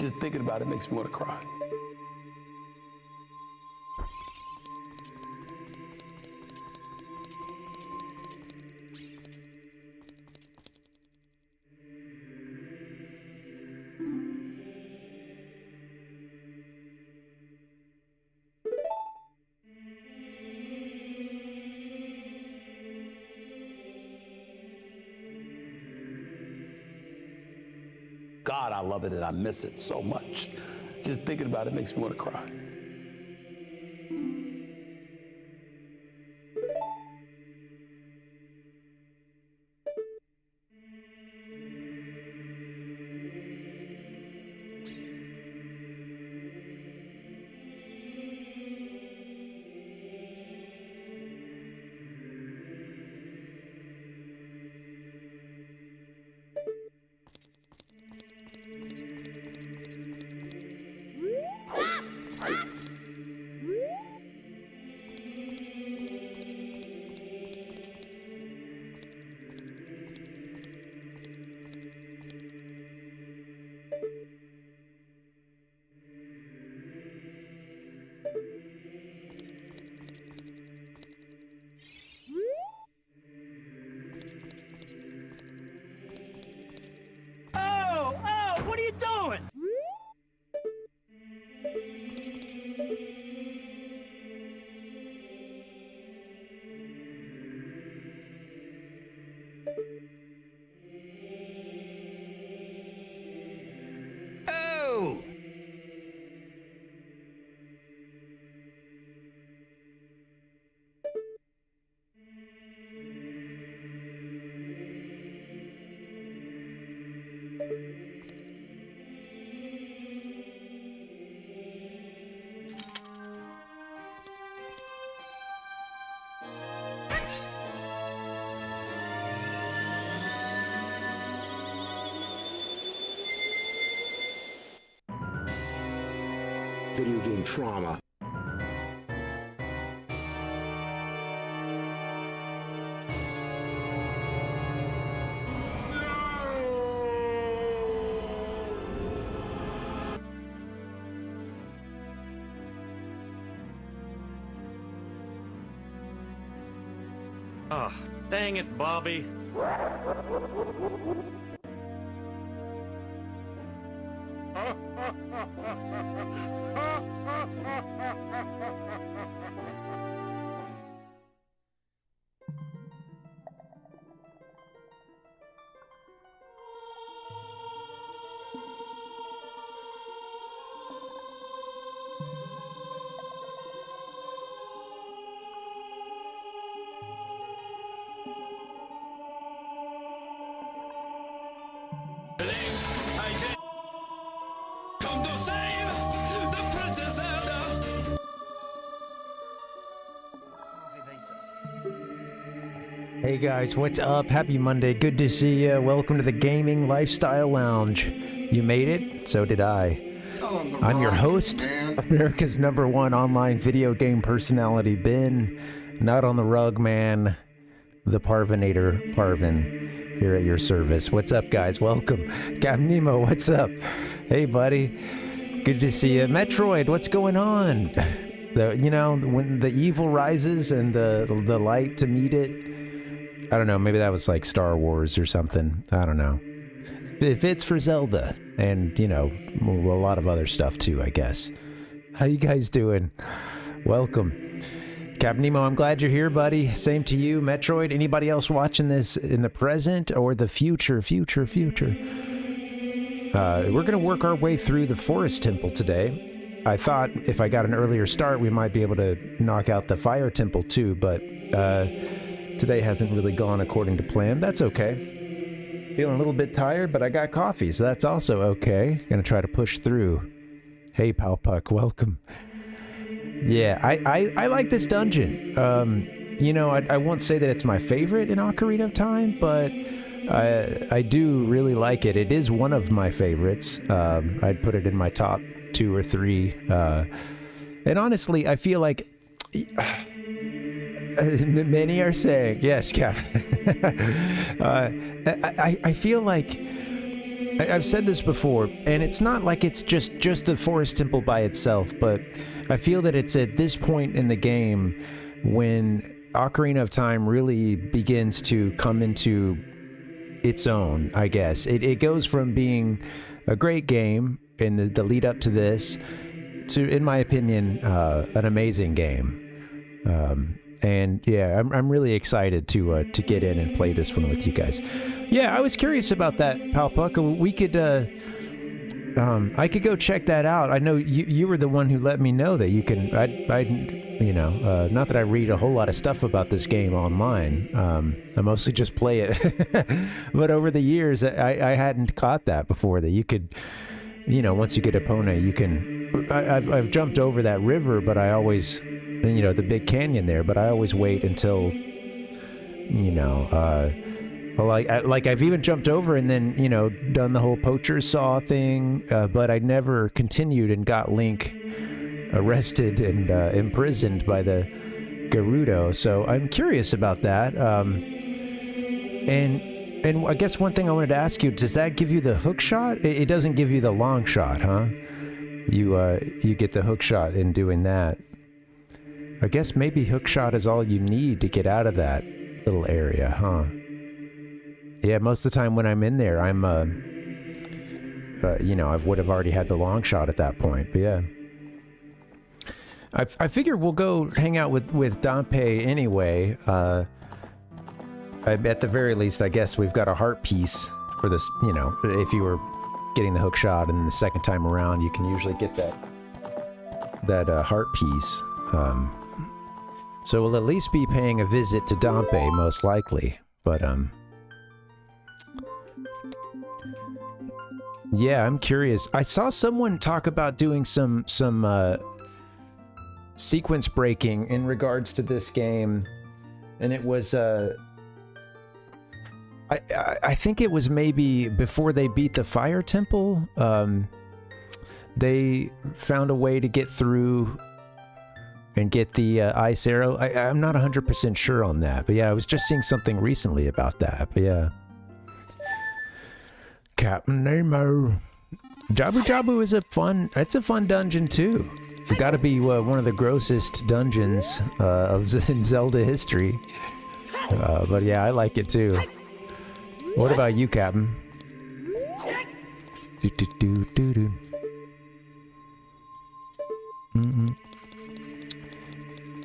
Just thinking about it makes me want to cry. God, I love it and I miss it so much. Just thinking about it makes me want to cry. What are you doing? Oh! Video game trauma. Oh, dang it, Bobby. Come to save the Princess Zelda. Hey guys, what's up? Happy Monday. Good to see you. Welcome to the Gaming Lifestyle Lounge. You made it? So did I. I'm your host, America's #1 online video game personality, Ben. Not on the rug, man. The Parvinator, Parvin, here at your service. What's up, guys? Welcome. Captain Nemo, what's up? Hey, buddy. Good to see you. Metroid, what's going on? When the evil rises and the light to meet it. I don't know, maybe that was like Star Wars or something. I don't know. It fits for Zelda and, a lot of other stuff too, I guess. How you guys doing? Welcome. Captain Nemo, I'm glad you're here, buddy. Same to you. Metroid, anybody else watching this in the present or the future? We're going to work our way through the Forest Temple today. I thought if I got an earlier start, we might be able to knock out the Fire Temple too, but today hasn't really gone according to plan. That's okay. Feeling a little bit tired, but I got coffee, so that's also okay. Gonna try to push through. Hey, Pal Puck, welcome. Yeah, I like this dungeon. I won't say that it's my favorite in Ocarina of Time, but I do really like it. It is one of my favorites. I'd put it in my top 2 or 3. And honestly, I feel like... many are saying, yes, Captain. I feel like I've said this before, and it's not like it's just the forest temple by itself, but I feel that it's at this point in the game when Ocarina of Time really begins to come into its own, I guess. It goes from being a great game in the lead up to this to, in my opinion, an amazing game. And yeah, I'm really excited to get in and play this one with you guys. Yeah, I was curious about that, Palpuck. We could, I could go check that out. I know you were the one who let me know that you can. You know, not that I read a whole lot of stuff about this game online. I mostly just play it. But over the years, I hadn't caught that before. That you could, you know, once you get Epona, you can. I've jumped over that river, but I always. You know, the big canyon there, but I always wait until, you know, like I've even jumped over and then, you know, done the whole poacher's saw thing, but I never continued and got Link arrested and imprisoned by the Gerudo. So I'm curious about that. And I guess one thing I wanted to ask you, does that give you the hook shot? It doesn't give you the long shot, huh? You get the hook shot in doing that. I guess maybe hookshot is all you need to get out of that little area, huh? Yeah, most of the time when I'm in there, I'm, you know, I would have already had the long shot at that point, but yeah. I figure we'll go hang out with Dampé anyway. At the very least, I guess we've got a heart piece for this, you know, if you were getting the hookshot and the second time around, you can usually get that heart piece. So we'll at least be paying a visit to Dampé, most likely. But, yeah, I'm curious. I saw someone talk about doing some sequence breaking in regards to this game. And it was, I think it was maybe before they beat the Fire Temple. They found a way to get through and get the ice arrow. I'm not 100% sure on that, but yeah, I was just seeing something recently about that, but yeah. Captain Nemo. Jabu Jabu is it's a fun dungeon too. It gotta be one of the grossest dungeons in Zelda history. But yeah, I like it too. What about you, Captain?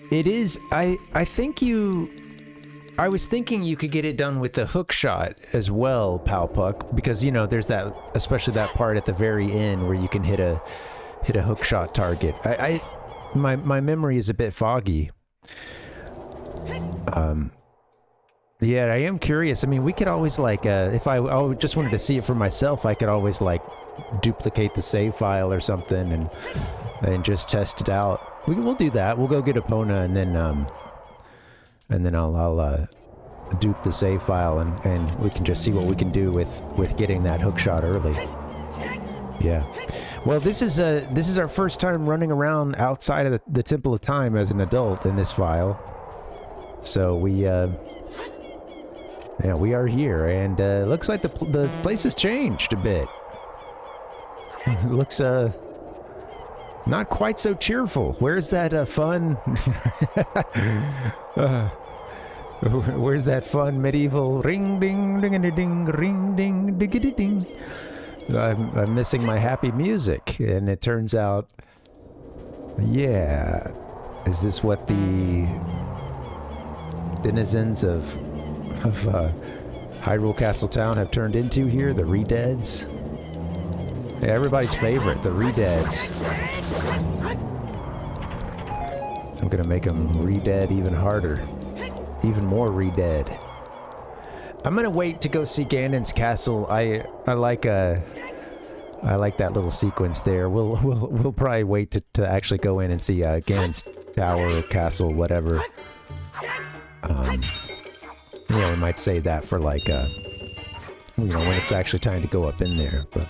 It is, I think I was thinking you could get it done with the hook shot as well, Palpuck, because, you know, there's that, especially that part at the very end where you can hit a hook shot target. My memory is a bit foggy. Yeah, I am curious. I mean, we could always, like, if I just wanted to see it for myself, I could always, like, duplicate the save file or something and just test it out. We'll do that. We'll go get Epona and then I'll dupe the save file and we can just see what we can do with getting that hook shot early. Yeah. Well, this is our first time running around outside of the Temple of Time as an adult in this file. So we are here, and looks like the place has changed a bit. It looks not quite so cheerful. Where's that fun? Where's that fun medieval ring ding ding ding ding ring ding ding ding? I'm missing my happy music, and it turns out, yeah, is this what the denizens of Hyrule Castle Town have turned into here? The Redeads? Yeah, everybody's favorite, the Redeads. I'm gonna make them re-dead even harder. Even more re-dead. I'm gonna wait to go see Ganon's castle. I like that little sequence there. We'll probably wait to actually go in and see Ganon's tower, castle, whatever. Yeah, we might save that for, like, you know, when it's actually time to go up in there, but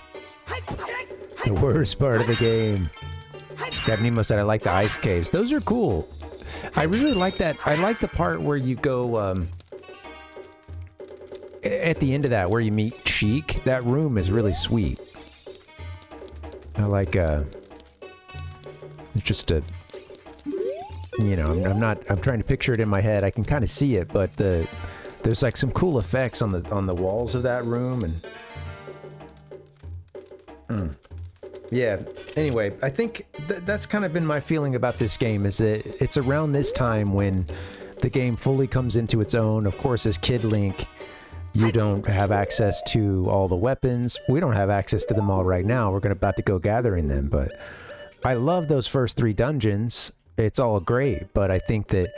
the worst part of the game. Gab Nemo said, I like the ice caves. Those are cool. I really like that. I like the part where you go, at the end of that, where you meet Sheik, that room is really sweet. I like, just a, you know, I'm trying to picture it in my head. I can kind of see it, but there's like some cool effects on the walls of that room, and yeah. Anyway, I think that's kind of been my feeling about this game, is that it's around this time when the game fully comes into its own. Of course, as Kid Link, you don't have access to all the weapons. We don't have access to them all right now. We're about to go gathering them, but I love those first 3 dungeons. It's all great, but I think that,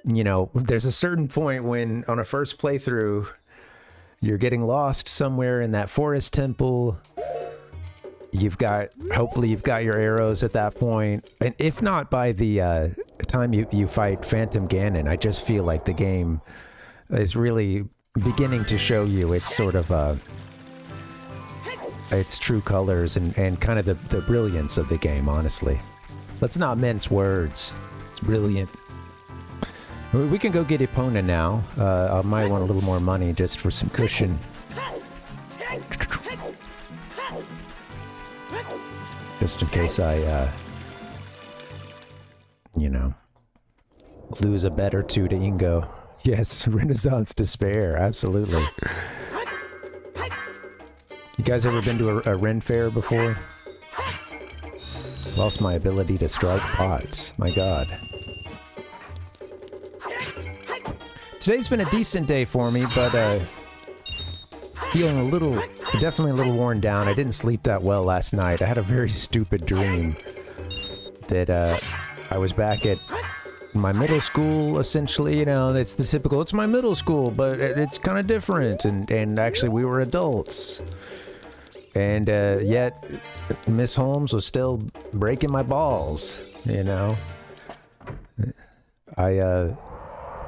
you know, there's a certain point when on a first playthrough, you're getting lost somewhere in that forest temple. Hopefully you've got your arrows at that point. And if not by the time you fight Phantom Ganon, I just feel like the game is really beginning to show you its sort of, its true colors and kind of the brilliance of the game, honestly. Let's not mince words. It's brilliant. We can go get Epona now. I might want a little more money just for some cushion. Just in case I, you know, lose a bet or two to Ingo. Yes, Renaissance Despair, absolutely. You guys ever been to a Ren Fair before? Lost my ability to strike pots. My god. Today's been a decent day for me, but feeling definitely a little worn down. I didn't sleep that well last night. I had a very stupid dream that I was back at my middle school, essentially. You know, it's the typical, it's my middle school, but it's kind of different, and actually we were adults. And yet Miss Holmes was still breaking my balls, you know.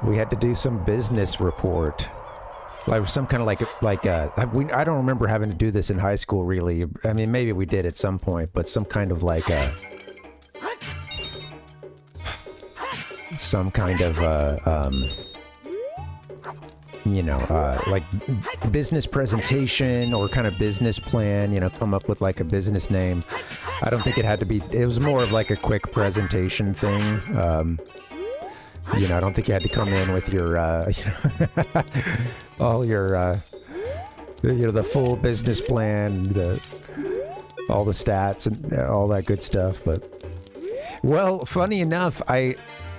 We had to do some business report. Like some kind of I don't remember having to do this in high school, really. I mean, maybe we did at some point, but some kind of like some kind of you know, like business presentation or kind of business plan, you know, come up with like a business name. I don't think it had to be, it was more of like a quick presentation thing. You know, I don't think you had to come in with your, you know, all your, you know, the full business plan, all the stats and all that good stuff. But, well, funny enough,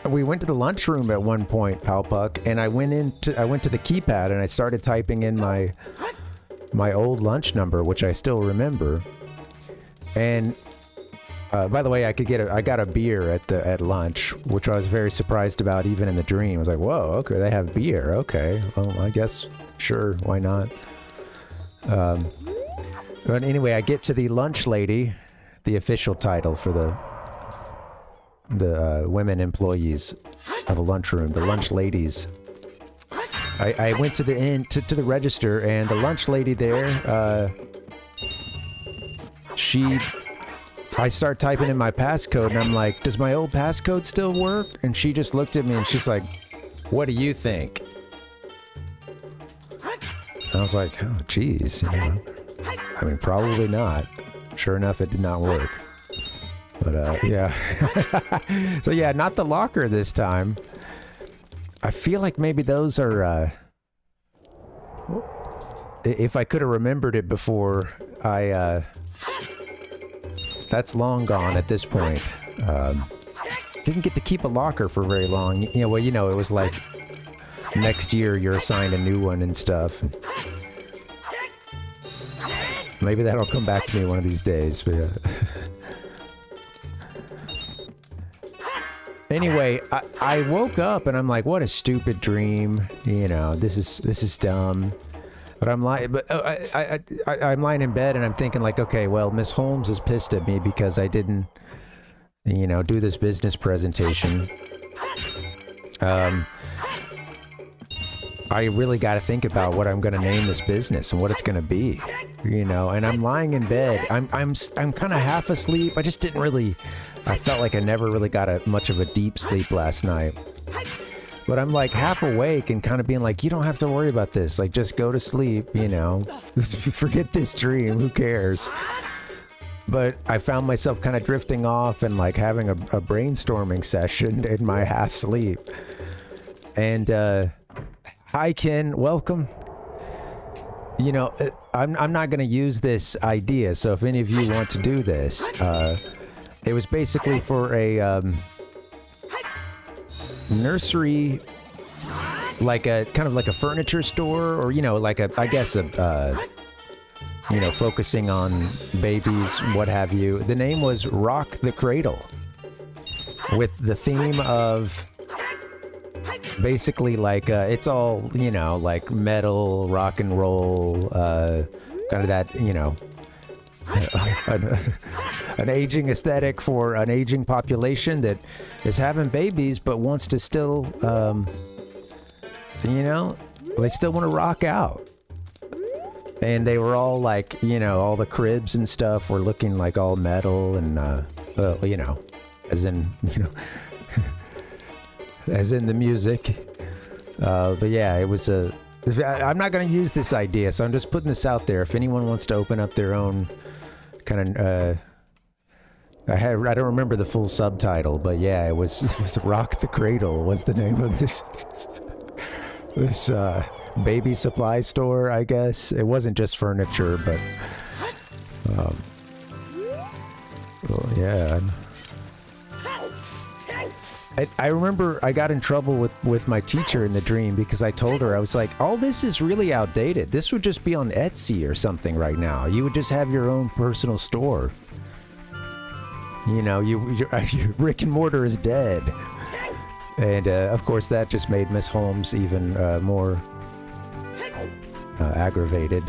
we went to the lunchroom at one point, Palpuck, and I went to the keypad and I started typing in my old lunch number, which I still remember. And by the way, I got a beer at lunch, which I was very surprised about even in the dream. I was like, whoa, okay, they have beer. Okay, well, I guess, sure, why not? But anyway, I get to the lunch lady, the official title for the women employees of a lunchroom, the lunch ladies. I went to the register, and the lunch lady there, I start typing in my passcode, and I'm like, does my old passcode still work? And she just looked at me and she's like, what do you think? And I was like, oh, geez, you know, I mean, probably not. Sure enough, it did not work. But, yeah. So, yeah, not the locker this time. I feel like maybe those are, if I could have remembered it before, that's long gone at this point. Didn't get to keep a locker for very long. You know, well, you know, it was like next year you're assigned a new one and stuff. Maybe that'll come back to me one of these days. But yeah. Anyway, I woke up and I'm like, what a stupid dream. You know, this is dumb. But I'm lying. But I'm lying in bed and I'm thinking like, okay, well, Miss Holmes is pissed at me because I didn't, you know, do this business presentation. I really got to think about what I'm going to name this business and what it's going to be, you know. And I'm lying in bed. I'm kind of half asleep. I just didn't really. I felt like I never really got much of a deep sleep last night. But I'm like half awake and kind of being like, you don't have to worry about this. Like, just go to sleep, you know. Forget this dream. Who cares? But I found myself kind of drifting off and like having a brainstorming session in my half sleep. And hi, Ken. Welcome. You know, I'm not going to use this idea. So if any of you want to do this, it was basically for a nursery, like a kind of like a furniture store, or you know, like a, I guess a you know, focusing on babies, what have you. The name was Rock the Cradle, with the theme of basically like it's all, you know, like metal, rock and roll, kind of that, you know, an aging aesthetic for an aging population that is having babies but wants to still, you know, they still want to rock out. And they were all like, you know, all the cribs and stuff were looking like all metal and, you know, as in, you know, as in the music. But yeah, it was a, I'm not going to use this idea, so I'm just putting this out there. If anyone wants to open up their own kind of, I don't remember the full subtitle, but yeah, it was Rock the Cradle was the name of this baby supply store, I guess. It wasn't just furniture, but well, yeah. I remember I got in trouble with my teacher in the dream because I told her, I was like, all this is really outdated. This would just be on Etsy or something right now. You would just have your own personal store. You know, Rick and Mortar is dead. And of course that just made Miss Holmes even more aggravated.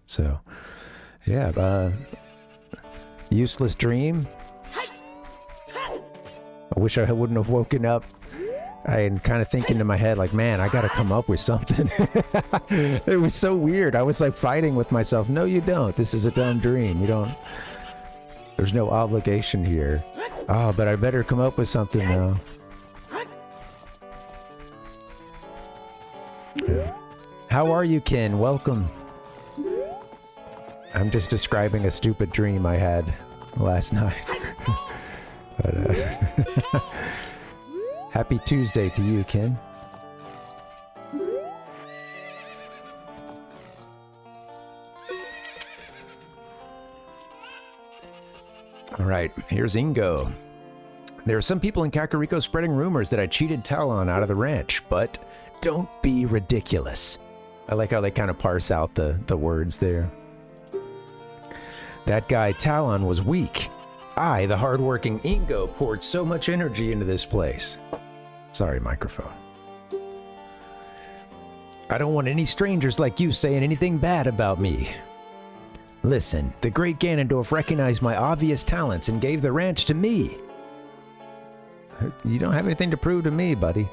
So, yeah, useless dream. I wish I wouldn't have woken up and kind of thinking in my head, like, man, I gotta come up with something. It was so weird. I was like fighting with myself. No, you don't. This is a dumb dream. You don't. There's no obligation here. Oh, but I better come up with something now. Yeah. How are you, Ken? Welcome. I'm just describing a stupid dream I had last night. But, happy Tuesday to you, Ken. All right, here's Ingo. There are some people in Kakariko spreading rumors that I cheated Talon out of the ranch, but don't be ridiculous. I like how they kind of parse out the words there. That guy Talon was weak. I, the hardworking Ingo, poured so much energy into this place. Sorry, microphone. I don't want any strangers like you saying anything bad about me. Listen, the great Ganondorf recognized my obvious talents and gave the ranch to me. You don't have anything to prove to me, buddy.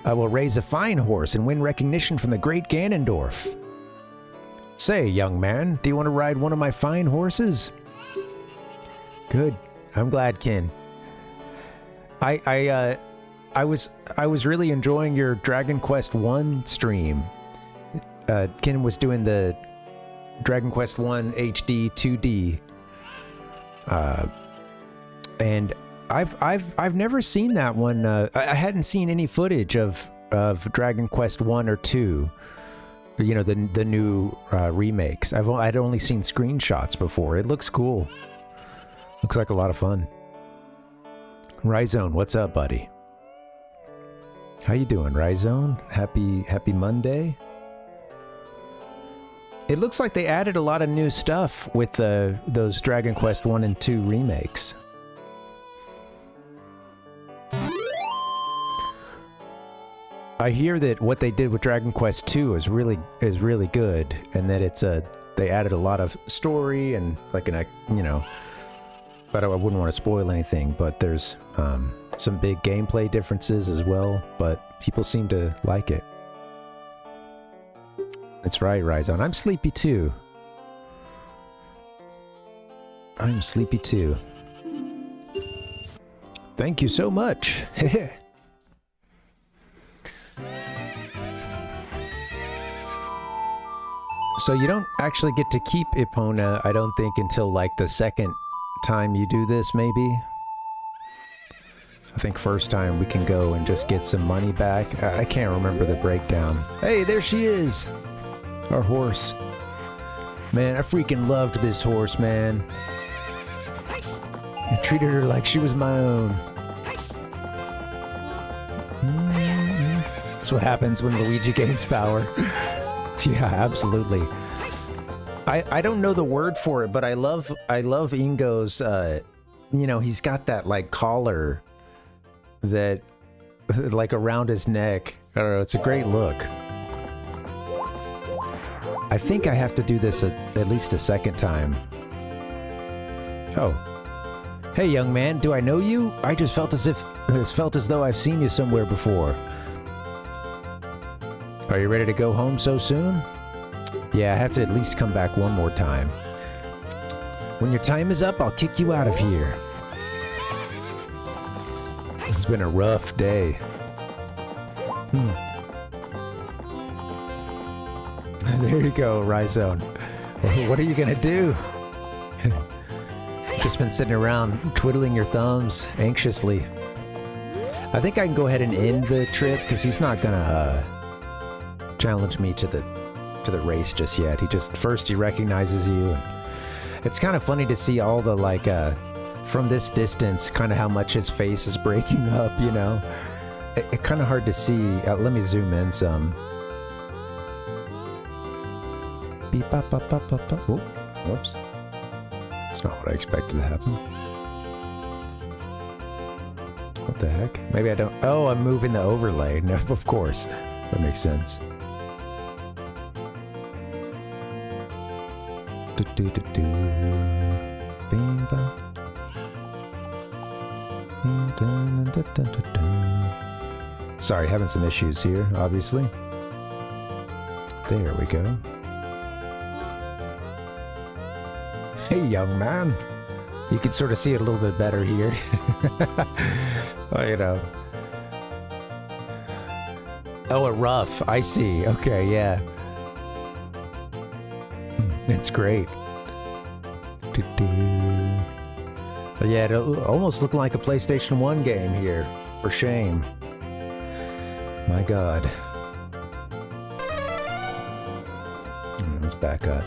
I will raise a fine horse and win recognition from the great Ganondorf. Say, young man, do you want to ride one of my fine horses? Good. I'm glad, Ken. I was really enjoying your Dragon Quest 1 stream. Ken was doing the Dragon Quest 1 HD 2D. And I've never seen that one. I hadn't seen any footage of Dragon Quest 1 or 2. You know, the new remakes. I'd only seen screenshots before. It looks cool. Looks like a lot of fun. Ryzone, what's up, buddy? How you doing, Ryzone? Happy Monday. It looks like they added a lot of new stuff with those Dragon Quest 1 and 2 remakes. I hear that what they did with Dragon Quest 2 is really good, and that it's they added a lot of story and like you know. But I wouldn't want to spoil anything, but there's some big gameplay differences as well, but people seem to like it. That's right, Ryzon. I'm sleepy too. I'm sleepy too. Thank you so much. So you don't actually get to keep Epona, I don't think, until like the second time you do this, maybe? I think first time we can go and just get some money back. I can't remember the breakdown. Hey, there she is! Our horse. Man, I freaking loved this horse, man. I treated her like she was my own. That's what happens when Luigi gains power. Yeah, absolutely. I don't know the word for it, but I love Ingo's, you know, he's got that, like, collar that, like, around his neck. I don't know, it's a great look. I think I have to do this at least a second time. Oh. Hey, young man, do I know you? I just felt as though I've seen you somewhere before. Are you ready to go home so soon? Yeah, I have to at least come back one more time. When your time is up, I'll kick you out of here. It's been a rough day. There you go, Rhizone. What are you gonna do? Just been sitting around twiddling your thumbs anxiously. I think I can go ahead and end the trip because he's not gonna challenge me to the race just yet. First he recognizes you. And it's kind of funny to see all the, like, from this distance, kind of how much his face is breaking up, you know? It's kind of hard to see. Let me zoom in some. Beep, bop, bop, bop, bop, bop. Oh, whoops. That's not what I expected to happen. What the heck? Maybe I don't... Oh, I'm moving the overlay. No, of course. That makes sense. Sorry, having some issues here, obviously. There we go. Hey, young man. You can sort of see it a little bit better here. Well, you know. Oh, a rough. I see. Okay, yeah. It's great. But yeah, it almost looked like a PlayStation 1 game here. For shame. My God. Let's back up.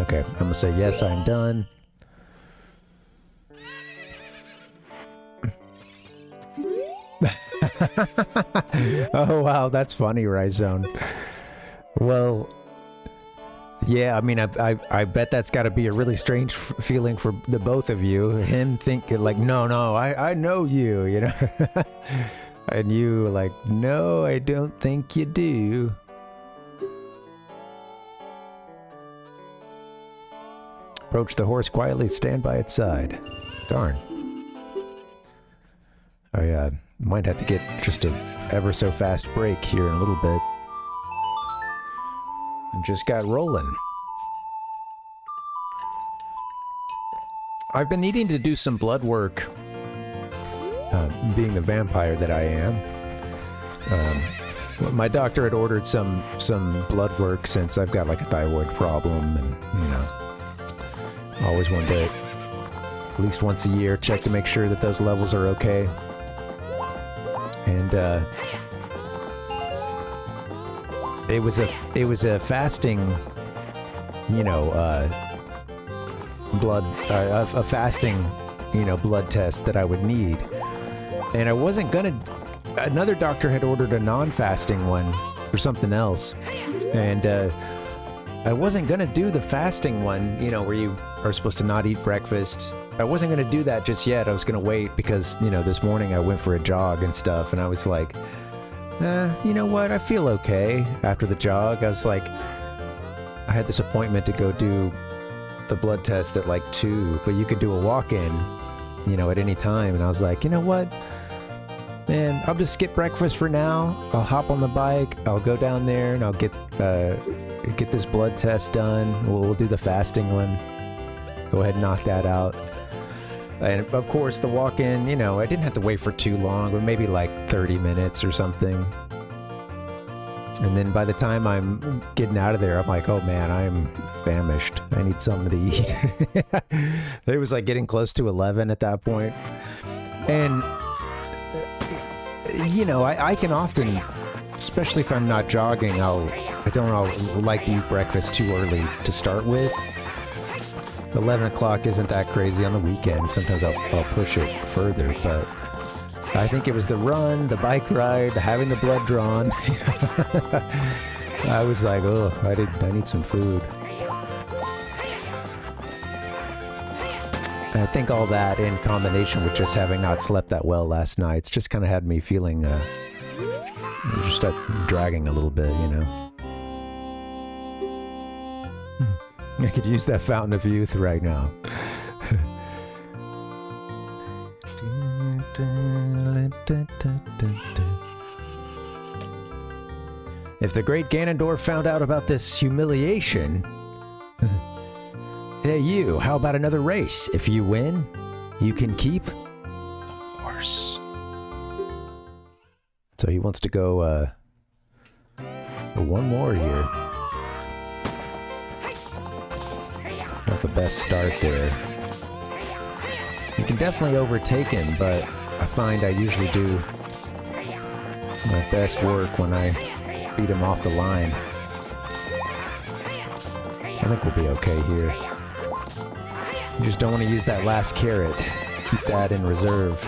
Okay, I'm gonna say yes, I'm done. Oh wow, that's funny, Rhizone. Well, yeah, I mean, I bet that's got to be a really strange feeling for the both of you. Him thinking like, no, I know you, you know, and you like, no, I don't think you do. Approach the horse quietly, stand by its side. Darn. I might have to get just a ever so fast break here in a little bit. And just got rolling. I've been needing to do some blood work, being the vampire that I am. My doctor had ordered some blood work since I've got like a thyroid problem, and you know, I always wanted to at least once a year check to make sure that those levels are okay. And it was a fasting, you know, a fasting, you know, blood test that I would need. And I wasn't gonna. Another doctor had ordered a non-fasting one for something else, and I wasn't gonna do the fasting one, you know, where you are supposed to not eat breakfast. I wasn't gonna do that just yet. I was gonna wait because, you know, this morning I went for a jog and stuff, and I was like, you know what? I feel okay after the jog. I was like, I had this appointment to go do the blood test at like 2, but you could do a walk-in, you know, at any time. And I was like, you know what? Man, I'll just skip breakfast for now. I'll hop on the bike. I'll go down there and I'll get this blood test done. We'll do the fasting one. Go ahead and knock that out. And of course, the walk-in, you know, I didn't have to wait for too long, but maybe like 30 minutes or something. And then by the time I'm getting out of there, I'm like, oh man, I'm famished. I need something to eat. It was like getting close to 11 at that point. And, you know, I can often, especially if I'm not jogging, I don't like to eat breakfast too early to start with. 11 o'clock isn't that crazy on the weekend. Sometimes I'll push it further, but I think it was the run, the bike ride, having the blood drawn. I was like, oh, I need some food. And I think all that in combination with just having not slept that well last night, it's just kind of had me feeling, just dragging a little bit, you know. I could use that fountain of youth right now. If the great Ganondorf found out about this humiliation... Hey you, how about another race? If you win, you can keep the horse. So he wants to go for one more here. Not the best start there. You can definitely overtake him, but I find I usually do my best work when I beat him off the line. I think we'll be okay here. You just don't want to use that last carrot. Keep that in reserve.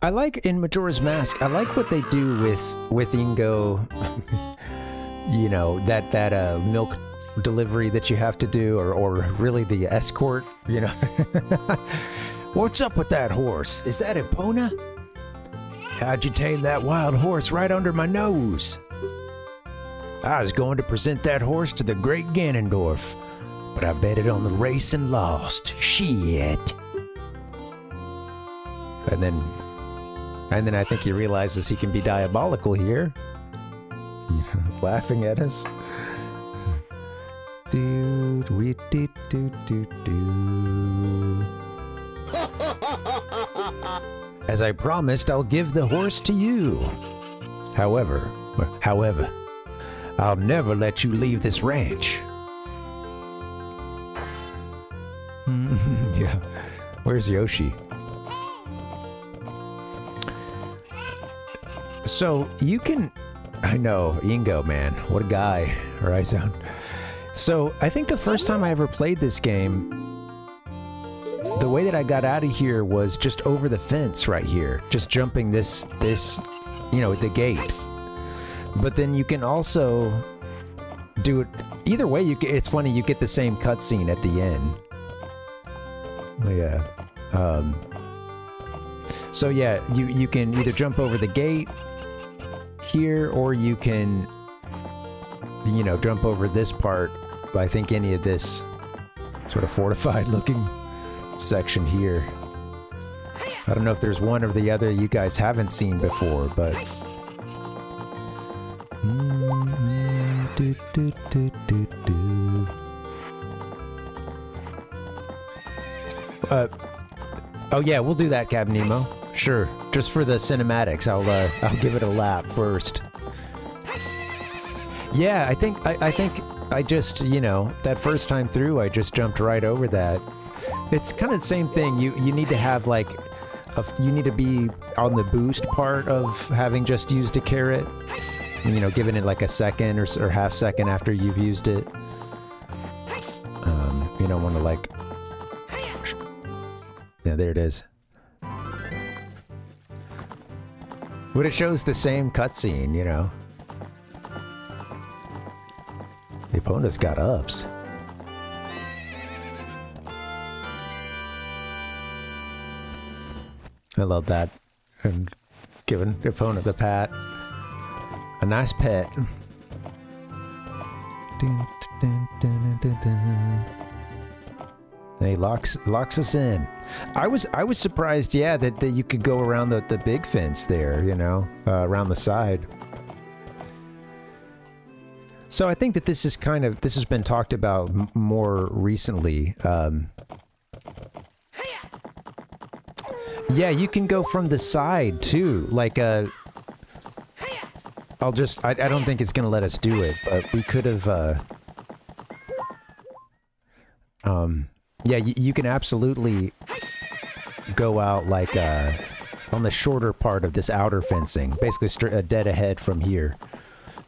I like in Majora's Mask, I like what they do with Ingo, you know, that milk delivery that you have to do, or really the escort, you know. What's up with that horse? Is that Epona? How'd you tame that wild horse right under my nose? I was going to present that horse to the great Ganondorf, but I betted on the race and lost. Shit. And then I think he realizes he can be diabolical here. Laughing at us. Dude, we did do. As I promised, I'll give the horse to you. However, I'll never let you leave this ranch. Yeah. Where's Yoshi? So you can, I know, Ingo, man, what a guy, or I sound. So I think the first time I ever played this game, the way that I got out of here was just over the fence right here, just jumping this, you know, the gate. But then you can also do it either way. It's funny, you get the same cutscene at the end. Yeah. So yeah, you can either jump over the gate here, or you can, you know, jump over this part. I think any of this sort of fortified looking section here. I don't know if there's one or the other you guys haven't seen before, but oh yeah, we'll do that, Captain Nemo. Sure, just for the cinematics, I'll give it a lap first. Yeah, I think I just, you know, that first time through, I just jumped right over that. It's kind of the same thing. You need to have like, you need to be on the boost part of having just used a carrot. You know, giving it like a second or half second after you've used it. You don't want to like, yeah, there it is. But it shows the same cutscene, you know. The opponent's got ups. I love that. And giving the opponent the pat. A nice pet. He locks us in. I was surprised, yeah, that you could go around the big fence there, you know, around the side. So I think that this is this has been talked about more recently. Yeah, you can go from the side too. Like I don't think it's gonna let us do it, but we could have. Yeah, you can absolutely go out like on the shorter part of this outer fencing, basically dead ahead from here.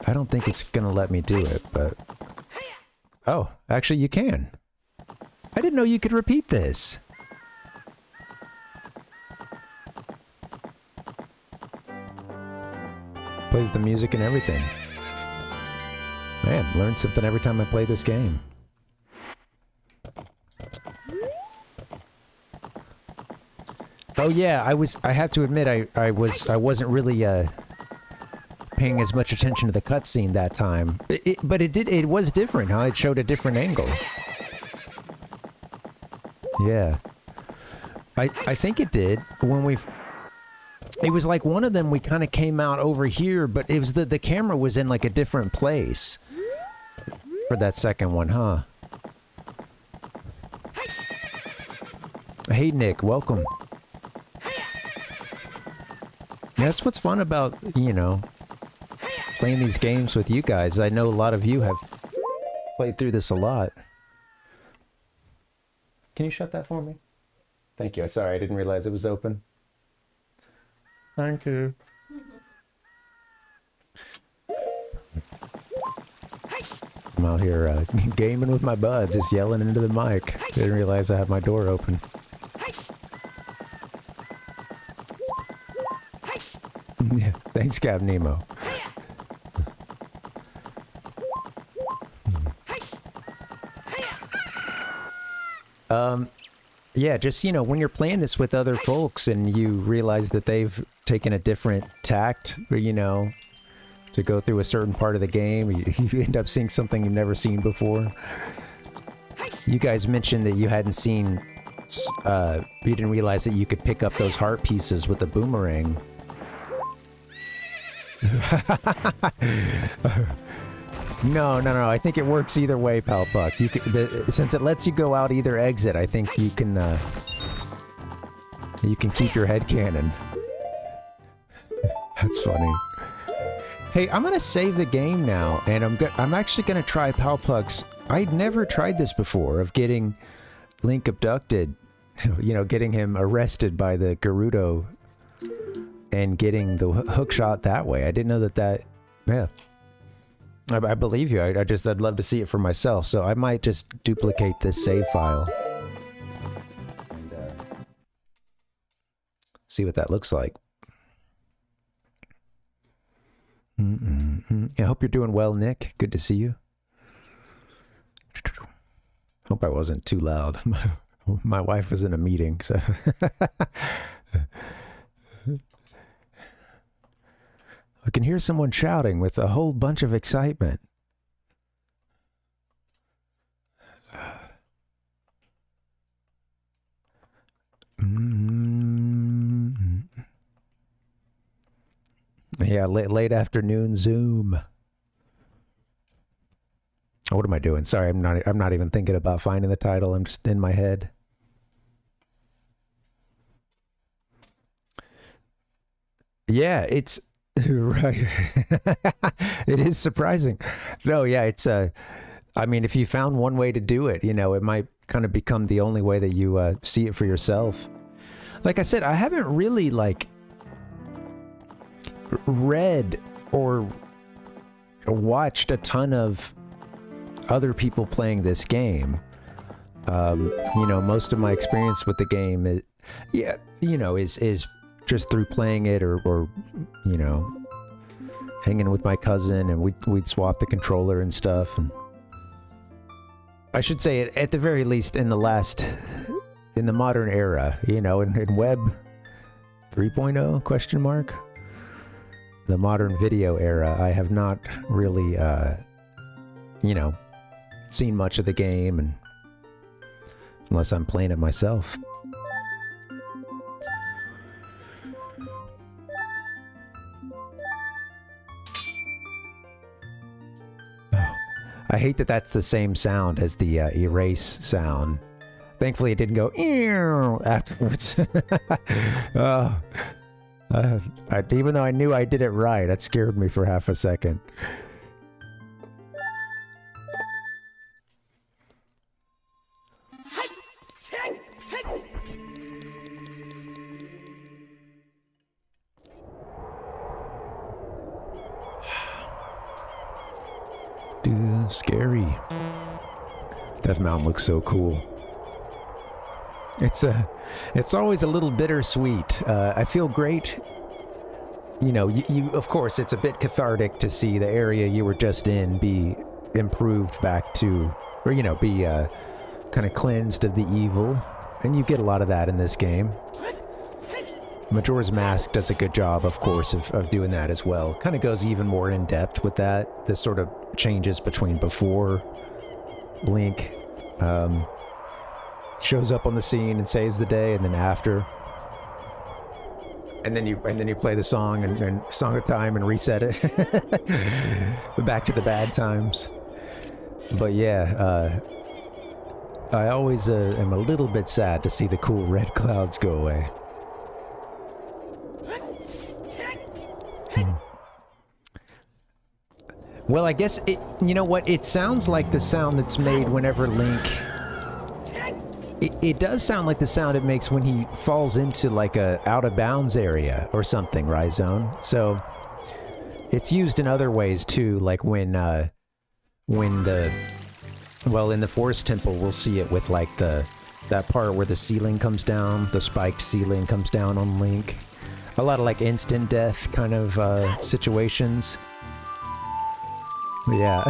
I don't think it's gonna let me do it, but oh, actually you can. I didn't know you could repeat this. Plays the music and everything. Man, learn something every time I play this game. Oh yeah, I have to admit I wasn't really paying as much attention to the cutscene that time. But it was different, huh? It showed a different angle. Yeah. I think it did when it was like one of them we kind of came out over here, but it was the camera was in like a different place for that second one, huh? Hey Nick, welcome. That's what's fun about, you know, playing these games with you guys. I know a lot of you have played through this a lot. Can you shut that for me? Thank you. Sorry, I didn't realize it was open. Thank you. I'm out here gaming with my bud, just yelling into the mic. Didn't realize I had my door open. Yeah, thanks, Cap Nemo. Yeah, just, you know, when you're playing this with other folks and you realize that they've taken a different tact, you know, to go through a certain part of the game, you end up seeing something you've never seen before. You guys mentioned that you hadn't seen, you didn't realize that you could pick up those heart pieces with a boomerang. No. I think it works either way, Palpuck. You can, since it lets you go out either exit, I think you can keep your head cannon. That's funny. Hey, I'm gonna save the game now, and I'm actually gonna try Palpuck's. I'd never tried this before of getting Link abducted, you know, getting him arrested by the Gerudo, and getting the hook shot that way. I didn't know that. Yeah. I believe you. I'd love to see it for myself. So I might just duplicate this save file and see what that looks like. I hope you're doing well, Nick. Good to see you. Hope I wasn't too loud. My wife was in a meeting, so. I can hear someone shouting with a whole bunch of excitement. Yeah, late afternoon Zoom. What am I doing? Sorry, I'm not even thinking about finding the title. I'm just in my head. Yeah, it's right. It is surprising. No, yeah, it's I mean, if you found one way to do it, you know, it might kind of become the only way that you see it for yourself. Like I said, I haven't really like read or watched a ton of other people playing this game. You know, most of my experience with the game is, yeah, you know, is just through playing it or you know, hanging with my cousin, and we'd swap the controller and stuff. And I should say, at the very least, in the modern era, you know, in Web 3.0 question mark, the modern video era, I have not really, you know, seen much of the game, and unless I'm playing it myself. I hate that that's the same sound as the erase sound. Thankfully, it didn't go "ew" afterwards. Even though I knew I did it right, that scared me for half a second. Dude, scary. Death Mountain looks so cool. It's always a little bittersweet. I feel great. You know, you of course, it's a bit cathartic to see the area you were just in be improved back to, or, you know, be kind of cleansed of the evil. And you get a lot of that in this game. Majora's Mask does a good job, of course, of doing that as well. Kind of goes even more in depth with that. This sort of changes between before Link shows up on the scene and saves the day, and then after. And then you play the song and Song of Time and reset it. Back to the bad times. But yeah, I always am a little bit sad to see the cool red clouds go away. Well, I guess you know what? It sounds like the sound that's made whenever Link... It does sound like the sound it makes when he falls into like a out-of-bounds area or something, Rhizone. So it's used in other ways too, like when the... Well, in the Forest Temple, we'll see it with like that part where the ceiling comes down, the spiked ceiling comes down on Link. A lot of like instant death kind of situations. Yeah.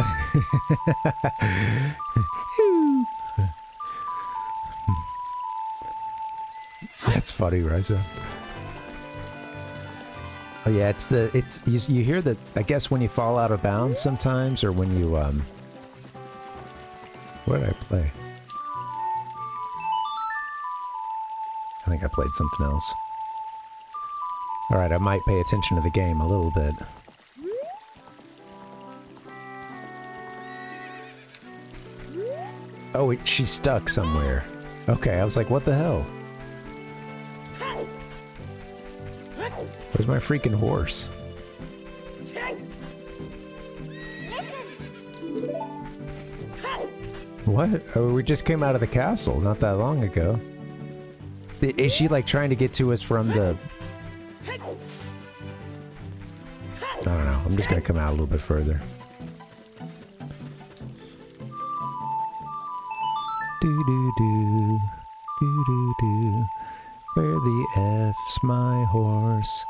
That's funny, Risa. Oh yeah, you hear that, I guess, when you fall out of bounds sometimes, or when you what did I play? I think I played something else. Alright, I might pay attention to the game a little bit. Oh, she's stuck somewhere. Okay, I was like, what the hell? Where's my freaking horse? What? Oh, we just came out of the castle not that long ago. Is she like trying to get to us from the... I don't know. I'm just gonna come out a little bit further. Do-do-do. Do-do-do. Where the F's my horse?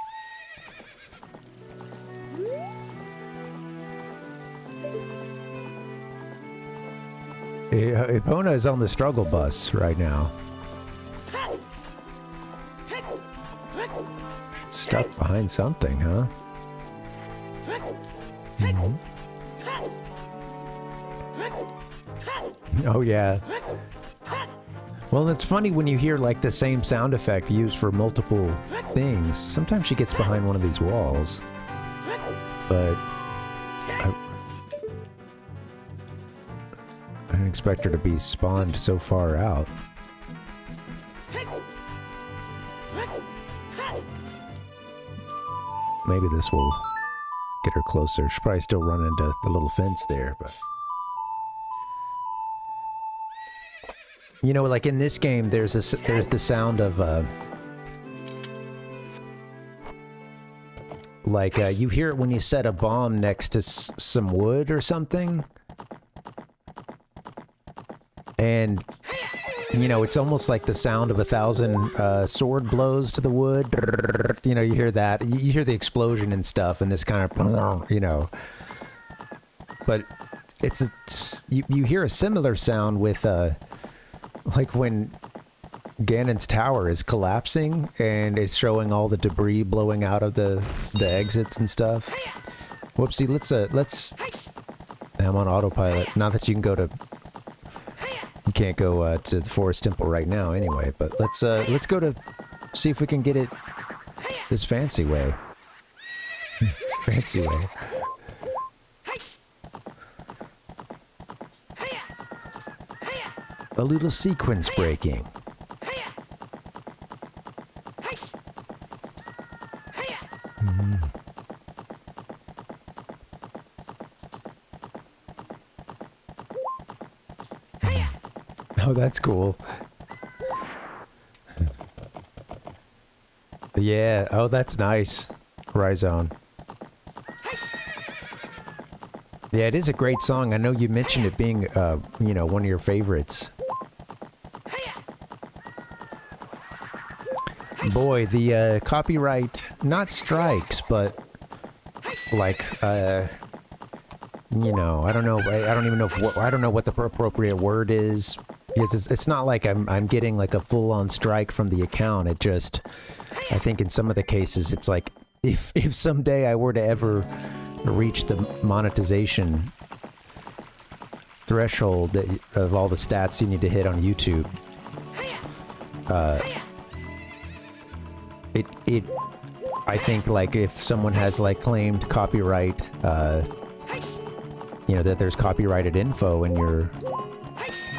Epona is on the struggle bus right now. Stuck behind something, huh? Mm-hmm. Oh yeah. Well, it's funny when you hear like the same sound effect used for multiple things. Sometimes she gets behind one of these walls. But I didn't expect her to be spawned so far out. Maybe this will get her closer. She'll probably still run into the little fence there, but... You know, like in this game, there's the sound of, like, you hear it when you set a bomb next to some wood or something. And, you know, it's almost like the sound of 1,000 sword blows to the wood. You know, you hear that. You hear the explosion and stuff, and this kind of, you know. But you hear a similar sound with, like when Ganon's tower is collapsing and it's showing all the debris blowing out of the exits and stuff. Whoopsie, let's I'm on autopilot. Not that you can go to... You can't go to the Forest Temple right now anyway, but let's go to... See if we can get it this fancy way. A little sequence breaking. Oh, that's cool. Yeah, oh, that's nice. Rhizome. Yeah, it is a great song. I know you mentioned it being, you know, one of your favorites. Boy, the copyright, not strikes, but like, you know, I don't know. I don't even know if I don't know what the appropriate word is. Because it's not like I'm getting like a full-on strike from the account. It just, I think in some of the cases, it's like if someday I were to ever reach the monetization threshold of all the stats you need to hit on YouTube, I think like if someone has like claimed copyright, you know, that there's copyrighted info in your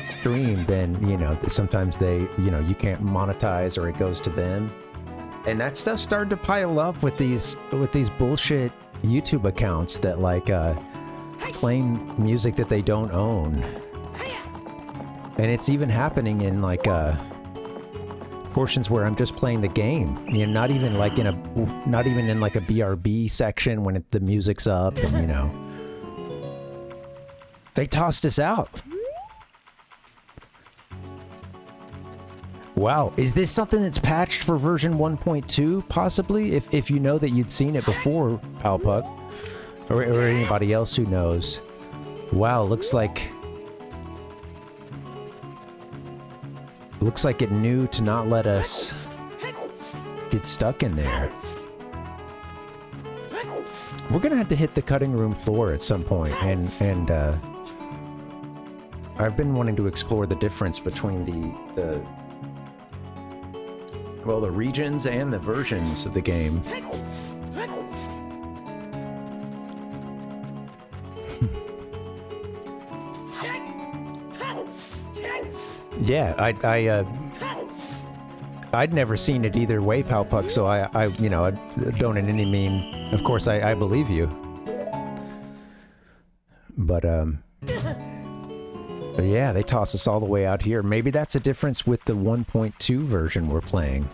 stream, then, you know, sometimes they, you know, you can't monetize or it goes to them. And that stuff started to pile up with these bullshit YouTube accounts that like claim music that they don't own. And it's even happening in like portions where I'm just playing the game. You know, not even like in like a BRB section when the music's up and, you know. They tossed us out. Wow, is this something that's patched for version 1.2, possibly? If you know that you'd seen it before, Palpuck, or anybody else who knows. Wow, looks like it knew to not let us get stuck in there. We're gonna have to hit the cutting room floor at some point, and I've been wanting to explore the difference between the regions and the versions of the game. Yeah, I'd never seen it either way, Palpuck, so I you know, I don't in any mean, of course I believe you. But yeah, they toss us all the way out here. Maybe that's a difference with the 1.2 version we're playing.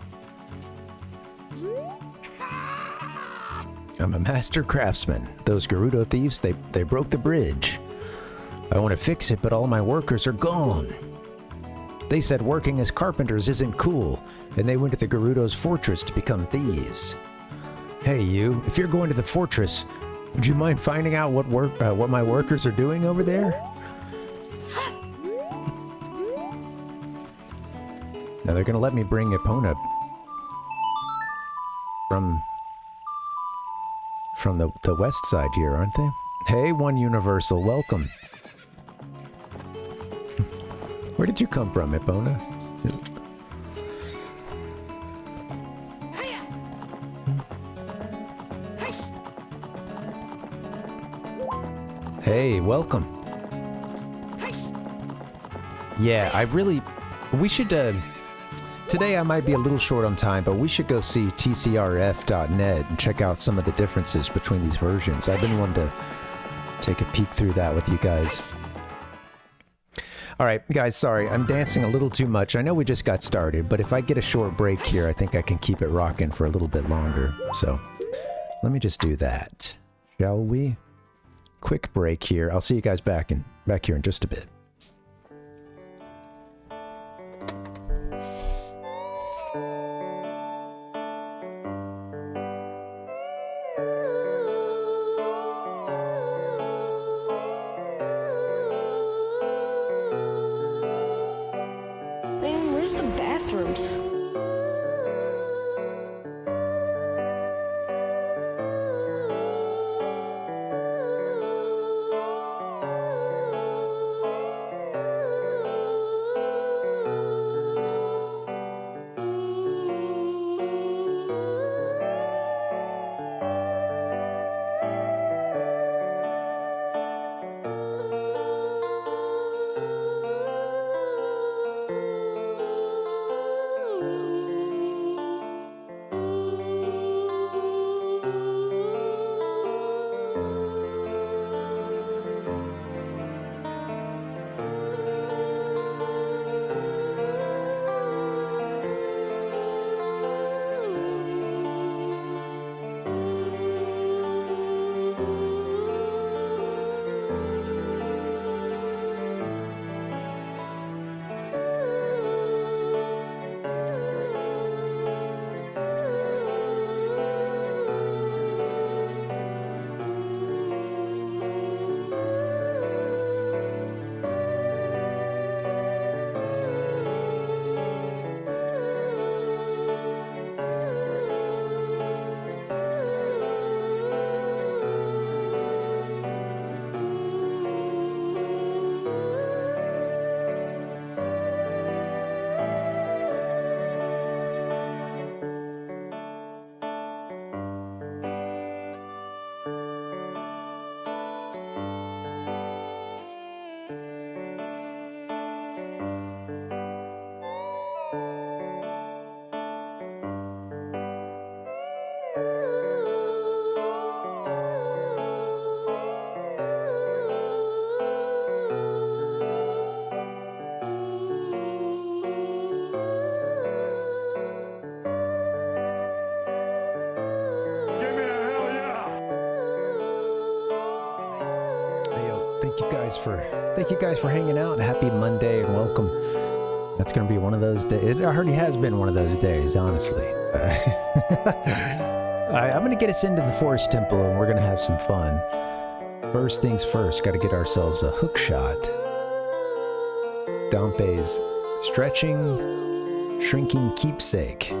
I'm a master craftsman. Those Gerudo thieves, they broke the bridge. I want to fix it, but all my workers are gone. They said working as carpenters isn't cool, and they went to the Gerudo's fortress to become thieves. Hey you, if you're going to the fortress, would you mind finding out what my workers are doing over there? Now they're gonna let me bring Epona from the west side here, aren't they? Hey, One Universal, welcome. Where did you come from, Epona? Hey, welcome. Yeah, we should, today I might be a little short on time, but we should go see tcrf.net and check out some of the differences between these versions. I've been wanting to take a peek through that with you guys. Alright, guys, sorry, I'm dancing a little too much. I know we just got started, but if I get a short break here, I think I can keep it rocking for a little bit longer. So, let me just do that. Shall we? Quick break here. I'll see you guys back here in just a bit. Man, where's the bathrooms? Thank you guys for hanging out. Happy Monday and welcome. That's going to be one of those days. It already has been one of those days, honestly. I'm going to get us into the Forest Temple and we're going to have some fun. First things first, got to get ourselves a hook shot. Dompe's stretching, shrinking keepsake.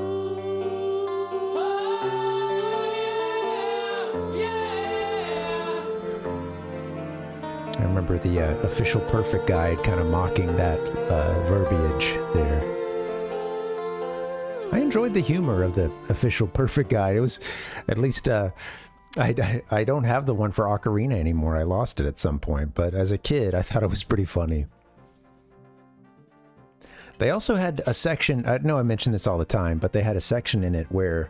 I remember the official perfect guide kind of mocking that verbiage there. I enjoyed the humor of the official perfect guide. It was, at least, I don't have the one for Ocarina anymore. I lost it at some point, but as a kid, I thought it was pretty funny. They also had a section, I know I mention this all the time, but they had a section in it where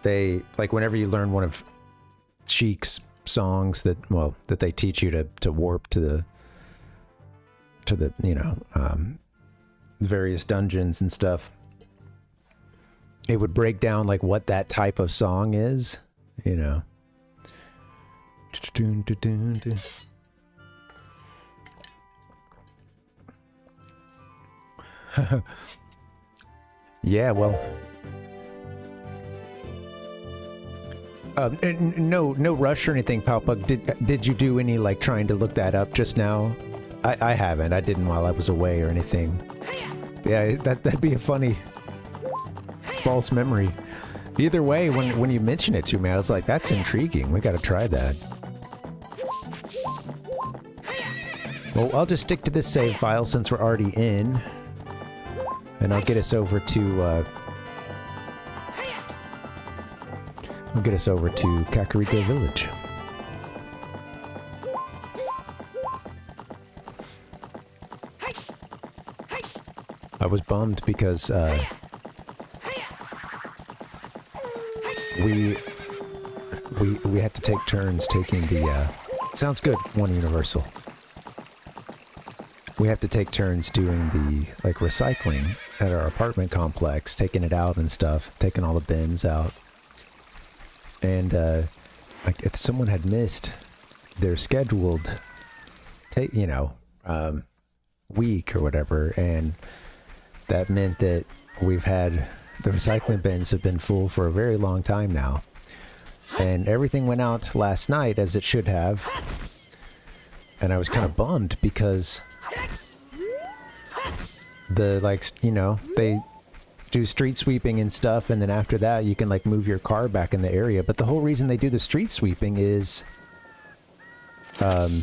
they, like whenever you learn one of Sheik's songs that, well, that they teach you to warp to the you know, various dungeons and stuff, it would break down like what that type of song is, you know. Yeah, well, no rush or anything, Palpuck. Did you do any like trying to look that up just now? I haven't. I didn't while I was away or anything. Yeah, that'd be a funny false memory. Either way, when you mention it to me, I was like, that's intriguing. We got to try that. Well, I'll just stick to this save file since we're already in, and I'll get us over to Kakariko Village. I was bummed because we had to take turns taking the sounds good, One Universal. We have to take turns doing the like recycling at our apartment complex, taking it out and stuff, taking all the bins out. And like if someone had missed their scheduled week or whatever, and that meant that we've had the recycling bins have been full for a very long time now, and everything went out last night as it should have, and I was kind of bummed because they do street sweeping and stuff, and then after that you can like move your car back in the area, but the whole reason they do the street sweeping is so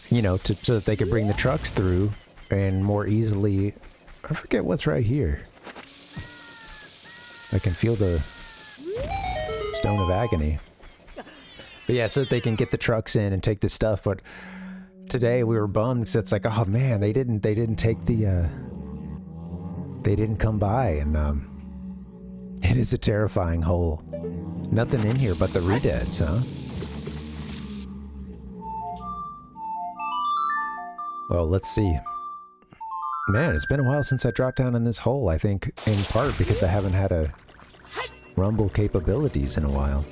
that they could bring the trucks through and more easily. I forget what's right here. I can feel the Stone of Agony. But yeah, so that they can get the trucks in and take the stuff. But today we were bummed because it's like, oh man, they didn't take the they didn't come by, and it is a terrifying hole. Nothing in here but the redeads, huh? Well, let's see. Man, it's been a while since I dropped down in this hole, I think in part because I haven't had a rumble capabilities in a while.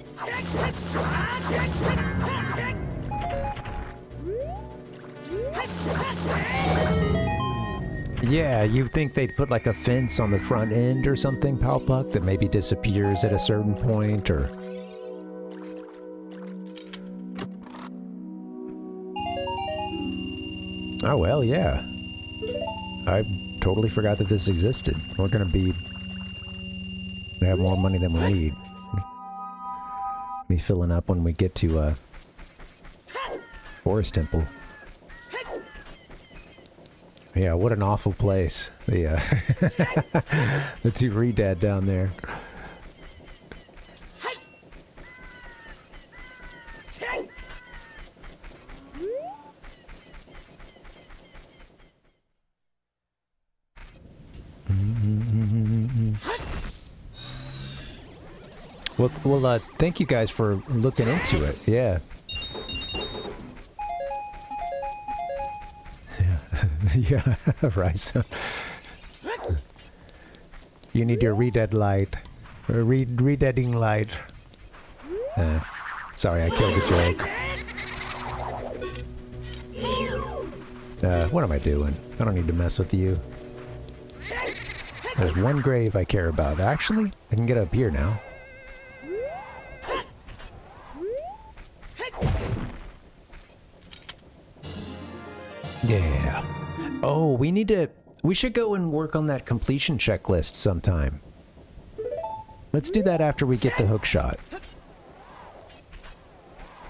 Yeah, you think they'd put like a fence on the front end or something, Palpuck, that maybe disappears at a certain point, or... Oh, well, yeah. I totally forgot that this existed. We're gonna have more money than we need. Be filling up when we get to Forest Temple. Yeah, what an awful place. The the two Redead down there. Well, thank you guys for looking into it. Yeah. Yeah, right. So you need your redead light. Redeading light. Sorry, I killed the joke. What am I doing? I don't need to mess with you. There's one grave I care about. Actually, I can get up here now. Yeah. Oh, we should go and work on that completion checklist sometime. Let's do that after we get the hook shot.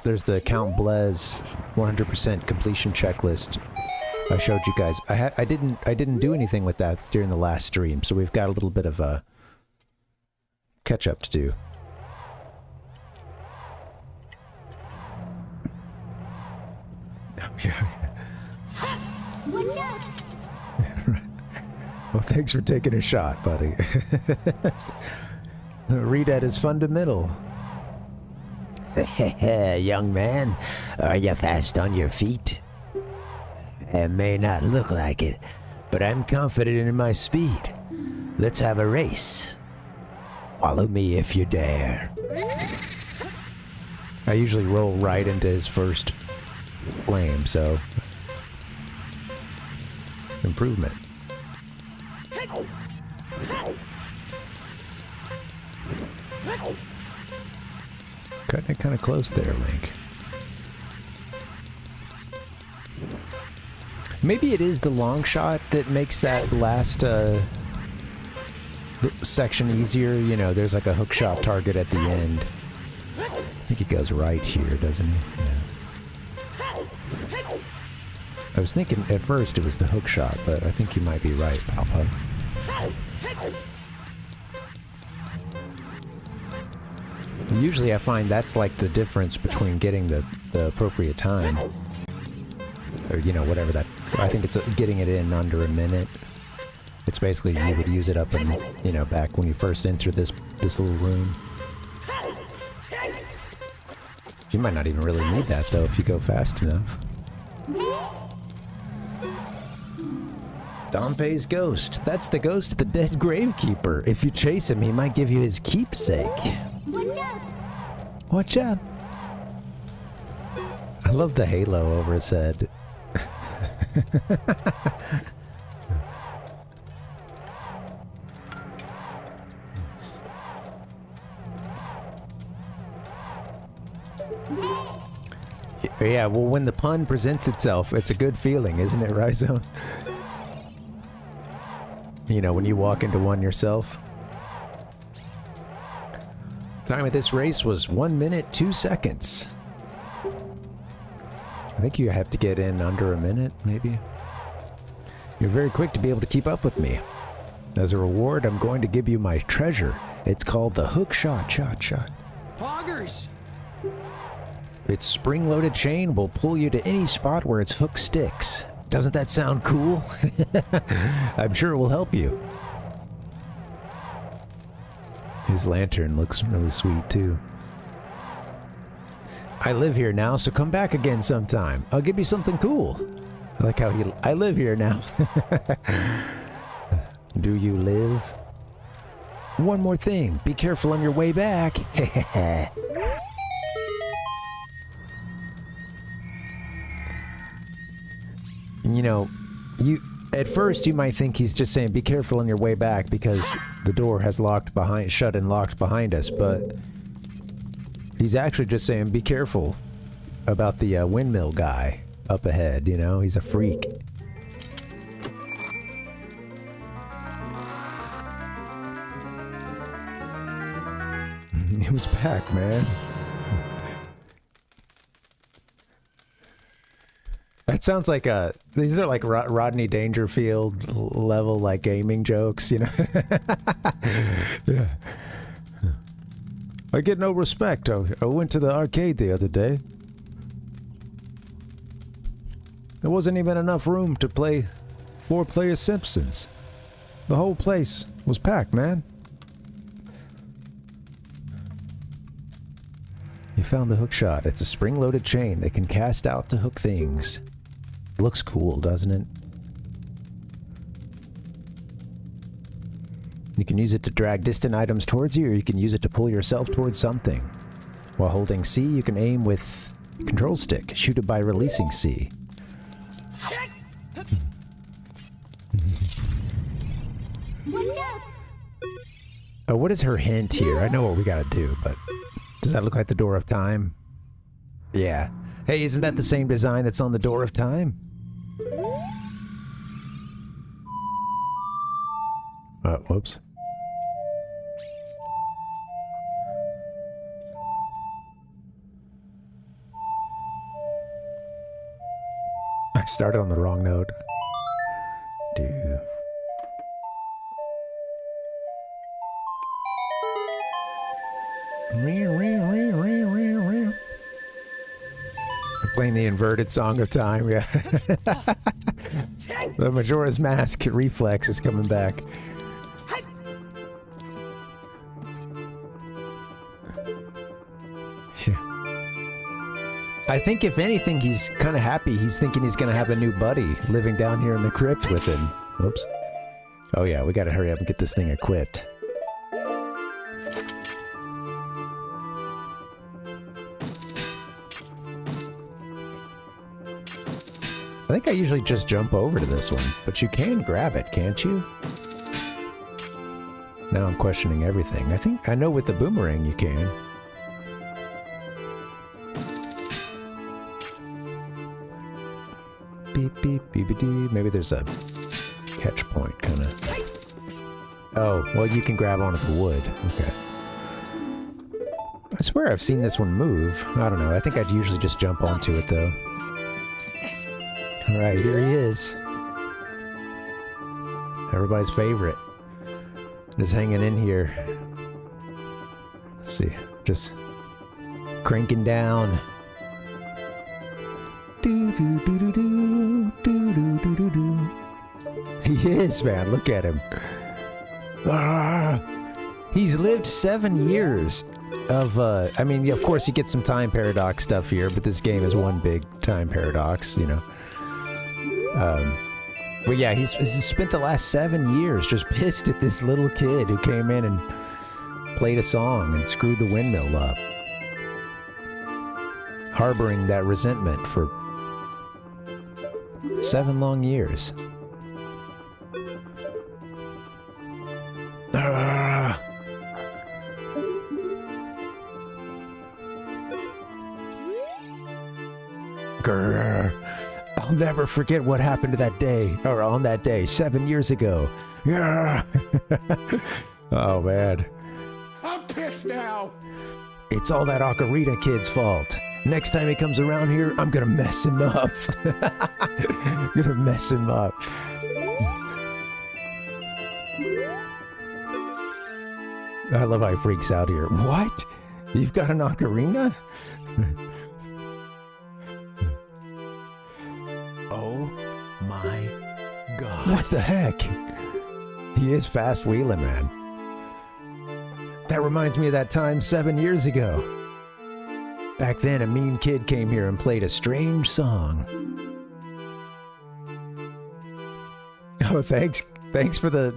There's the Count Blaise 100% completion checklist I showed you guys. I didn't do anything with that during the last stream, so we've got a little bit of a catch up to do. Well, thanks for taking a shot, buddy. Readout is fundamental. Young man, are you fast on your feet? It may not look like it, but I'm confident in my speed. Let's have a race. Follow me if you dare. I usually roll right into his first flame, so... improvement. Cutting it kind of close there, Link. Maybe it is the long shot that makes that last section easier. You know, there's like a hook shot target at the end. I think he goes right here, doesn't he? Yeah. I was thinking at first it was the hook shot, but I think you might be right, Papa. Usually I find that's like the difference between getting the appropriate time. Or, you know, whatever that... I think it's getting it in under a minute. It's basically you would use it up in, you know, back when you first enter this little room. You might not even really need that, though, if you go fast enough. Dompe's ghost. That's the ghost of the dead gravekeeper. If you chase him, he might give you his keepsake. Watch out! I love the halo over his head. Yeah, well, when the pun presents itself, it's a good feeling, isn't it, Rhizone? You know, when you walk into one yourself. Time of this race was 1 minute, 2 seconds. I think you have to get in under a minute, maybe. You're very quick to be able to keep up with me. As a reward, I'm going to give you my treasure. It's called the hook shot. Poggers! Its spring-loaded chain will pull you to any spot where its hook sticks. Doesn't that sound cool? I'm sure it will help you. His lantern looks really sweet, too. I live here now, so come back again sometime. I'll give you something cool. I like how I live here now. Do you live? One more thing. Be careful on your way back. You know, at first you might think he's just saying be careful on your way back because the door has shut and locked behind us, but he's actually just saying be careful about the windmill guy up ahead, you know? He's a freak. He was back, man. That sounds like these are like Rodney Dangerfield level like gaming jokes, you know? Yeah. I get no respect. I went to the arcade the other day. There wasn't even enough room to play 4-player Simpsons. The whole place was packed, man. You found the hook shot. It's a spring-loaded chain that can cast out to hook things. It looks cool, doesn't it? You can use it to drag distant items towards you, or you can use it to pull yourself towards something. While holding C, you can aim with control stick. Shoot it by releasing C. Oh, what is her hint here? I know what we gotta do, but does that look like the Door of Time? Yeah. Hey, isn't that the same design that's on the Door of Time? Whoops. I started on the wrong note. Dude. I'm playing the inverted Song of Time, yeah. The Majora's Mask reflex is coming back. I think if anything, he's kind of happy. He's thinking he's going to have a new buddy living down here in the crypt with him. Oops. Oh yeah, we got to hurry up and get this thing equipped. I think I usually just jump over to this one, but you can grab it, can't you? Now I'm questioning everything. I think I know with the boomerang you can. Beep, beep, beep, beep, beep. Maybe there's a catch point, kind of. Oh, well, you can grab onto the wood. Okay. I swear I've seen this one move. I don't know. I think I'd usually just jump onto it, though. Alright, here he is. Everybody's favorite. Just hanging in here. Let's see. Just cranking down. Do do do do do do do do do do. He is, man. Look at him. Ah, he's lived 7 years of. I mean, of course, you get some time paradox stuff here, but this game is one big time paradox, you know. But yeah, he's spent the last 7 years just pissed at this little kid who came in and played a song and screwed the windmill up, harboring that resentment for 7 long years. Ah. Grr. I'll never forget what happened to that day, or on that day, 7 years ago. Yeah. Oh man. I'm pissed now. It's all that Ocarina kid's fault. Next time he comes around here, I'm gonna mess him up. I'm gonna mess him up. I love how he freaks out here. What? You've got an ocarina? Oh my god. What the heck? He is fast wheeling, man. That reminds me of that time 7 years ago. Back then, a mean kid came here and played a strange song. Oh, thanks. Thanks for the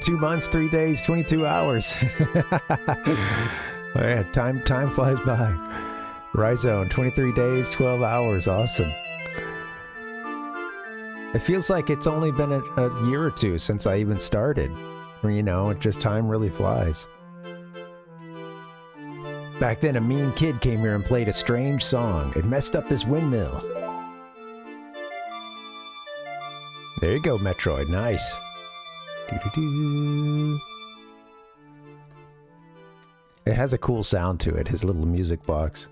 2 months, 3 days, 22 hours. Oh, yeah, time flies by. Rhizone, 23 days, 12 hours. Awesome. It feels like it's only been a year or two since I even started. You know, it just time really flies. Back then, a mean kid came here and played a strange song. It messed up this windmill. There you go, Metroid. Nice. Doo-doo-doo. It has a cool sound to it, his little music box.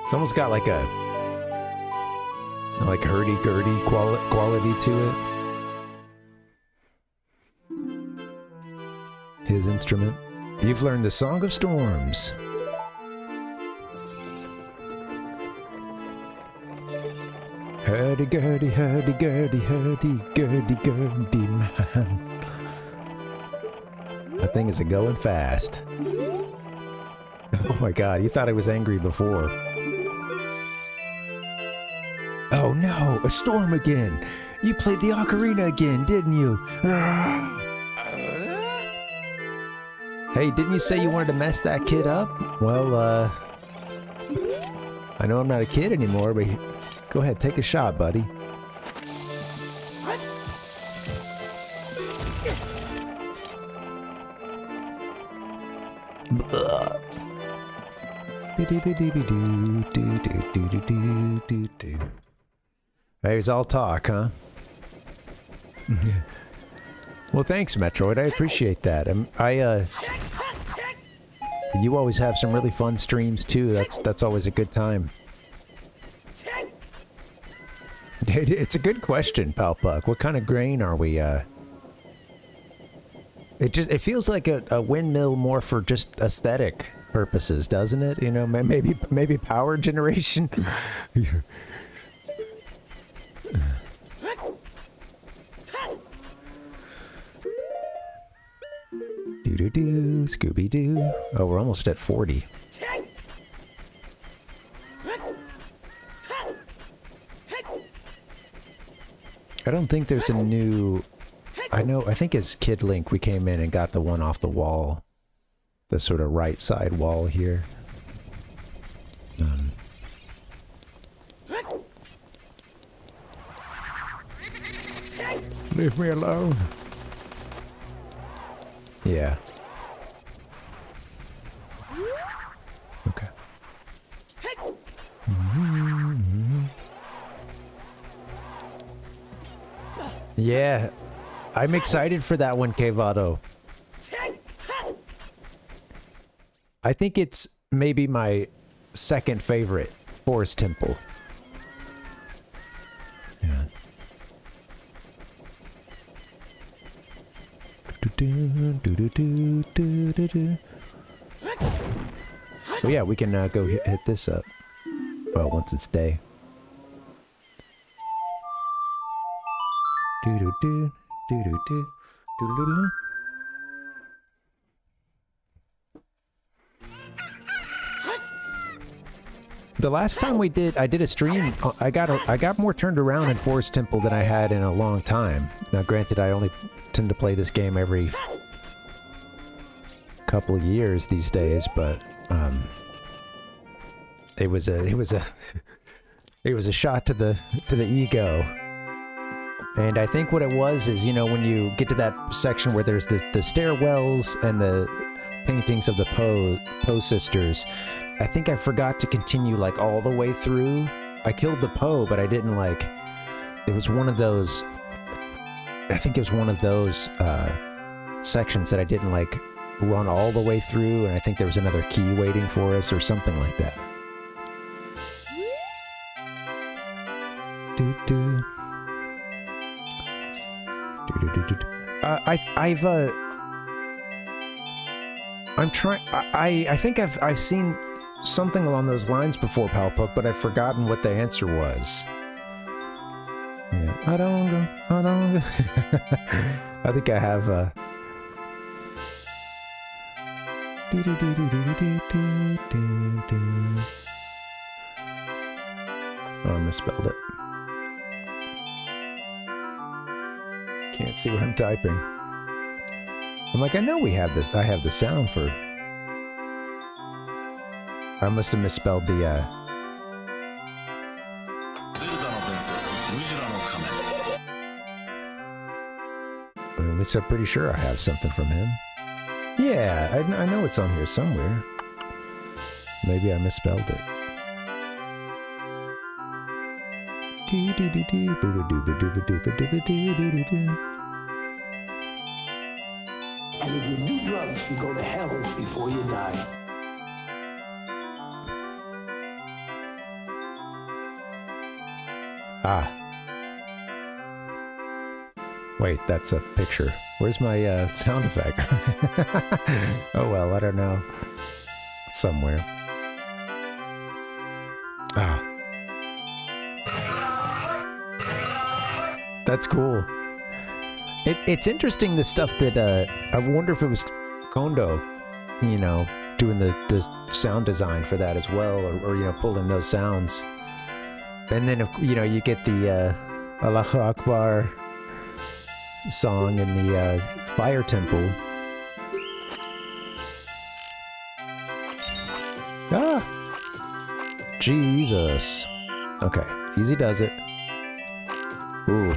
It's almost got like a hurdy-gurdy quality to it. His instrument. You've learned the Song of Storms. Hurdy-gurdy, hurdy-gurdy, hurdy-gurdy-gurdy, man. That thing is going fast. Oh my god, you thought I was angry before. Oh no, a storm again! You played the ocarina again, didn't you? Hey, Hey, didn't you say you wanted to mess that kid up? Well, I know I'm not a kid anymore, but go ahead, take a shot, buddy. There's all talk, huh? Well, thanks, Metroid. I appreciate that. You always have some really fun streams too. That's always a good time. It's a good question, Palpuck. What kind of grain are we? It feels like a windmill more for just aesthetic purposes, doesn't it? You know, maybe power generation. Doo-doo-doo, Scooby-Doo. Oh, we're almost at 40. I don't think there's a new... I think as Kid Link we came in and got the one off the wall. The sort of right side wall here. Leave me alone. Yeah. Okay. Yeah. I'm excited for that one, Kevato. I think it's maybe my second favorite Forest Temple. Yeah. So yeah, we can go hit this up. Well, once it's day. The last time I did a stream, I got more turned around in Forest Temple than I had in a long time. Now, granted, I only tend to play this game every couple of years these days, but it was a shot to the ego. And I think what it was is, you know, when you get to that section where there's the stairwells and the paintings of the Poe sisters, I think I forgot to continue, like, all the way through. I killed the Poe, but I didn't, like... It was one of those... I think it was one of those sections that I didn't, like, run all the way through, and I think there was another key waiting for us or something like that. Doo-doo. I'm trying... I think I've seen something along those lines before, Palpuck, but I've forgotten what the answer was. Yeah. I don't go. I think I have Oh, I misspelled it. Can't see what I'm typing. I'm like, I know we have this. I have the sound for... I must have misspelled the, At least I'm pretty sure I have something from him. Yeah, I know it's on here somewhere. Maybe I misspelled it. And if you do drugs, you go to hell before you die. Ah. Wait, that's a picture. Where's my sound effect? Oh well, I don't know. Somewhere. Ah. That's cool. It's interesting, the stuff that, I wonder if it was Kondo, you know, doing the sound design for that as well, or you know, pulling those sounds. And then, you know, you get the Allahu Akbar song in the Fire Temple. Ah! Jesus. Okay, easy does it. Ooh.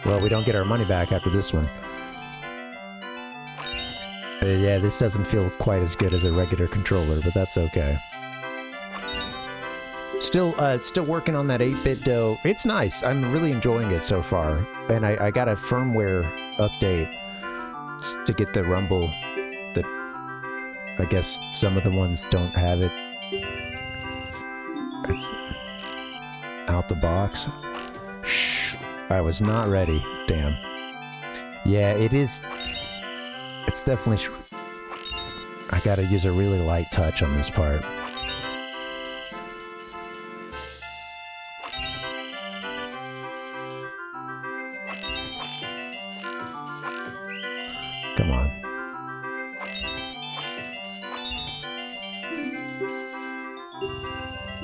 Well, we don't get our money back after this one. Yeah, this doesn't feel quite as good as a regular controller, but that's okay. Still working on that 8-bit dough. It's nice. I'm really enjoying it so far. And I got a firmware update to get the rumble that I guess some of the ones don't have it. It's out the box. Shh. I was not ready. Damn. Yeah, it is. It's definitely... I gotta use a really light touch on this part. Come on.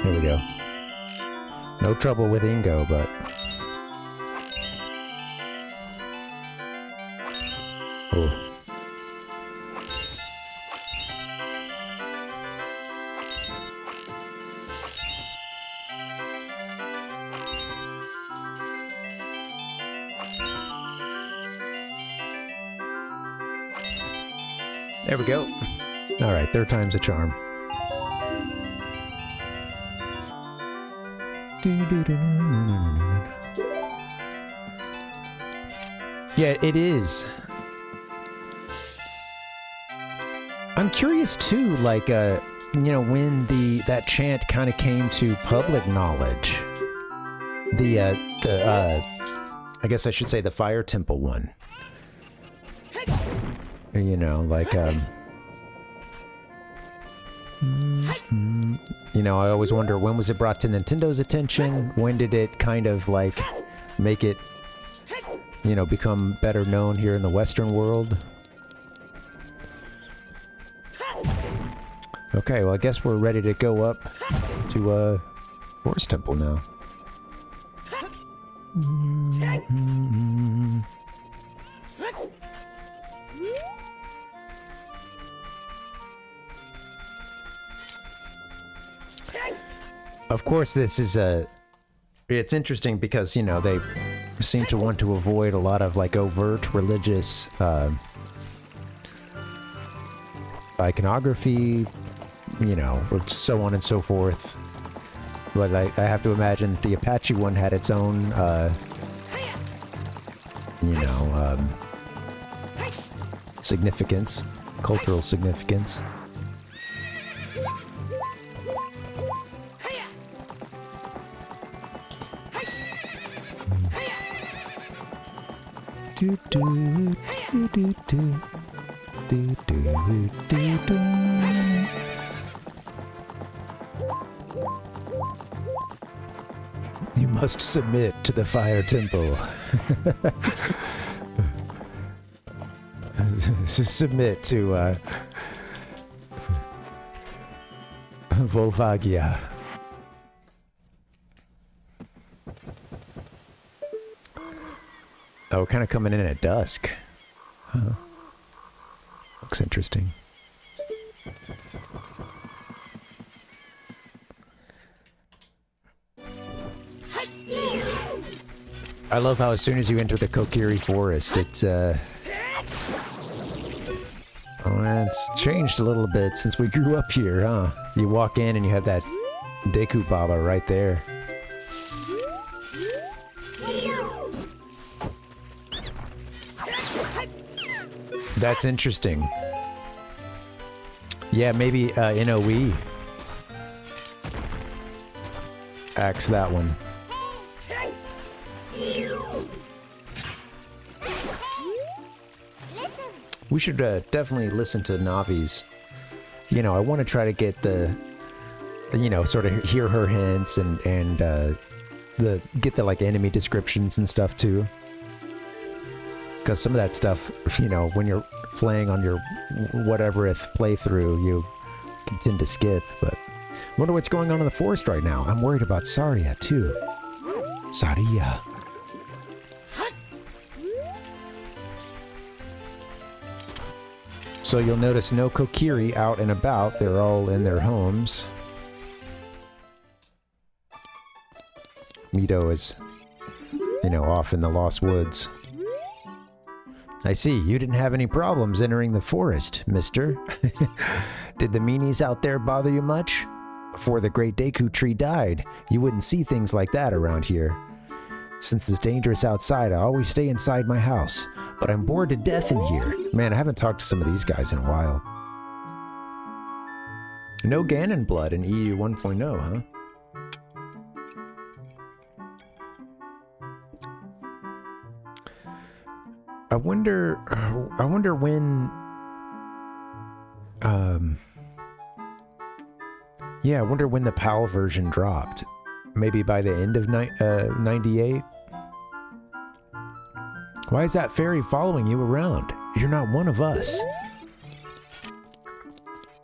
Here we go. No trouble with Ingo, but... Oh. There we go. All right, third time's a charm. Yeah, it is. I'm curious too, like, you know, when that chant kind of came to public knowledge. I guess I should say the Fire Temple one. You know, like, you know, I always wonder, when was it brought to Nintendo's attention? When did it kind of, like, make it, you know, become better known here in the Western world? Okay, well, I guess we're ready to go up to, Forest Temple now. Of course, this is it's interesting because, you know, they seem to want to avoid a lot of, like, overt religious iconography, you know, or so on and so forth. But I have to imagine the Apache one had its own, you know, significance, cultural significance. You must submit to the Fire Temple. Submit to Volvagia. Oh, kind of coming in at dusk. Huh. Looks interesting. I love how as soon as you enter the Kokiri Forest, it's, oh, it's changed a little bit since we grew up here, huh? You walk in and you have that Deku Baba right there. That's interesting. Yeah, maybe NOE axe that one. We should definitely listen to Navi's. You know, I want to try to get the you know, sort of hear her hints and get the, like, enemy descriptions and stuff too. Because some of that stuff, you know, when you're playing on your whatevereth playthrough, you can tend to skip. But I wonder what's going on in the forest right now. I'm worried about Saria too. Saria. So you'll notice no Kokiri out and about. They're all in their homes. Mito is, you know, off in the Lost Woods. I see, you didn't have any problems entering the forest, mister. Did the meanies out there bother you much? Before the Great Deku Tree died, you wouldn't see things like that around here. Since it's dangerous outside, I always stay inside my house. But I'm bored to death in here. Man, I haven't talked to some of these guys in a while. No Ganon blood in EU 1.0, huh? I wonder when, yeah, I wonder when the PAL version dropped. Maybe by the end of 98? Why is that fairy following you around? You're not one of us.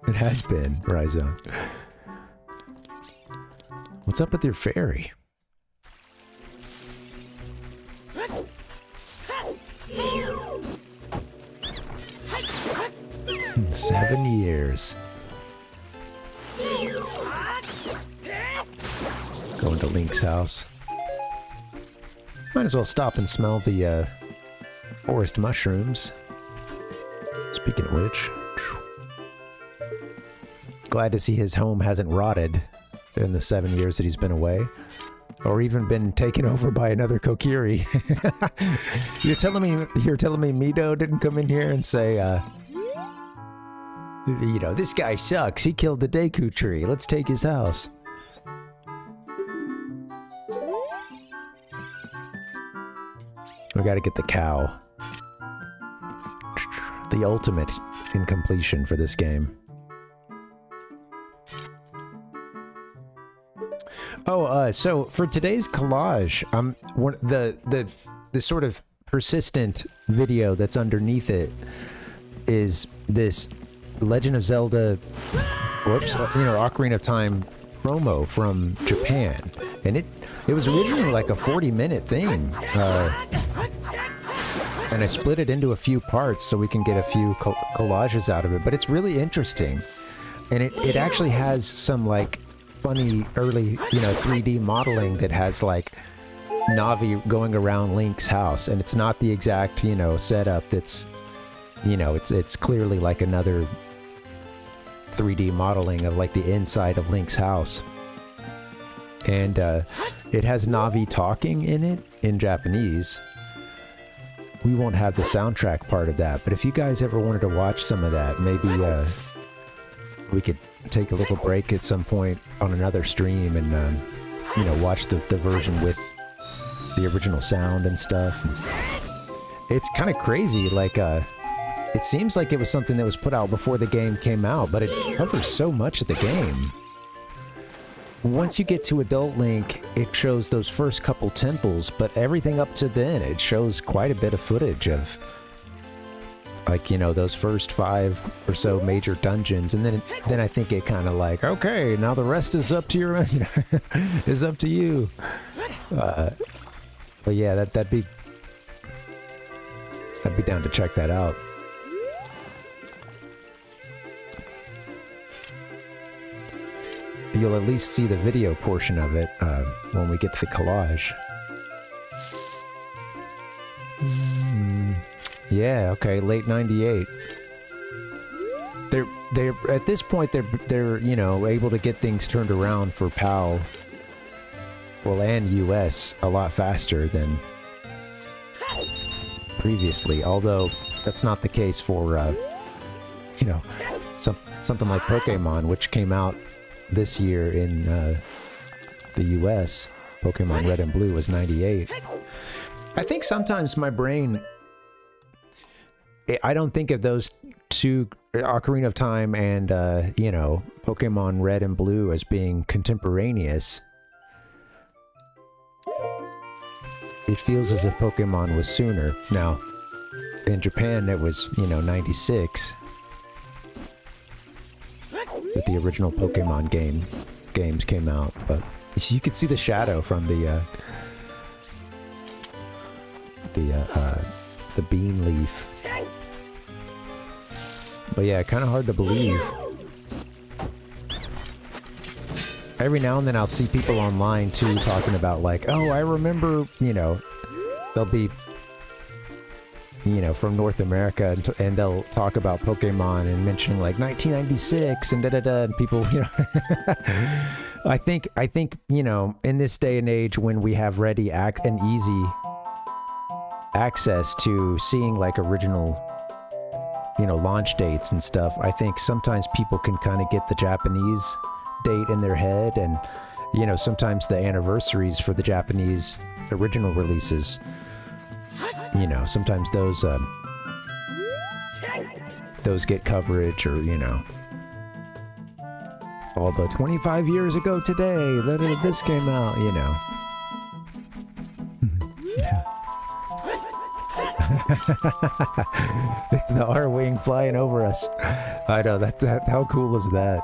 It has been, Rhizome. What's up with your fairy? Hmm, 7 years. Going to Link's house. Might as well stop and smell the forest mushrooms. Speaking of which, glad to see his home hasn't rotted in the 7 years that he's been away, or even been taken over by another Kokiri. You're telling me Mito didn't come in here and say, you know, this guy sucks. He killed the Deku Tree. Let's take his house. We gotta get the cow. The ultimate in completion for this game. Oh, so for today's collage, the sort of persistent video that's underneath it is this Legend of Zelda, Ocarina of Time promo from Japan, and it was originally like a 40-minute thing. And I split it into a few parts so we can get a few collages out of it, but it's really interesting. And it actually has some like funny early, 3D modeling that has like Navi going around Link's house, and it's not the exact, setup that's, it's clearly like another 3D modeling of like the inside of Link's house. And it has Navi talking in it in Japanese. We won't have the soundtrack part of that, but if you guys ever wanted to watch some of that, maybe we could take a little break at some point on another stream and watch the version with the original sound and stuff. It's kind of crazy, like it seems like it was something that was put out before the game came out, but it covers so much of the game. Once you get to Adult Link, it shows those first couple temples, but everything up to then, it shows quite a bit of footage of, like, those first 5 or so major dungeons, and then I think it kind of like, okay, now the rest is up to your, is up to you. But yeah, I'd be down to check that out. You'll at least see the video portion of it when we get to the collage. Yeah, okay, late 98. They're at this point they're able to get things turned around for PAL, well, and US a lot faster than previously. Although that's not the case for something like Pokemon, which came out this year in the US. Pokemon Red and Blue was 98. I think sometimes my brain, I don't think of those two, Ocarina of Time and, Pokemon Red and Blue, as being contemporaneous. It feels as if Pokemon was sooner. Now, in Japan, it was, 96. That the original Pokemon games came out, but you could see the shadow from the bean leaf. But yeah, kind of hard to believe. Every now and then I'll see people online too talking about like, oh, I remember, you know, they'll be, you know, from North America and they'll talk about Pokemon and mention like 1996 and da-da-da, and people, you know. I think, you know, in this day and age when we have ready and easy access to seeing like original, you know, launch dates and stuff, I think sometimes people can kind of get the Japanese date in their head, and, you know, sometimes the anniversaries for the Japanese original releases, you know, sometimes those get coverage, or, you know, although 25 years ago today, this came out, you know. It's the R-Wing flying over us. I know, how cool is that?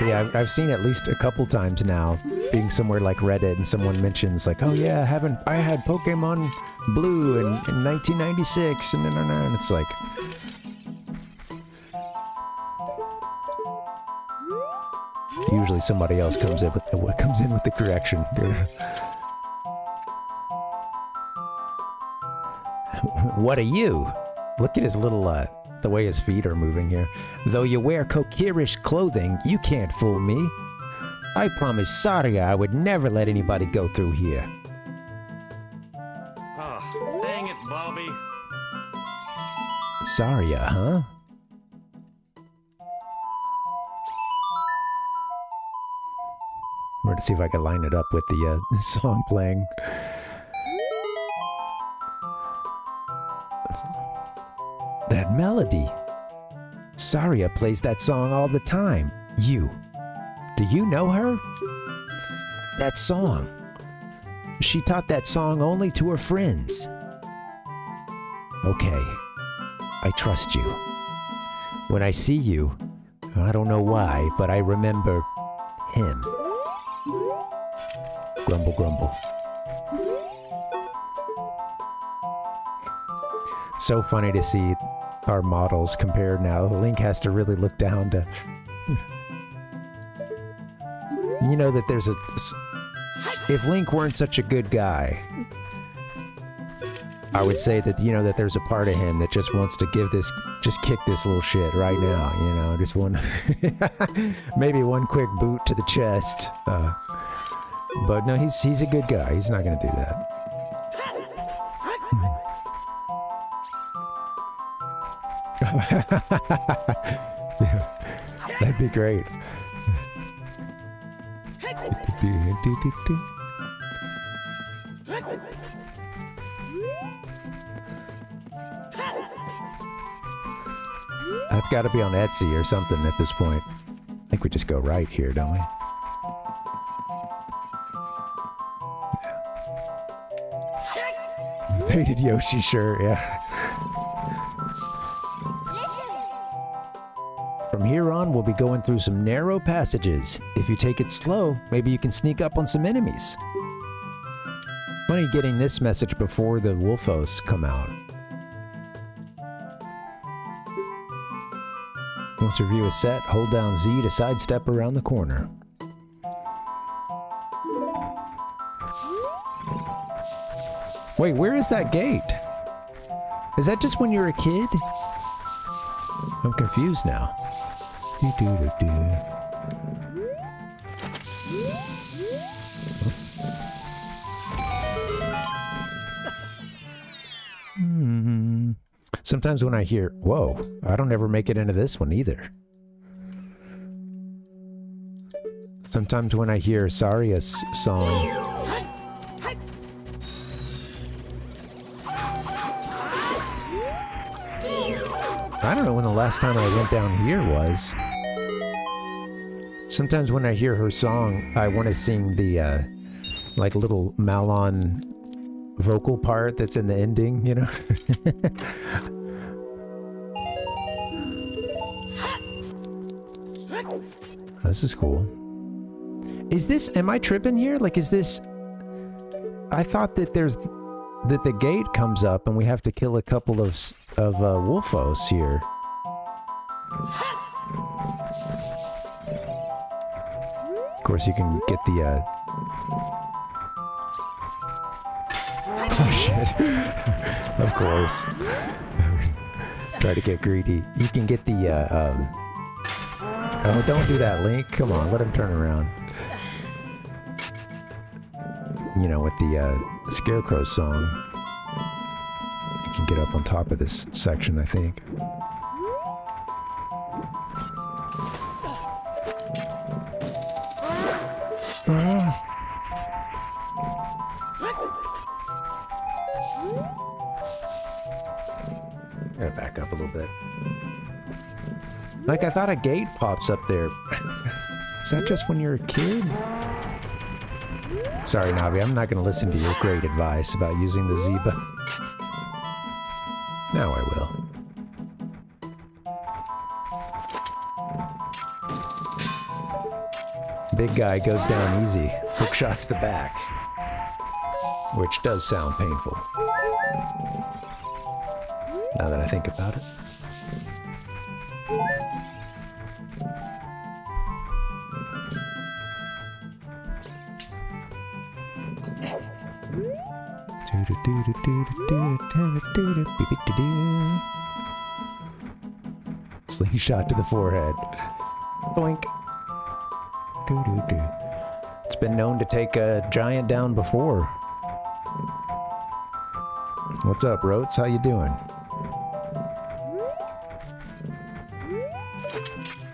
Yeah, I've seen at least a couple times now, being somewhere like Reddit, and someone mentions like, oh yeah, I had Pokemon Blue in 1996, and it's like, usually somebody else comes in with the correction. What are you? Look at his little, the way his feet are moving here. Though you wear Kokirish clothing, you can't fool me. I promised Saria I would never let anybody go through here. Oh, dang it, Bobby. Saria, huh? We're to see if I can line it up with the song playing. That melody. Saria plays that song all the time. Do you know her? That song. She taught that song only to her friends. Okay, I trust you. When I see you, I don't know why, but I remember him. Grumble, grumble. It's so funny to see our models compared now. Link has to really look down to... You know that there's a... If Link weren't such a good guy, I would say that, you know, that there's a part of him that just wants to just kick this little shit right now, you know, just one... maybe one quick boot to the chest. But no, he's a good guy. He's not gonna do that. Yeah, that'd be great. That's got to be on Etsy or something at this point. I think we just go right here, don't we? Yeah. Faded Yoshi shirt, yeah. From here on, we'll be going through some narrow passages. If you take it slow, maybe you can sneak up on some enemies. Funny getting this message before the Wolfos come out. Once your view is set, hold down Z to sidestep around the corner. Wait, where is that gate? Is that just when you're a kid? I'm confused now. Sometimes when I hear, whoa, I don't ever make it into this one either. Sometimes when I hear Saria's song, I don't know when the last time I went down here was. Sometimes when I hear her song, I want to sing the, like, little Malon vocal part that's in the ending, you know? This is cool. Is this, am I tripping here? Like, is this, I thought that that the gate comes up and we have to kill a couple of wolfos here. Of course, you can get the, oh shit. Of course. Try to get greedy. You can get the, oh, don't do that, Link. Come on, let him turn around. You know, with the Scarecrow song. You can get up on top of this section, I think. Gotta back up a little bit. Like, I thought a gate pops up there. Is that just when you're a kid? Sorry, Navi, I'm not gonna listen to your great advice about using the Zeba. Now I will. Big guy goes down easy. Hook shot to the back. Which does sound painful. Now that I think about it. Slingshot to the forehead. Boink. It's been known to take a giant down before. What's up, Rotes? How you doing?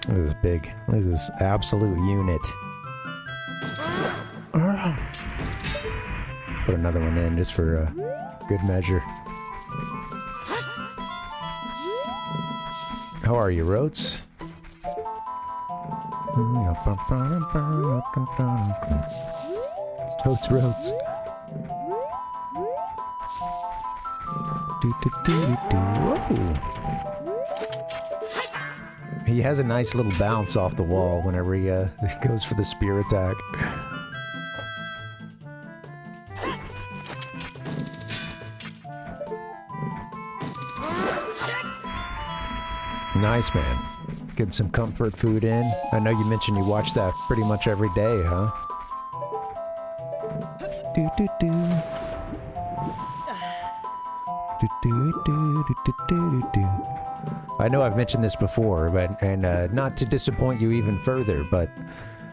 Look at this big, look at this absolute unit. Put another one in just for good measure. How are you, Rotes? It's Totes Rotes. Whoa. He has a nice little bounce off the wall whenever he goes for the spear attack. Nice, man. Getting some comfort food in. I know you mentioned you watch that pretty much every day, huh? I know I've mentioned this before, but not to disappoint you even further, but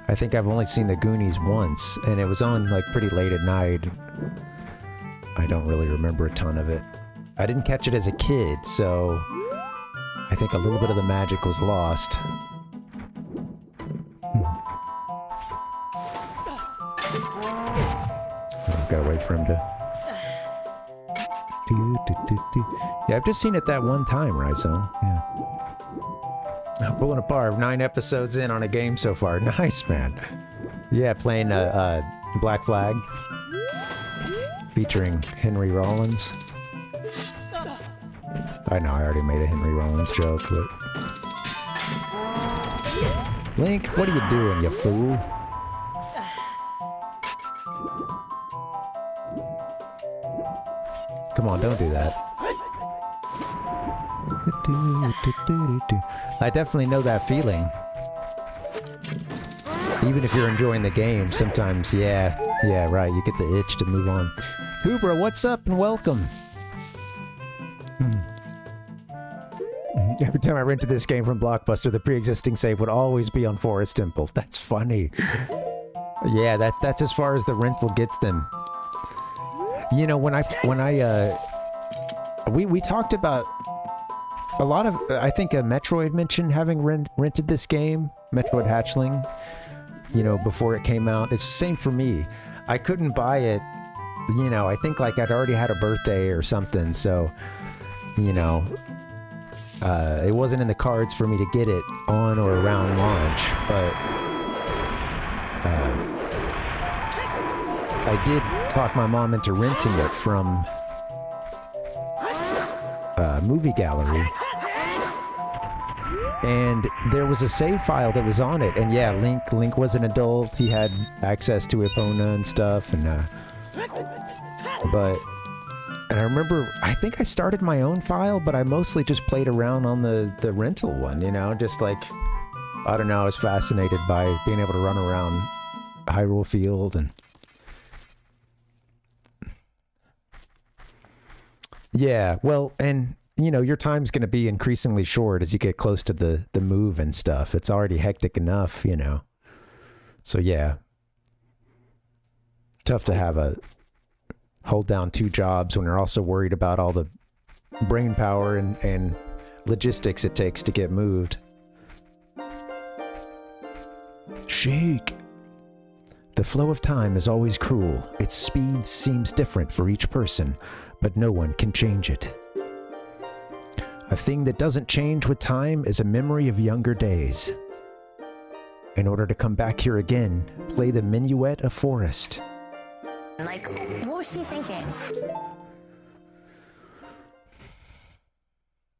I think I've only seen the Goonies once, and it was on like pretty late at night. I don't really remember a ton of it. I didn't catch it as a kid, so I think a little bit of the magic was lost. I've got to wait for him to... Yeah, I've just seen it that one time, Rhizome. Yeah. I'm pulling apart 9 episodes in on a game so far. Nice, man. Yeah, playing Black Flag. Featuring Henry Rollins. I know, I already made a Henry Rollins joke, but... Link, what are you doing, you fool? Come on, don't do that. I definitely know that feeling. Even if you're enjoying the game, sometimes, yeah, right, you get the itch to move on. Hubra, what's up and welcome? Every time I rented this game from Blockbuster, the pre-existing save would always be on Forest Temple. That's funny. Yeah, that's as far as the rental gets them. You know, we talked about a lot of, I think Metroid mentioned having rented this game, Metroid Hatchling, you know, before it came out. It's the same for me. I couldn't buy it, you know, I think like I'd already had a birthday or something, so, you know, it wasn't in the cards for me to get it on or around launch, but I did talk my mom into renting it from Movie Gallery. and there was a save file that was on it, and yeah, Link was an adult. He had access to Epona and stuff, and and I remember, I think I started my own file, but I mostly just played around on the rental one, you know, just like, I don't know, I was fascinated by being able to run around Hyrule Field and yeah, well, and you know, your time's going to be increasingly short as you get close to the move and stuff. It's already hectic enough, you know. So yeah. Tough to have a hold down 2 jobs when you're also worried about all the brain power and logistics it takes to get moved. Shake. The flow of time is always cruel. Its speed seems different for each person, but no one can change it. A thing that doesn't change with time is a memory of younger days. In order to come back here again, play the Minuet of Forest. Like, what was she thinking?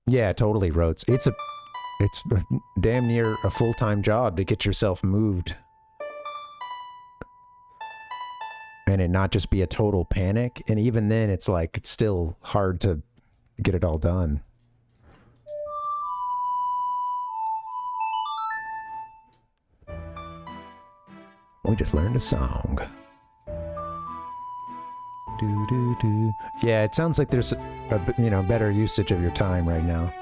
Yeah, totally, Rhodes. It's damn near a full-time job to get yourself moved. And it not just be a total panic. And even then, it's like, it's still hard to get it all done. We just learned a song. Do, do, do. Yeah, it sounds like there's a you know, better usage of your time right now.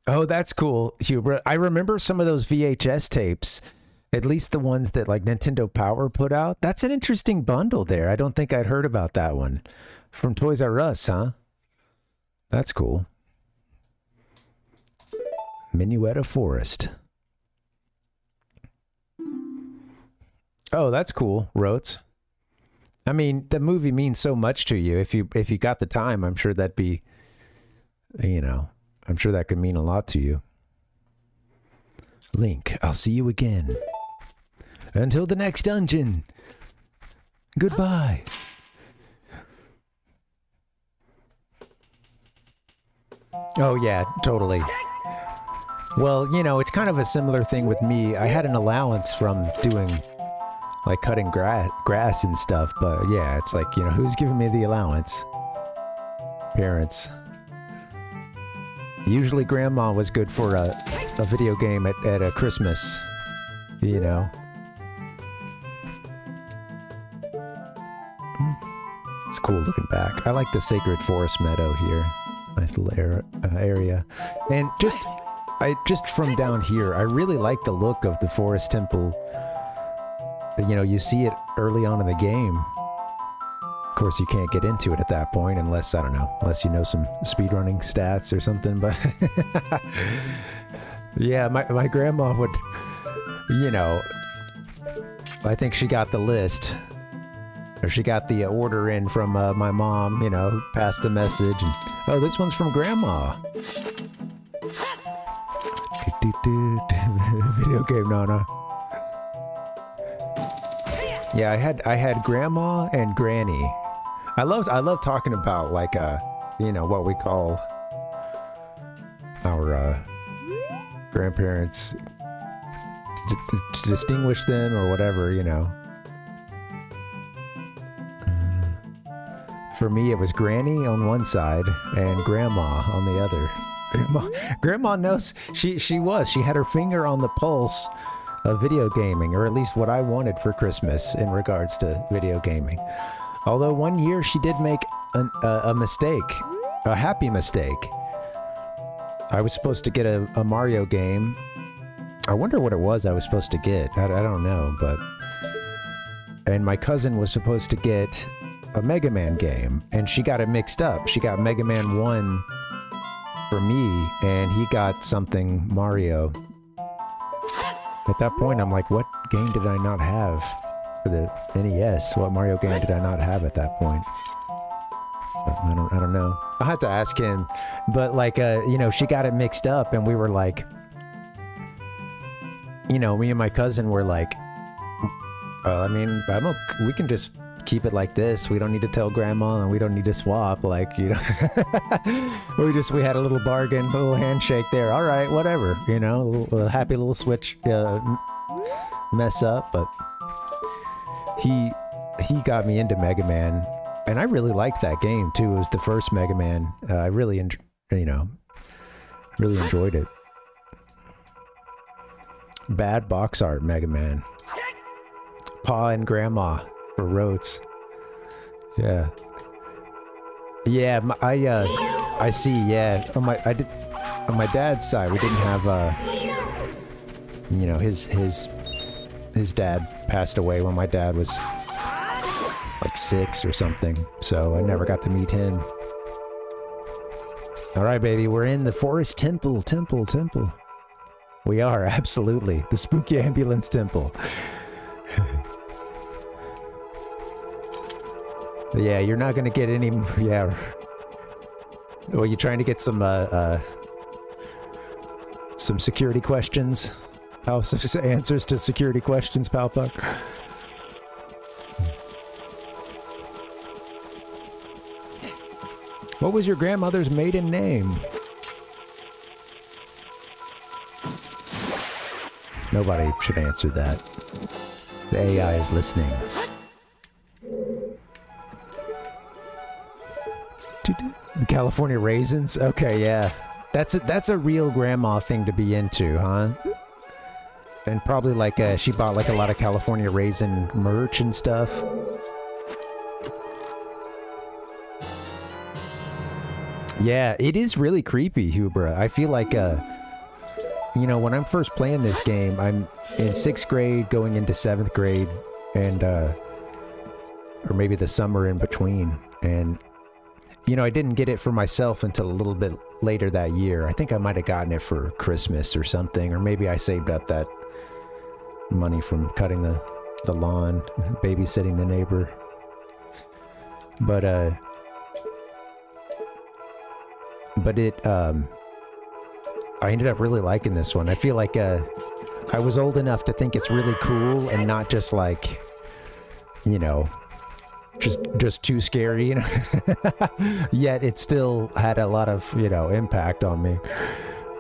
Oh, that's cool, Hubert. I remember some of those VHS tapes, at least the ones that like Nintendo Power put out. That's an interesting bundle there. I don't think I'd heard about that one. From Toys R Us, huh? That's cool. Minuet of Forest. Oh, that's cool, Rotes. I mean, the movie means so much to you. If you got the time, I'm sure that'd be, you know, I'm sure that could mean a lot to you. Link, I'll see you again. Until the next dungeon. Goodbye. Oh yeah, totally. Well, you know, it's kind of a similar thing with me. I had an allowance from doing, like, cutting grass and stuff, but yeah, it's like, you know, who's giving me the allowance? Parents. Usually grandma was good for a video game at a Christmas, you know. It's cool looking back. I like the Sacred Forest Meadow here. Nice little area. And just from down here, I really like the look of the Forest Temple. You know, you see it early on in the game. Of course, you can't get into it at that point unless, I don't know, unless you know some speedrunning stats or something, but... yeah, my grandma would, you know, I think she got the list. Or she got the order in from my mom, you know, passed the message. And, oh, this one's from Grandma. Video game, Nana. Yeah, I had Grandma and Granny. I love talking about, like, you know, what we call our grandparents to distinguish them or whatever, you know. For me, it was Granny on one side and Grandma on the other. Grandma knows, she had her finger on the pulse of video gaming, or at least what I wanted for Christmas in regards to video gaming. Although one year she did make a mistake, a happy mistake. I was supposed to get a Mario game. I wonder what it was I was supposed to get. I don't know, but... And my cousin was supposed to get a Mega Man game, and she got it mixed up. She got Mega Man 1 for me, and he got something Mario. At that point, I'm like, what game did I not have for the NES? What Mario game did I not have at that point? I don't know. I'll have to ask him. But, like, you know, she got it mixed up, and we were like, you know, me and my cousin were like, I mean, we can just keep it like this. We don't need to tell grandma, and we don't need to swap. Like, you know, we had a little bargain, a little handshake there. All right, whatever. You know, a happy little switch mess up, but he got me into Mega Man, and I really liked that game too. It was the first Mega Man. I really really enjoyed it. Bad box art Mega Man. Pa and Grandma for Rotes. Yeah. Yeah, I see, yeah. On my dad's side, we didn't have you know, his dad passed away when my dad was like 6 or something, so I never got to meet him. All right, baby, we're in the Forest Temple. We are, absolutely. The Spooky Ambulance Temple. Yeah, you're not gonna get any, yeah. Well, you trying to get some security questions? Some answers to security questions, Palpuck? What was your grandmother's maiden name? Nobody should answer that. The AI is listening. The California raisins? Okay, yeah. That's a real grandma thing to be into, huh? And probably like she bought like a lot of California raisin merch and stuff. Yeah, it is really creepy, Hubra. I feel like, you know, when I'm first playing this game, I'm in 6th grade going into 7th grade, and, or maybe the summer in between, and, you know, I didn't get it for myself until a little bit later that year. I think I might have gotten it for Christmas or something, or maybe I saved up that money from cutting the lawn, babysitting the neighbor. But it, I ended up really liking this one. I feel like, I was old enough to think it's really cool and not just like, you know, just too scary, you know? Yet it still had a lot of, you know, impact on me.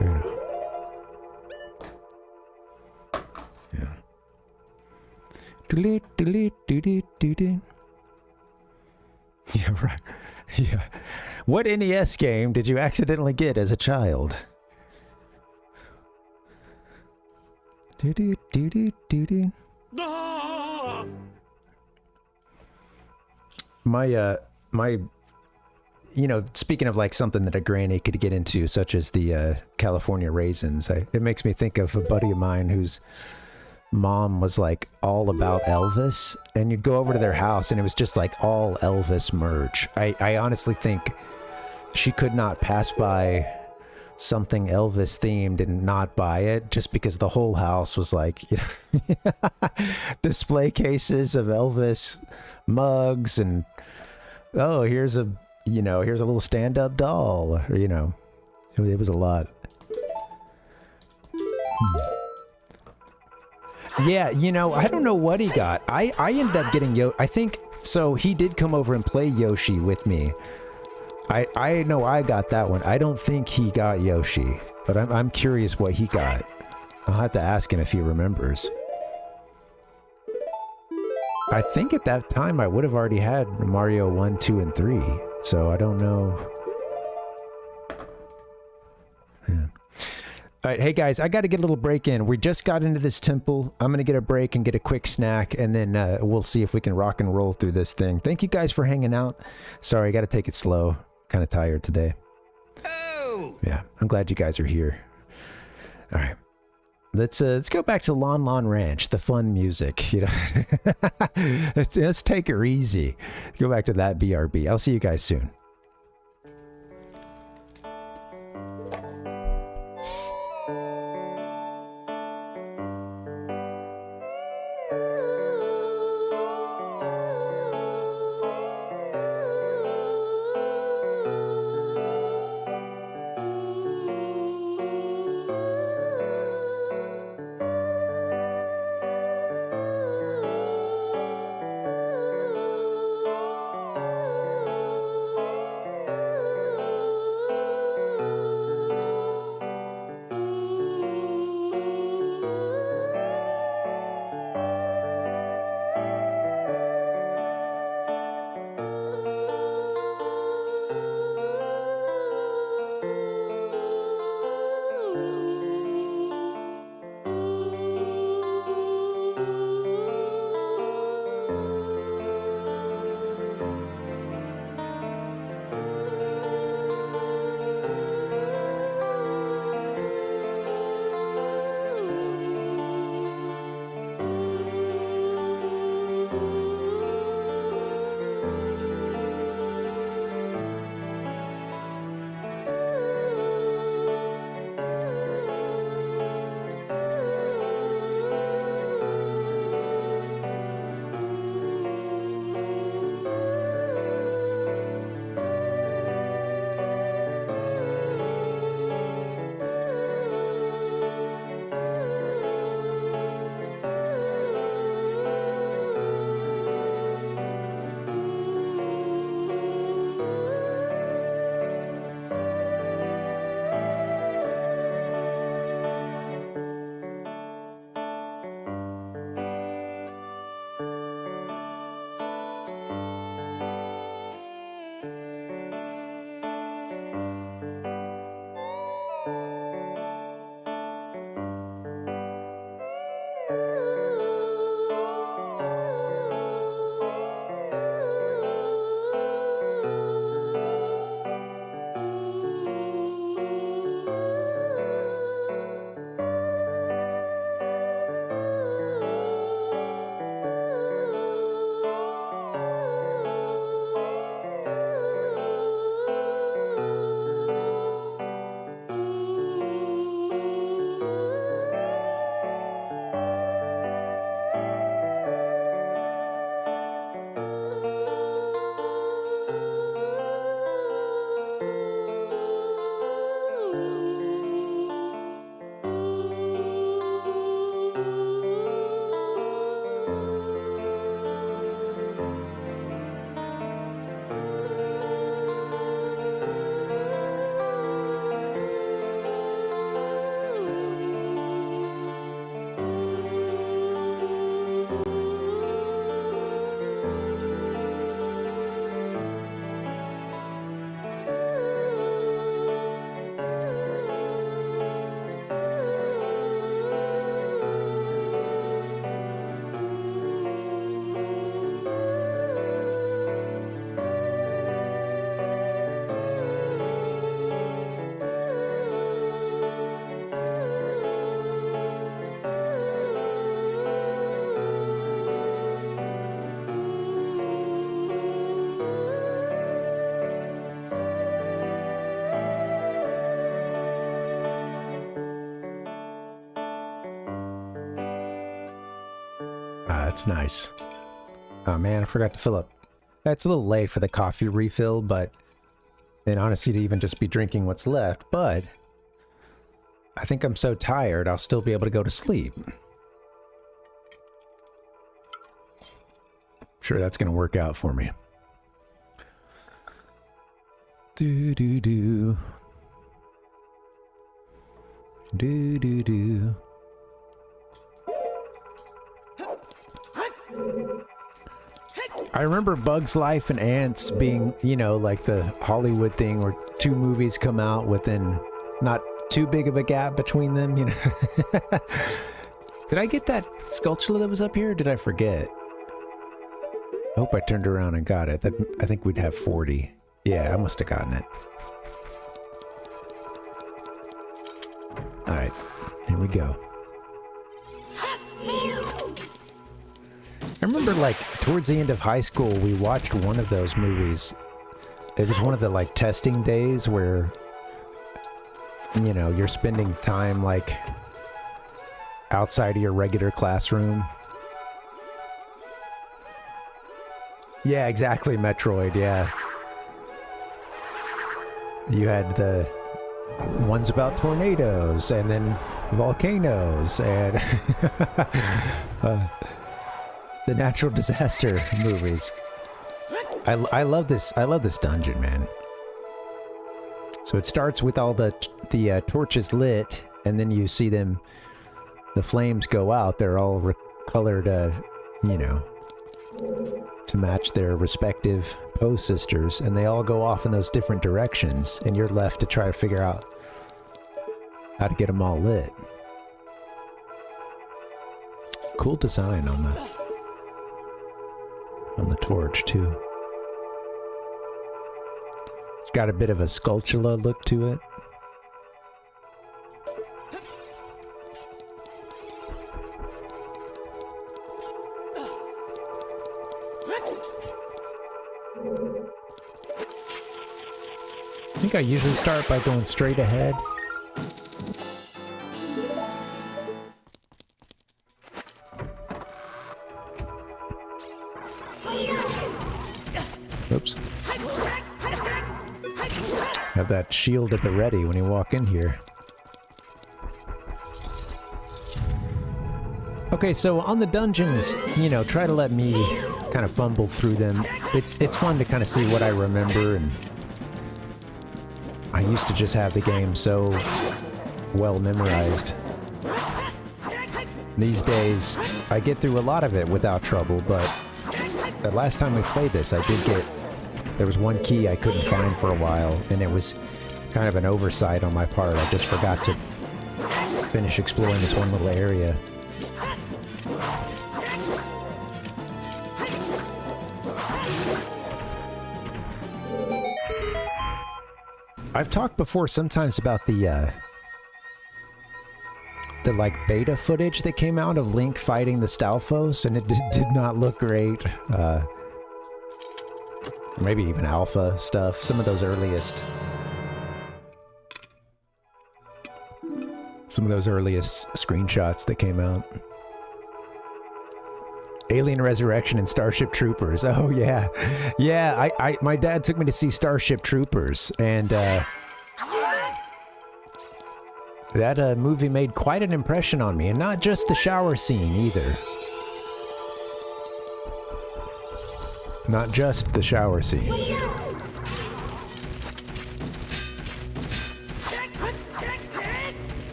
You know. Yeah. Yeah, right. Yeah. What NES game did you accidentally get as a child? My, you know, speaking of like something that a granny could get into, such as the California raisins, it makes me think of a buddy of mine whose mom was like all about Elvis, and you'd go over to their house and it was just like all Elvis merch. I honestly think she could not pass by something Elvis themed and not buy it, just because the whole house was like, you know, display cases of Elvis mugs, and oh, here's a little stand-up doll, or, you know, it was a lot. Yeah, you know, I don't know what he got. I ended up getting I think, so he did come over and play Yoshi with me. I know I got that one. I don't think he got Yoshi, but I'm curious what he got. I'll have to ask him if he remembers. I think at that time I would have already had Mario 1, 2, and 3, so I don't know. Yeah. All right, hey guys, I got to get a little break in. We just got into this temple. I'm going to get a break and get a quick snack, and then we'll see if we can rock and roll through this thing. Thank you guys for hanging out. Sorry, I got to take it slow. Kind of tired today. Oh! Yeah, I'm glad you guys are here. All right. Let's go back to Lon Lon Ranch, the fun music, you know. let's take her easy. Go back to that BRB. I'll see you guys soon. that's nice. Oh man, I forgot to fill up. That's a little late for the coffee refill, but... And honestly, to even just be drinking what's left, but... I think I'm so tired, I'll still be able to go to sleep. Sure, that's gonna work out for me. Do-do-do. Do-do-do. I remember Bug's Life and Ants being, you know, like the Hollywood thing where 2 movies come out within not too big of a gap between them, you know. Did I get that sculpture that was up here, or did I forget? I hope I turned around and got it. I think we'd have 40. Yeah, I must have gotten it. Alright, here we go. I remember, like, towards the end of high school, we watched one of those movies. It was one of the, like, testing days where, you know, you're spending time, like, outside of your regular classroom. Yeah, exactly, Metroid, yeah. You had the ones about tornadoes, and then volcanoes, and the natural disaster movies. I love this dungeon, man. So it starts with all the torches lit, and then you see them, the flames go out. They're all colored, you know, to match their respective pose sisters, and they all go off in those different directions, and you're left to try to figure out how to get them all lit. Cool design on the torch too. It's got a bit of a sculptura look to it. I think I usually start by going straight ahead. Oops. Have that shield at the ready when you walk in here. Okay, so on the dungeons, you know, try to let me kind of fumble through them. It's fun to kind of see what I remember, and I used to just have the game so well memorized. These days, I get through a lot of it without trouble, but the last time we played this, there was one key I couldn't find for a while, and it was kind of an oversight on my part. I just forgot to finish exploring this one little area. I've talked before sometimes about the like beta footage that came out of Link fighting the Stalfos, and it did not look great. Maybe even alpha stuff. Some of those earliest screenshots that came out. Alien Resurrection and Starship Troopers. Oh yeah, yeah. My dad took me to see Starship Troopers, and that movie made quite an impression on me, and not just the shower scene either. Not just the shower scene.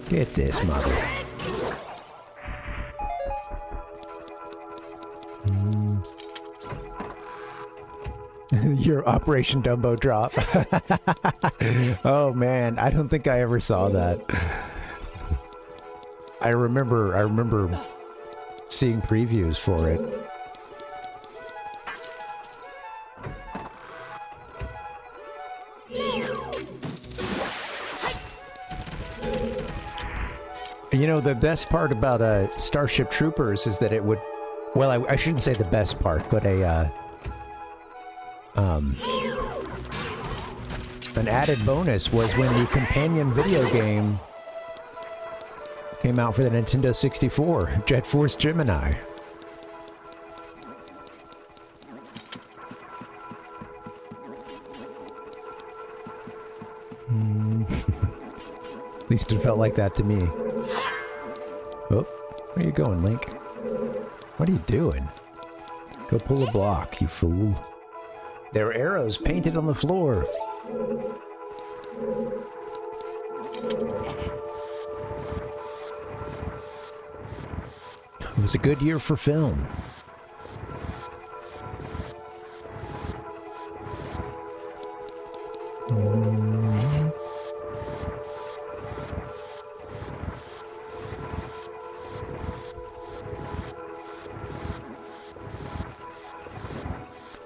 Get this, mother. Your Operation Dumbo drop. Oh man, I don't think I ever saw that. I remember seeing previews for it. You know, the best part about Starship Troopers is that it would... Well, I shouldn't say the best part, but an added bonus was when the companion video game came out for the Nintendo 64, Jet Force Gemini. At least it felt like that to me. Oh, where you going, Link? What are you doing? Go pull a block, you fool. There are arrows painted on the floor. It was a good year for film.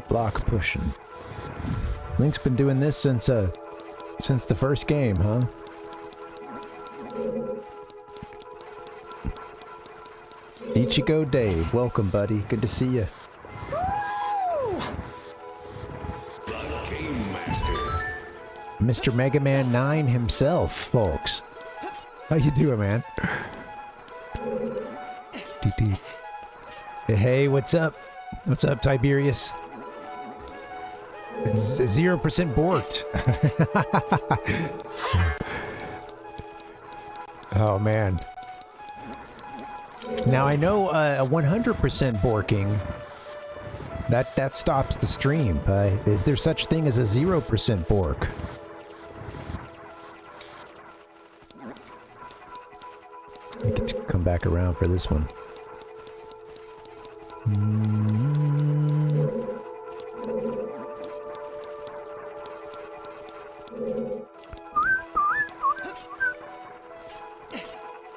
Block pushing. Link's been doing this since the first game, huh? Ichigo Dave, welcome, buddy. Good to see you. Mr. Mega Man 9 himself, folks. How you doing, man? Hey, what's up? What's up, Tiberius? It's 0% borked. Oh, man. Now, I know a 100% borking, that stops the stream. Is there such thing as a 0% bork? I get to come back around for this one.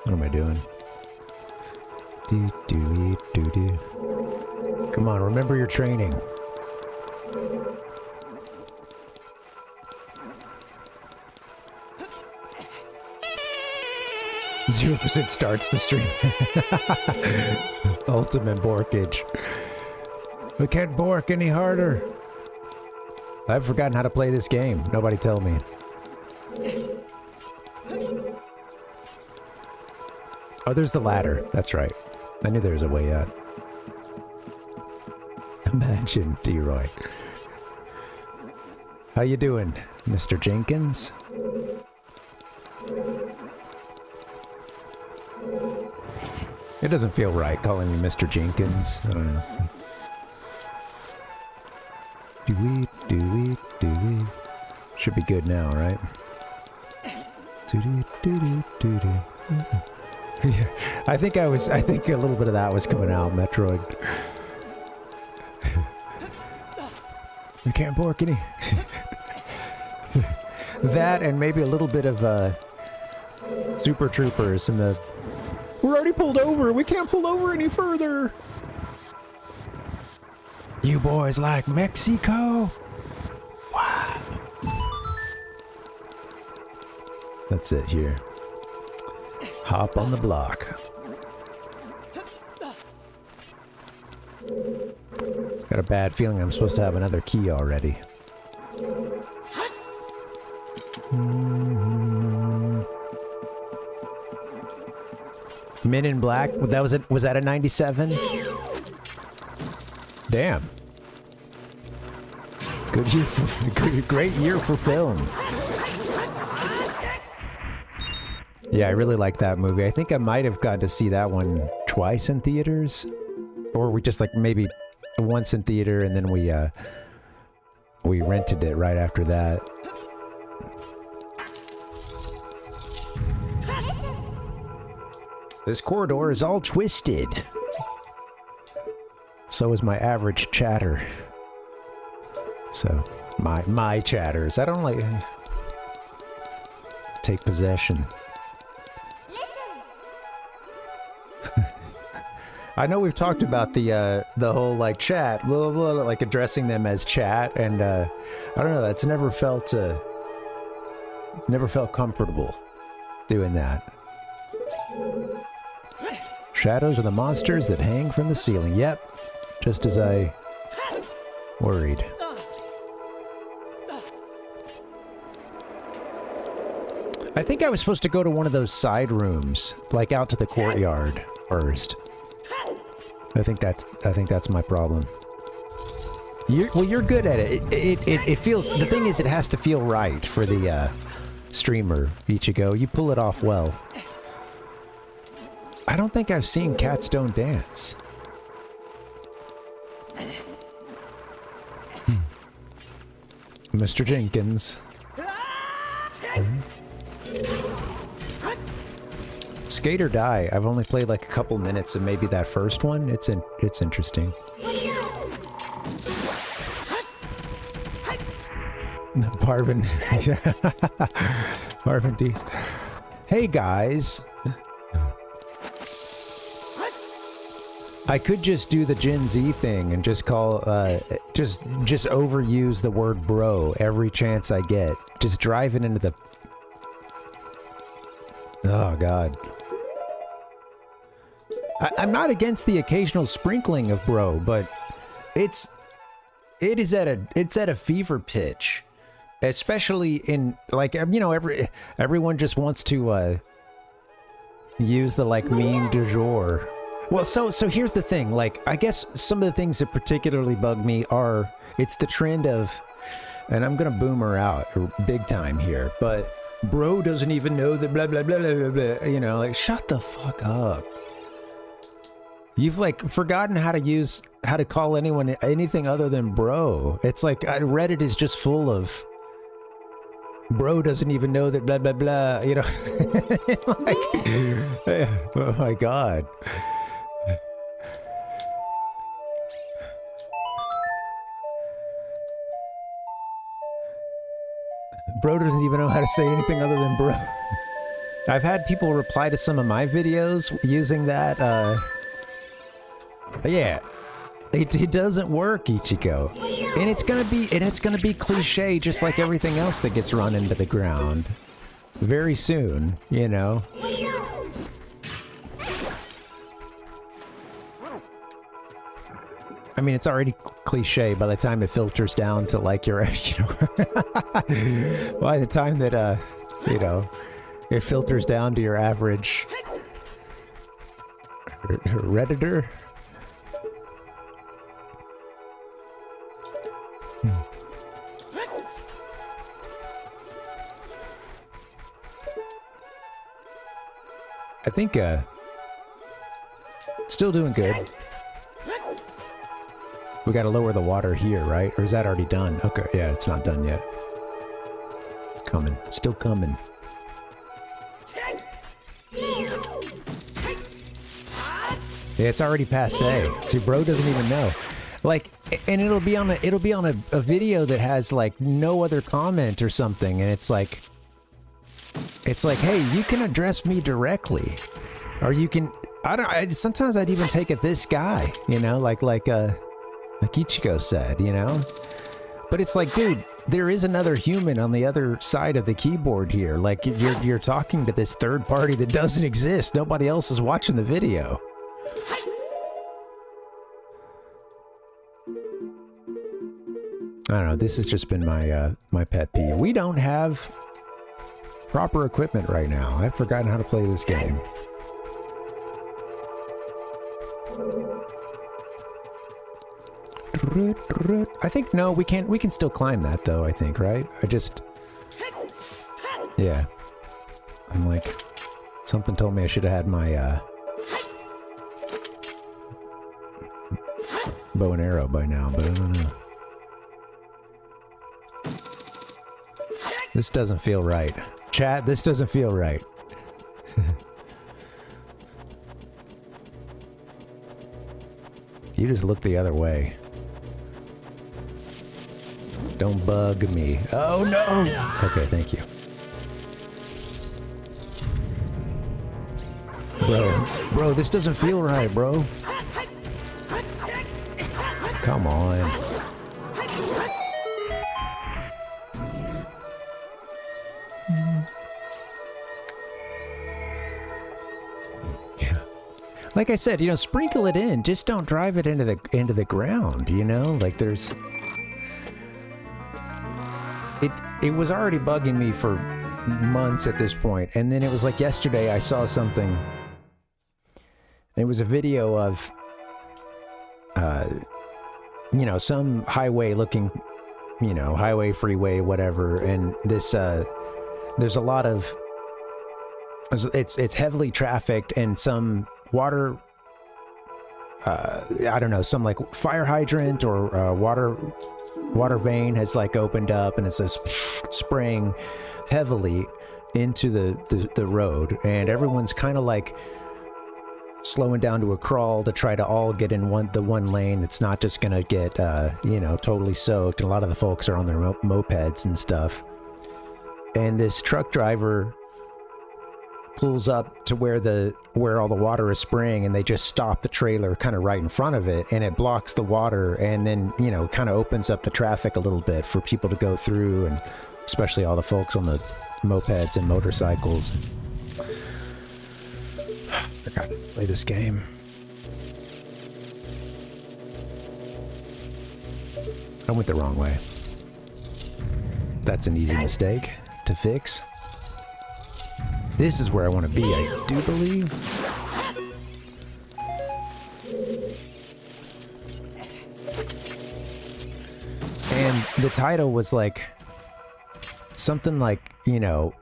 What am I doing? Come on, remember your training. Zero % starts the stream. Ultimate borkage. We can't bork any harder. I've forgotten how to play this game. Nobody tell me. Oh, there's the ladder. That's right. I knew there was a way out. Imagine, D-Roy. How you doing, Mr. Jenkins? It doesn't feel right calling me Mr. Jenkins. I don't know. Do-wee. Should be good now, right? Yeah, I think a little bit of that was coming out, Metroid. We can't bork any. That and maybe a little bit of Super Troopers and the... We're already pulled over! We can't pull over any further! You boys like Mexico? Wow. That's it here. Hop on the block. Got a bad feeling I'm supposed to have another key already. Men in Black? That was it. Was that a 97? Damn. Good year for great year for film. Yeah, I really like that movie. I think I might have got to see that one twice in theaters, or we just like maybe once in theater and then we rented it right after that. This corridor is all twisted. So is my average chatter. So, my chatters. I don't like... Take possession. I know we've talked about the whole, like, chat, blah, blah, blah, like, addressing them as chat, and, I don't know, that's never felt comfortable doing that. Shadows are the monsters that hang from the ceiling. Yep, just as I worried. I think I was supposed to go to one of those side rooms, like out to the courtyard first. I think that's my problem. You're good at it. It feels, the thing is, it has to feel right for the streamer, Ichigo. You pull it off well. I don't think I've seen cats don't dance. Mr. Jenkins. Skate or Die. I've only played like a couple minutes of maybe that first one. It's interesting. Parvin. Parvin D's. Hey guys. I could just do the Gen Z thing and just call, just overuse the word bro every chance I get. Just drive it into the... Oh, God. I'm not against the occasional sprinkling of bro, but it's at a fever pitch. Especially in, like, you know, everyone just wants to, use the, like, meme du jour. Well, so here's the thing, like, I guess some of the things that particularly bug me are, it's the trend of, and I'm gonna boomer out big time here, but bro doesn't even know that blah, blah, blah, blah, blah, blah, you know, like, shut the fuck up. You've, like, forgotten how to call anyone anything other than bro. It's like, Reddit is just full of, bro doesn't even know that blah, blah, blah, you know, like, oh my God. Bro doesn't even know how to say anything other than bro. I've had people reply to some of my videos using that, yeah. It doesn't work, Ichigo. And it's gonna be cliche just like everything else that gets run into the ground. Very soon, you know. I mean, it's already cliche by the time it filters down to, like, your, you know, by the time that, you know, it filters down to your average Redditor. I think, still doing good. We gotta lower the water here, right? Or is that already done? Okay, yeah, it's not done yet. It's coming. Still coming. Yeah, it's already passe. See, bro doesn't even know. Like, and it'll be on a video that has, like, no other comment or something, and it's like, hey, you can address me directly. Or you can, sometimes I'd even take it this guy, you know, like Ichigo said, you know? But it's like, dude, there is another human on the other side of the keyboard here. Like, you're talking to this third party that doesn't exist. Nobody else is watching the video. I don't know, this has just been my, my pet peeve. We don't have proper equipment right now. I've forgotten how to play this game. I think, no, we can still climb that though, I think, right? Yeah. I'm like, something told me I should have had my, bow and arrow by now, but I don't know. This doesn't feel right. Chat, this doesn't feel right. You just look the other way. Don't bug me. Oh no! Okay, thank you. Bro, this doesn't feel right, bro. Come on. Yeah. Like I said, you know, sprinkle it in. Just don't drive it into the ground, you know? Like there's... It was already bugging me for months at this point, and then it was like yesterday I saw something. It was a video of, you know, some highway looking, you know, highway, freeway, whatever, and this there's a lot of, it's heavily trafficked, and some water, I don't know, some like fire hydrant or water vein has like opened up, and it's just spraying heavily into the road, and everyone's kind of like slowing down to a crawl to try to all get in the one lane. It's not just gonna get you know, totally soaked, and a lot of the folks are on their mopeds and stuff. And this truck driver pulls up to where all the water is spraying, and they just stop the trailer kind of right in front of it, and it blocks the water, and then, you know, kind of opens up the traffic a little bit for people to go through, and especially all the folks on the mopeds and motorcycles. I forgot to play this game. I went the wrong way. That's an easy mistake to fix. This is where I want to be, I do believe. And the title was like something like, you know,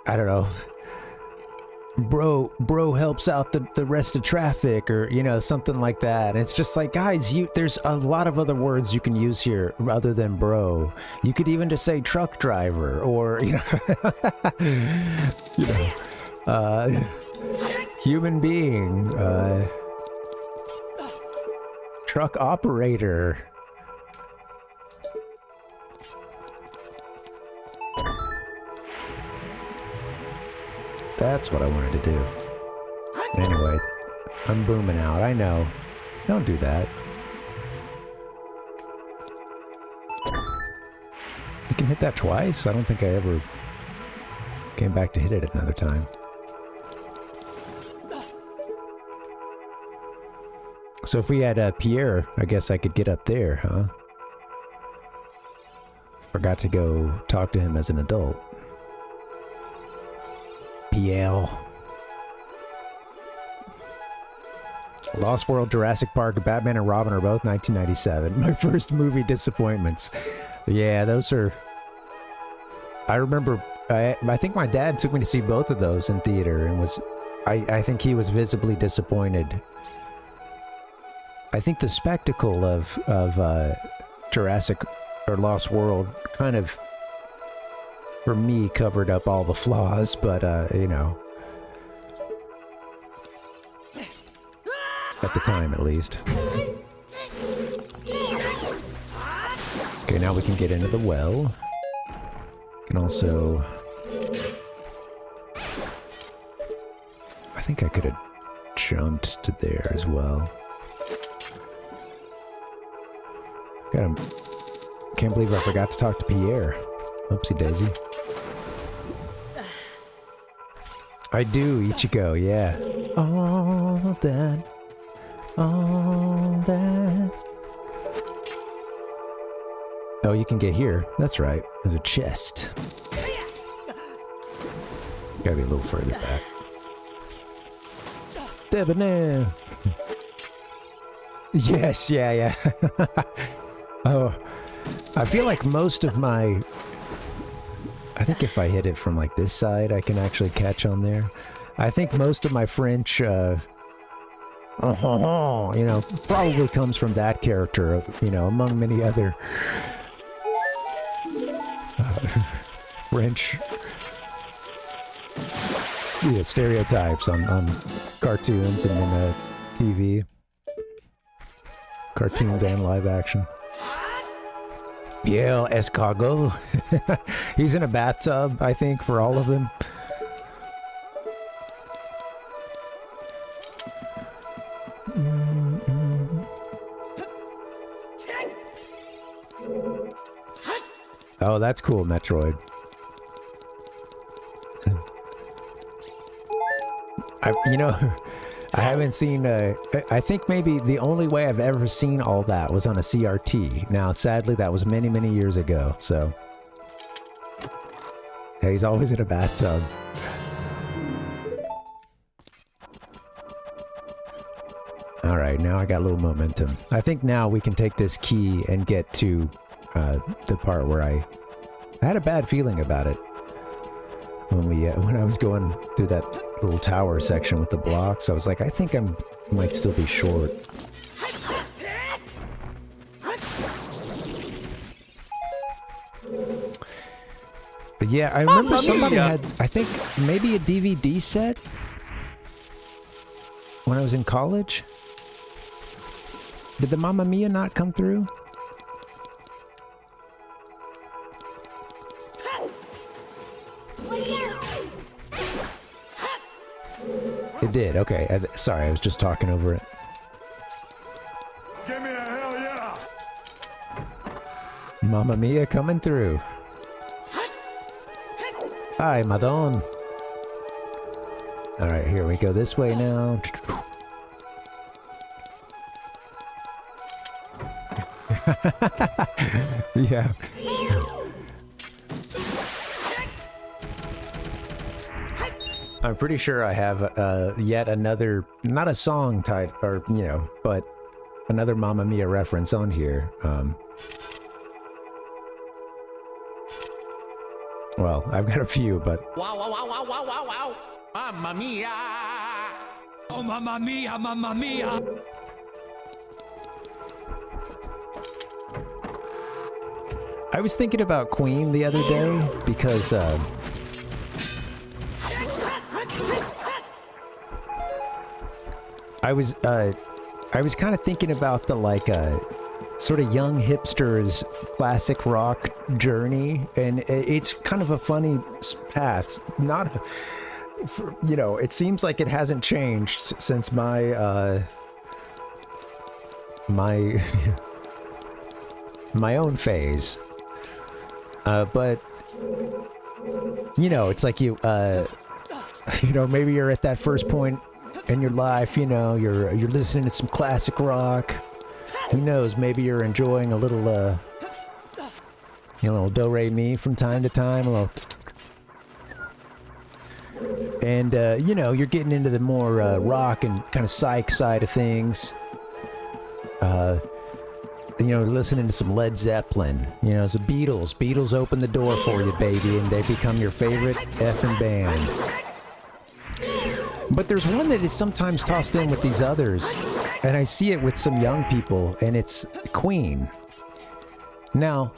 I don't know, bro helps out the rest of traffic, or, you know, something like that. And it's just like, guys, there's a lot of other words you can use here other than bro. You could even just say truck driver, or, you know, human being, truck operator. That's what I wanted to do. Anyway, I'm booming out. I know. Don't do that. You can hit that twice? I don't think I ever came back to hit it another time. So if we had Pierre, I guess I could get up there, huh? Forgot to go talk to him as an adult. Pierre. Lost World, Jurassic Park, Batman and Robin are both 1997. My first movie disappointments. Yeah, those are... I remember... I think my dad took me to see both of those in theater, and was... I think he was visibly disappointed. I think the spectacle of Jurassic or Lost World kind of, for me, covered up all the flaws, but, you know, at the time, at least. Okay, now we can get into the well. Can also... I think I could have jumped to there as well. Can't believe I forgot to talk to Pierre. Oopsie daisy. I do, Ichigo, yeah. All that. Oh, you can get here. That's right. There's a chest. Gotta be a little further back. Debonair! Yes, yeah. Oh, I feel like most of my... I think if I hit it from like this side, I can actually catch on there. I think most of my French, you know, probably comes from that character, you know, among many other French stereotypes on cartoons and in TV. Cartoons and live action. Pierre Escargot. He's in a bathtub, I think, for all of them. Oh, that's cool, Metroid. You know, I haven't seen, I think maybe the only way I've ever seen all that was on a CRT. Now, sadly, that was many, many years ago, so. Yeah, he's always in a bathtub. Alright, now I got a little momentum. I think now we can take this key and get to the part where I I had a bad feeling about it when I was going through that little tower section with the blocks. I was like, I think I might still be short. But yeah, I remember somebody had, I think, maybe a DVD set when I was in college. Did the Mamma Mia not come through? It did, okay. Sorry, I was just talking over it. Give me a hell yeah! Mamma Mia coming through. Hi, Madonna. Alright, here we go this way now. Yeah. I'm pretty sure I have yet another, not a song title, or, you know, but another Mamma Mia reference on here. Well, I've got a few, but... Wow, wow, wow, wow, wow, wow, wow. Mamma mia. Oh, mamma mia, mamma mia. I was thinking about Queen the other day because, I was kind of thinking about the, like, sort of young hipsters classic rock journey, and it's kind of a funny path. Not, you know, it seems like it hasn't changed since my my own phase. But you know, it's like you know, maybe you're at that first point in your life. You know, you're listening to some classic rock. Who knows? Maybe you're enjoying a little, you know, do re mi from time to time, a little, and you know, you're getting into the more rock and kind of psych side of things. You know, listening to some Led Zeppelin. You know, the Beatles. Beatles open the door for you, baby, and they become your favorite effing band. But there's one that is sometimes tossed in with these others, and I see it with some young people, and it's Queen. Now,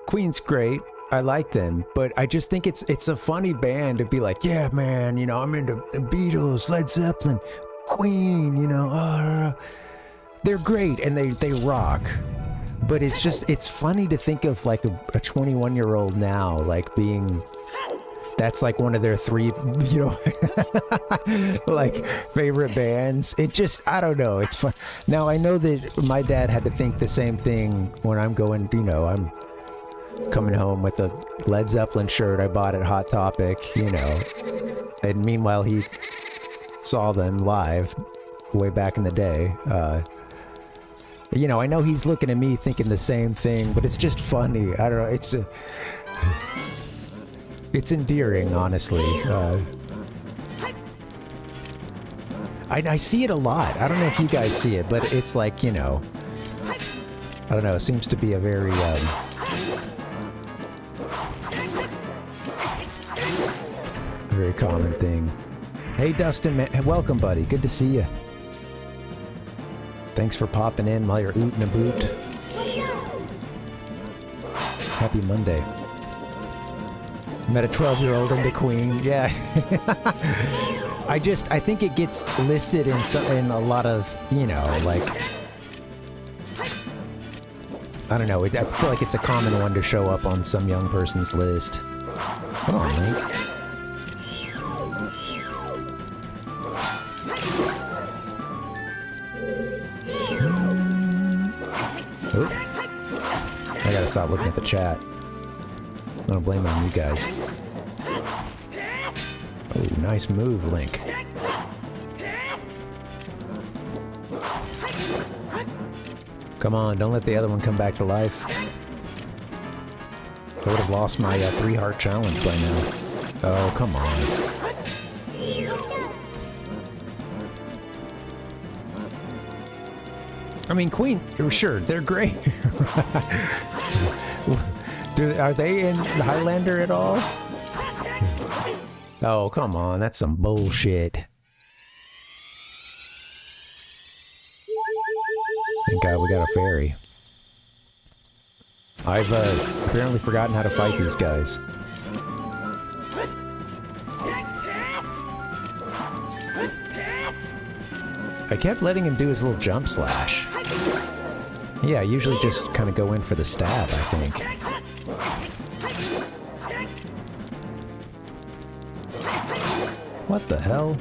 Queen's great. I like them, but I just think it's a funny band to be like, yeah, man, you know, I'm into the Beatles, Led Zeppelin, Queen, you know, they're great and they rock. But it's just, it's funny to think of like a 21-year-old now, like being... That's like one of their three, you know, like favorite bands. It just, I don't know. It's fun. Now, I know that my dad had to think the same thing when I'm going, you know, I'm coming home with a Led Zeppelin shirt I bought at Hot Topic, you know. And meanwhile, he saw them live way back in the day. You know, I know he's looking at me thinking the same thing, but it's just funny. I don't know. It's endearing, honestly. I see it a lot. I don't know if you guys see it, but it's like, you know, I don't know, it seems to be a very, very common thing. Hey, Dustin, man, welcome, buddy. Good to see you. Thanks for popping in while you're ootin' a boot. Happy Monday. Met a 12-year-old into Queen. Yeah. I think it gets listed in a lot of, you know, like, I don't know. I feel like it's a common one to show up on some young person's list. Come on, Link. Oh. I gotta stop looking at the chat. I don't blame it on you guys. Oh, nice move, Link. Come on, don't let the other one come back to life. I would have lost my 3-heart challenge by now. Oh, come on. I mean, Queen, sure, they're great. Are they in Highlander at all? Oh, come on, that's some bullshit. Thank God we got a fairy. I've apparently forgotten how to fight these guys. I kept letting him do his little jump slash. Yeah, I usually just kind of go in for the stab, I think. What the hell?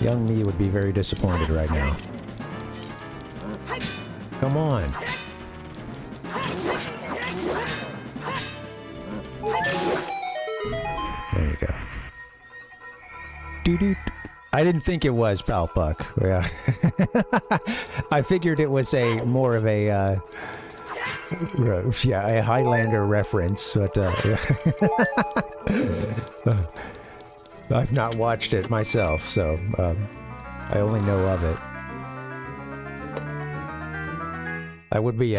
Young me would be very disappointed right now. Come on. There you go. Doo-doo. I didn't think it was Palpuck. Yeah. I figured it was a more of a a Highlander reference, but I've not watched it myself, so I only know of it. I would be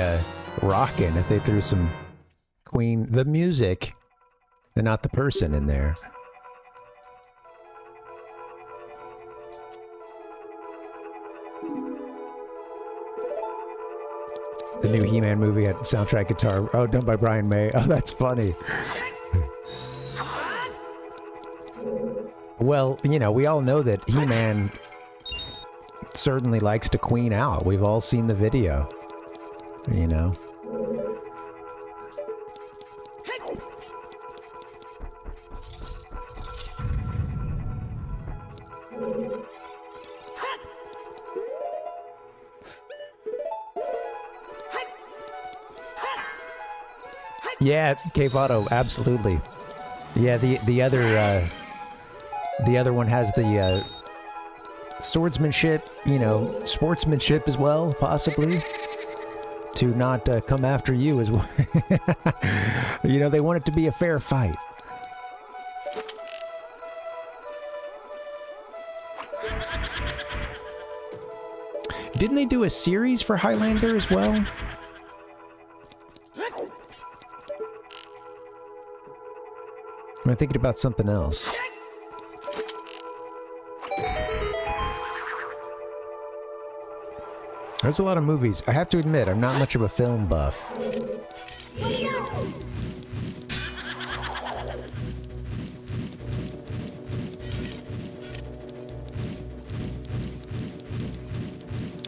rocking if they threw some Queen, the music, and not the person in there. The new He-Man movie had soundtrack guitar. Oh, done by Brian May. Oh, that's funny. Well, you know, we all know that He-Man certainly likes to queen out. We've all seen the video. You know? Yeah, Cave Otto, absolutely. Yeah, the other one has the swordsmanship, you know, sportsmanship as well, possibly, to not come after you as well. You know, they want it to be a fair fight. Didn't they do a series for Highlander as well? I'm thinking about something else. There's a lot of movies. I have to admit, I'm not much of a film buff.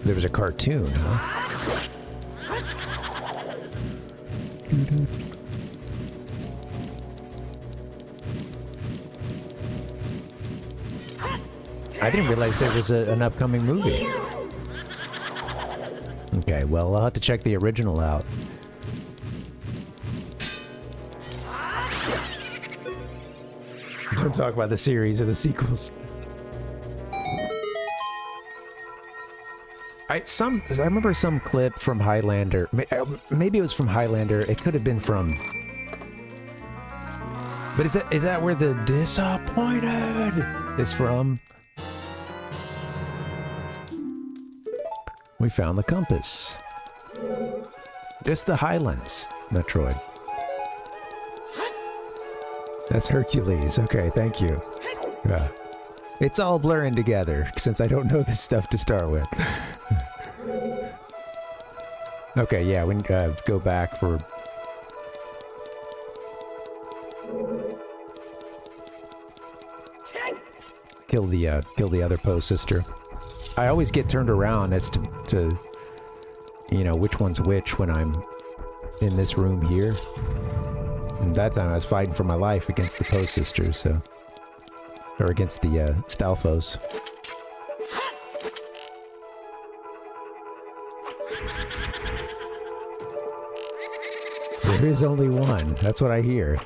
There was a cartoon, huh? I didn't realize there was an upcoming movie. Okay, well, I'll have to check the original out. Don't talk about the series or the sequels. I remember some clip from Highlander. Maybe it was from Highlander. It could have been from... But is that where the disappointed is from? We found the compass. Just the Highlands, Metroid. That's Hercules. Okay, thank you. Yeah. It's all blurring together, since I don't know this stuff to start with. Okay, yeah, we can go back for... Kill the other Poe sister. I always get turned around as to you know, which one's which when I'm in this room here. And that time I was fighting for my life against the Poe sisters, so... Or against the Stalfos. There is only one. That's what I hear.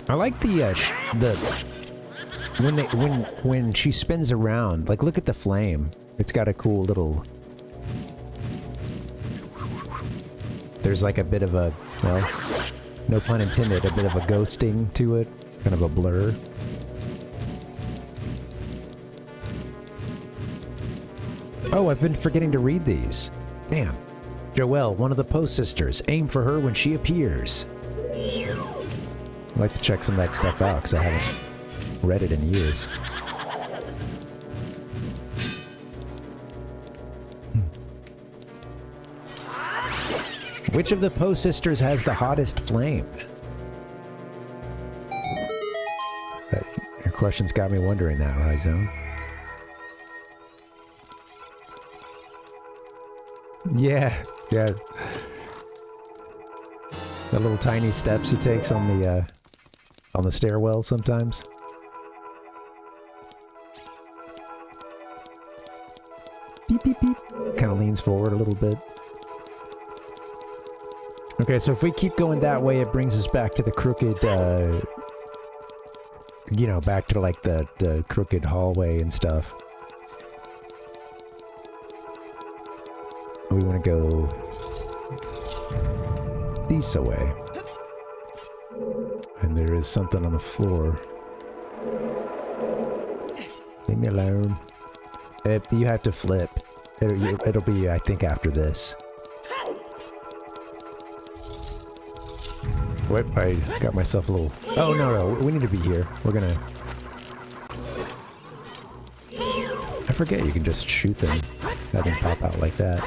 I like the when she spins around, like look at the flame. It's got a cool little. There's like a bit of a, well, no pun intended, a bit of a ghosting to it, kind of a blur. Oh, I've been forgetting to read these. Damn. Joelle, one of the Post Sisters. Aim for her when she appears. I'd like to check some of that stuff out, because I haven't read it in years. Which of the Post Sisters has the hottest flame? Your question's got me wondering that, Ryzone. Yeah. The little tiny steps he takes on the stairwell sometimes. Beep, beep, beep. Kind of leans forward a little bit. Okay, so if we keep going that way, it brings us back to the crooked, you know, back to like the crooked hallway and stuff. We want to go this way. And there is something on the floor. Leave me alone. You have to flip. It'll be, I think, after this. Wait, I got myself a little... Oh, no, we need to be here. We're gonna... I forget you can just shoot them. Have them pop out like that.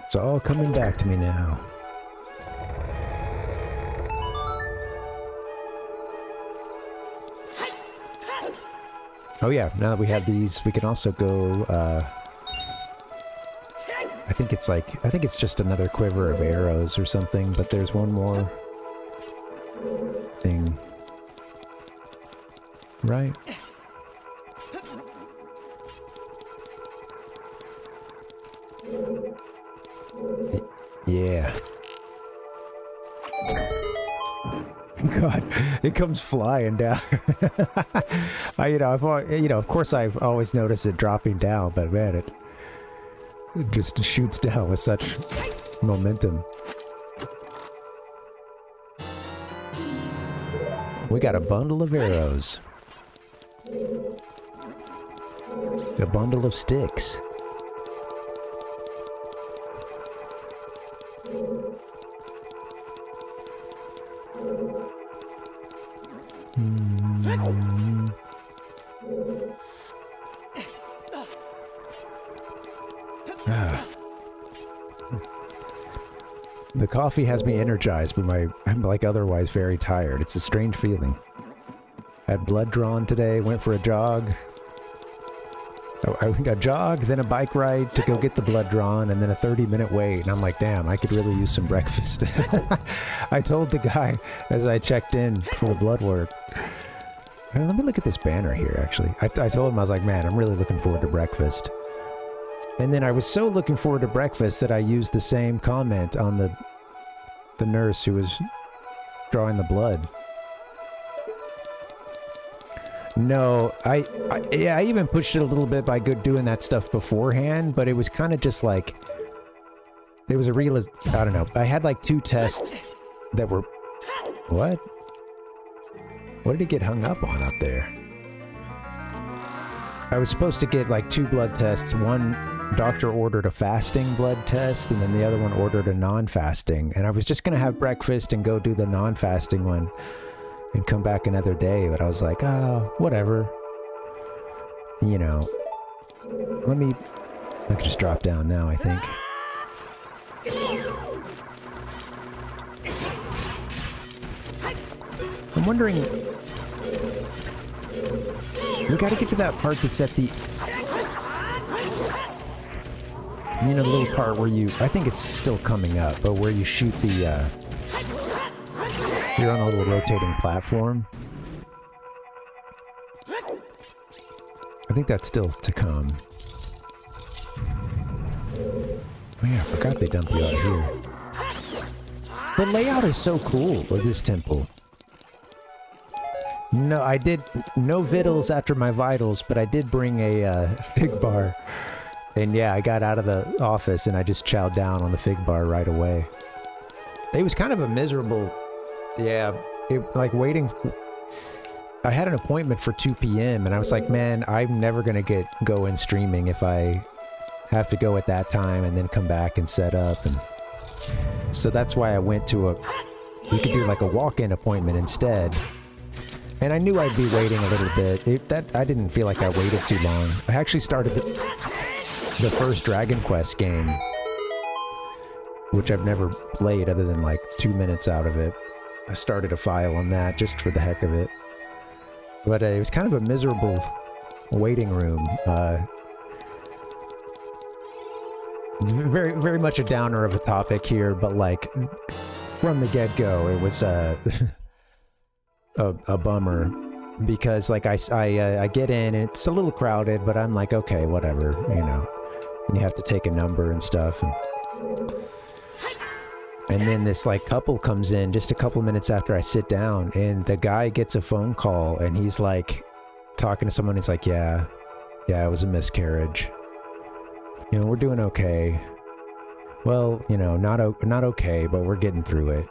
It's all coming back to me now. Oh yeah, now that we have these, we can also go, I think it's just another quiver of arrows or something, but there's one more thing. Right? Yeah. God, it comes flying down. Of course I've always noticed it dropping down, but man, it just shoots down with such momentum. We got a bundle of arrows. A bundle of sticks. The coffee has me energized, but I'm like otherwise very tired. It's a strange feeling. Had blood drawn today, went for a jog. I think a jog, then a bike ride to go get the blood drawn, and then a 30-minute wait. And I'm like, damn, I could really use some breakfast. I told the guy as I checked in for the blood work. Let me look at this banner here, actually. I told him, I was like, man, I'm really looking forward to breakfast. And then I was so looking forward to breakfast that I used the same comment on the nurse who was drawing the blood. No, I even pushed it a little bit by doing that stuff beforehand, but it was kind of just like, there was a I don't know, I had like 2 tests that were, what? What did he get hung up on up there? I was supposed to get like 2 blood tests. One doctor ordered a fasting blood test, and then the other one ordered a non-fasting. And I was just going to have breakfast and go do the non-fasting one and come back another day. But I was like, oh, whatever. You know, I could just drop down now, I think. I'm wondering... We gotta get to that part that's at the... You know, the little part where you... I think it's still coming up, but where you shoot the, You're on a little rotating platform. I think that's still to come. Oh yeah, I forgot they dump you out here. The layout is so cool of this temple. No, I did no vittles after my vitals, but I did bring a fig bar. And yeah, I got out of the office and I just chowed down on the fig bar right away. It was kind of a miserable, yeah, like waiting. I had an appointment for 2 p.m. and I was like, man, I'm never gonna get going streaming if I have to go at that time and then come back and set up. And so that's why I went to you could do like a walk-in appointment instead. And I knew I'd be waiting a little bit. I didn't feel like I waited too long. I actually started the first Dragon Quest game, which I've never played other than like 2 minutes out of it. I started a file on that just for the heck of it. But it was kind of a miserable waiting room. It's very, very much a downer of a topic here, but like from the get-go, it was a bummer because like I get in and it's a little crowded, but I'm like, okay, whatever, you know. And you have to take a number and stuff. And then this like couple comes in just a couple minutes after I sit down, and the guy gets a phone call and he's like talking to someone. He's like, yeah, it was a miscarriage. You know, we're doing okay. Well, you know, not okay, but we're getting through it.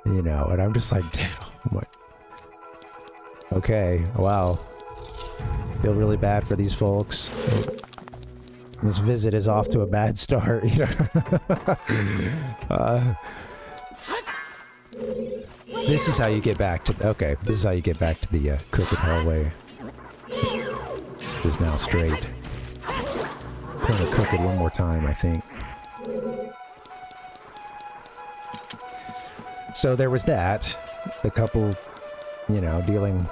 You know, and I'm just like, damn, what? Okay, wow. Feel really bad for these folks. This visit is off to a bad start. You know? This is how you get back to okay. This is how you get back to the crooked hallway. Which is now straight. Kind of crooked one more time, I think. So there was that. The couple, you know, dealing,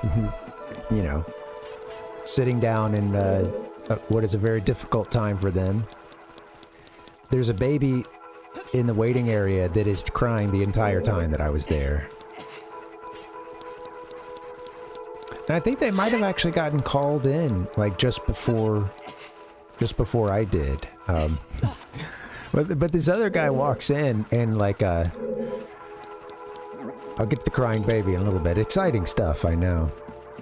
you know, sitting down in what is a very difficult time for them. There's a baby in the waiting area that is crying the entire time that I was there. And I think they might have actually gotten called in, like just before I did. But this other guy walks in and like, I'll get to the crying baby in a little bit. Exciting stuff, I know.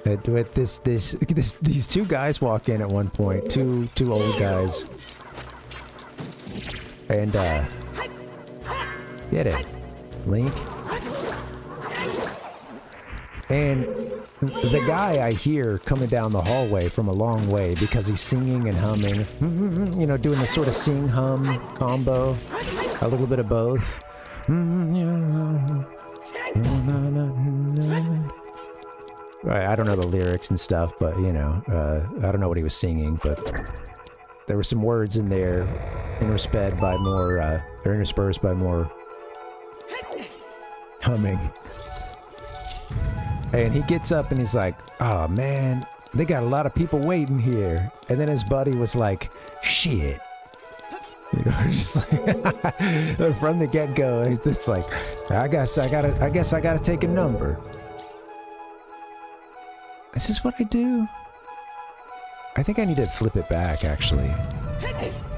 With these two guys walk in at one point, two old guys, and get it, Link. And the guy I hear coming down the hallway from a long way because he's singing and humming, you know, doing the sort of sing-hum combo, a little bit of both. I don't know the lyrics and stuff, but, you know, I don't know what he was singing, but there were some words in there interspersed by more humming. And he gets up and he's like, oh man, they got a lot of people waiting here. And then his buddy was like, shit. You know, just like from the get-go, it's like, I guess I gotta take a number. Is this what I do? I think I need to flip it back, actually.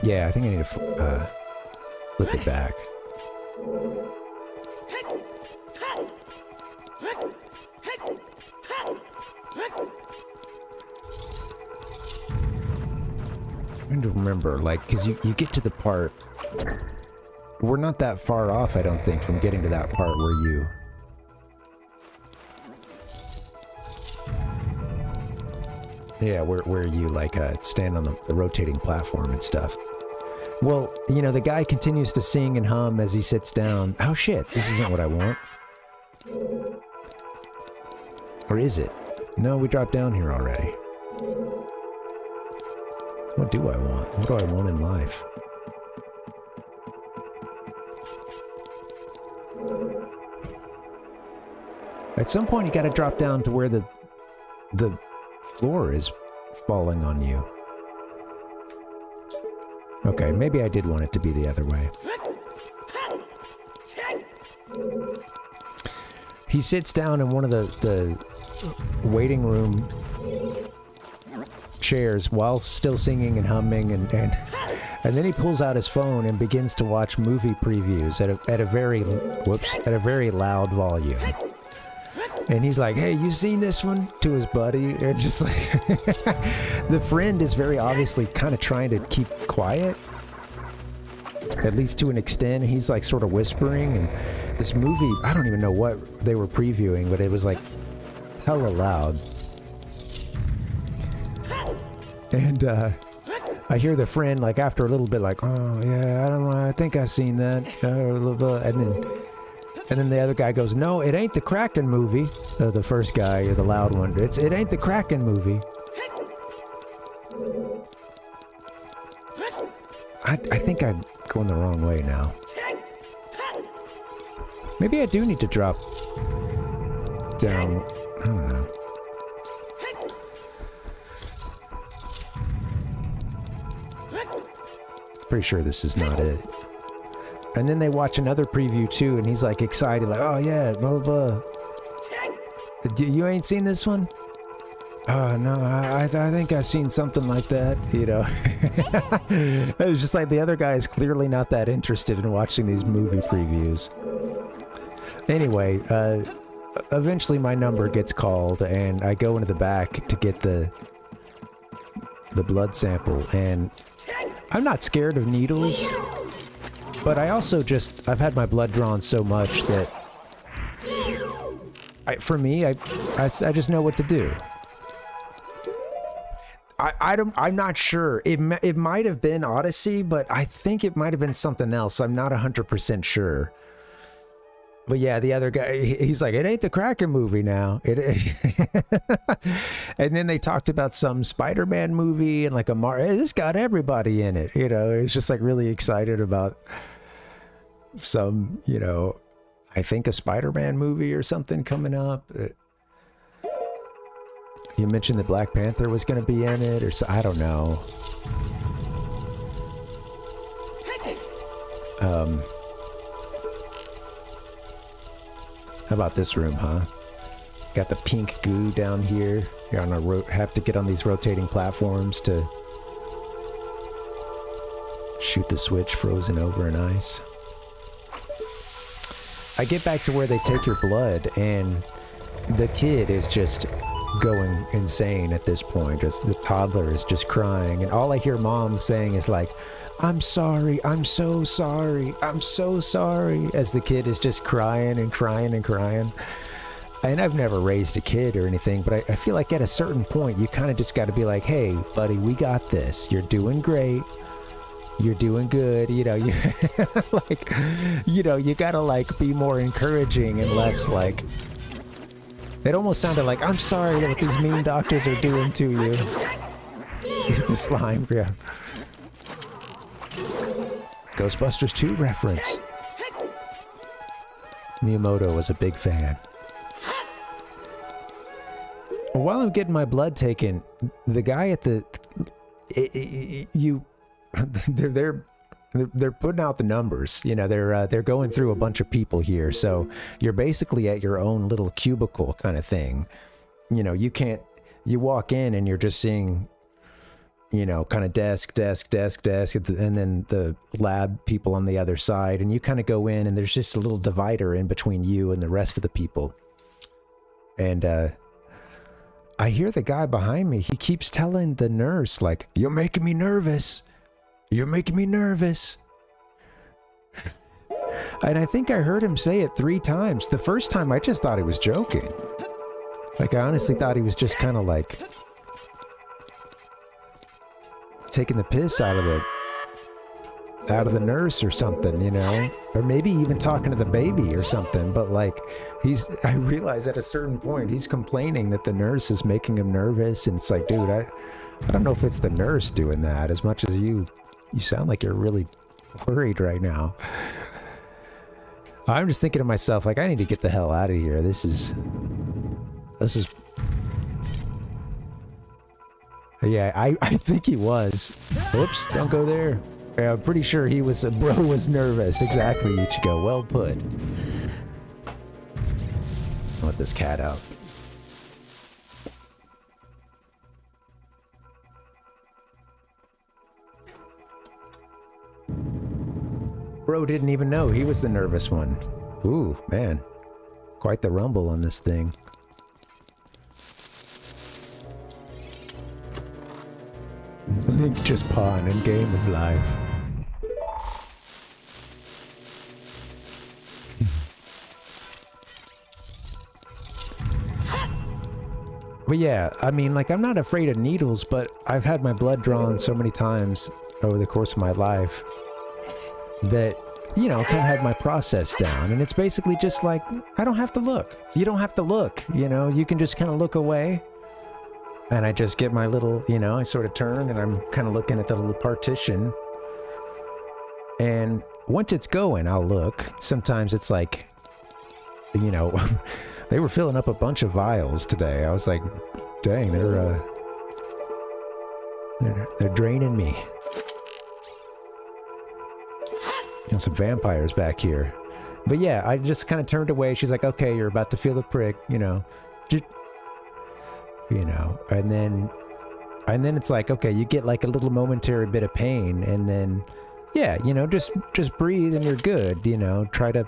Yeah, I think I need to flip it back. I'm trying to remember, like, because you get to the part... We're not that far off, I don't think, from getting to that part where you... Yeah, where you, like, stand on the rotating platform and stuff. Well, you know, the guy continues to sing and hum as he sits down. Oh shit, this isn't what I want. Or is it? No, we dropped down here already. What do I want? What do I want in life? At some point you gotta drop down to where the floor is falling on you. Okay, maybe I did want it to be the other way. He sits down in one of the waiting room chairs while still singing and humming, and And then he pulls out his phone and begins to watch movie previews at a very loud volume. And he's like, "Hey, you seen this one?" to his buddy. And just like the friend is very obviously kind of trying to keep quiet, at least to an extent. He's like sort of whispering, and this movie, I don't even know what they were previewing, but it was like hella loud. And I hear the friend like after a little bit like, "Oh yeah, I don't know, I think I've seen that," and then the other guy goes, "No, it ain't the Kraken movie." The first guy, or the loud one, it ain't the Kraken movie. I think I'm going the wrong way now. Maybe I do need to drop down. I don't know. Pretty sure this is not it. And then they watch another preview too, and he's like excited, like, "Oh yeah, blah blah. You ain't seen this one?" "Oh no, I think I've seen something like that," you know. It was just like the other guy is clearly not that interested in watching these movie previews. Anyway, eventually my number gets called, and I go into the back to get the blood sample, and I'm not scared of needles. But I also I've had my blood drawn so much that for me, I just know what to do. I'm not sure. It might have been Odyssey, but I think it might have been something else. I'm not 100% sure. But yeah, the other guy, he's like, "It ain't the Kraken movie now." And then they talked about some Spider-Man movie and like this got everybody in it. You know, it's just like really excited about some, you know, I think a Spider-Man movie or something coming up. You mentioned that Black Panther was going to be in it, or so, I don't know. How about this room, huh? Got the pink goo down here. You're on have to get on these rotating platforms to shoot the switch frozen over in ice. I get back to where they take your blood, and the kid is just going insane at this point. Just the toddler is just crying, and all I hear mom saying is like, "I'm sorry, I'm so sorry, I'm so sorry," as the kid is just crying and crying and crying. And I've never raised a kid or anything, but I feel like at a certain point you kind of just got to be like, "Hey buddy, we got this, you're doing great, you're doing good," you know. You like, you know, you gotta like be more encouraging and less like, it almost sounded like, "I'm sorry that what these mean doctors are doing to you." The slime, yeah. Ghostbusters 2 reference. Miyamoto was a big fan. While I'm getting my blood taken, the guy at they're putting out the numbers. You know, they're going through a bunch of people here, so you're basically at your own little cubicle kind of thing. You know, you walk in and you're just seeing, you know, kind of desk, and then the lab people on the other side, and you kind of go in and there's just a little divider in between you and the rest of the people. And I hear the guy behind me, he keeps telling the nurse like, "You're making me nervous. You're making me nervous." And I think I heard him say it 3 times. The first time I just thought he was joking. Like I honestly thought he was just kind of like taking the piss out of the nurse or something, you know, or maybe even talking to the baby or something. But like I realize at a certain point he's complaining that the nurse is making him nervous, and it's like, dude, I don't know if it's the nurse doing that as much as you sound like you're really worried right now. I'm just thinking to myself, like, I need to get the hell out of here. This is yeah, I think he was. Oops, don't go there. Yeah, I'm pretty sure he was, bro was nervous. Exactly, Ichigo, well put. Let this cat out. Bro didn't even know he was the nervous one. Ooh, man. Quite the rumble on this thing. Link just pawn in Game of Life. But yeah, I mean, like, I'm not afraid of needles, but I've had my blood drawn so many times over the course of my life that, you know, kind of had my process down. And it's basically just like, I don't have to look. You don't have to look, you know? You can just kind of look away. And I just get my little, you know, I sort of turn and I'm kind of looking at the little partition. And once it's going, I'll look. Sometimes it's like, you know, they were filling up a bunch of vials today. I was like, dang, they're draining me. You know, some vampires back here. But yeah, I just kind of turned away. She's like, okay, you're about to feel the prick, you know. You know, and then it's like, okay, you get like a little momentary bit of pain, and then, yeah, you know, just breathe and you're good, you know. Try to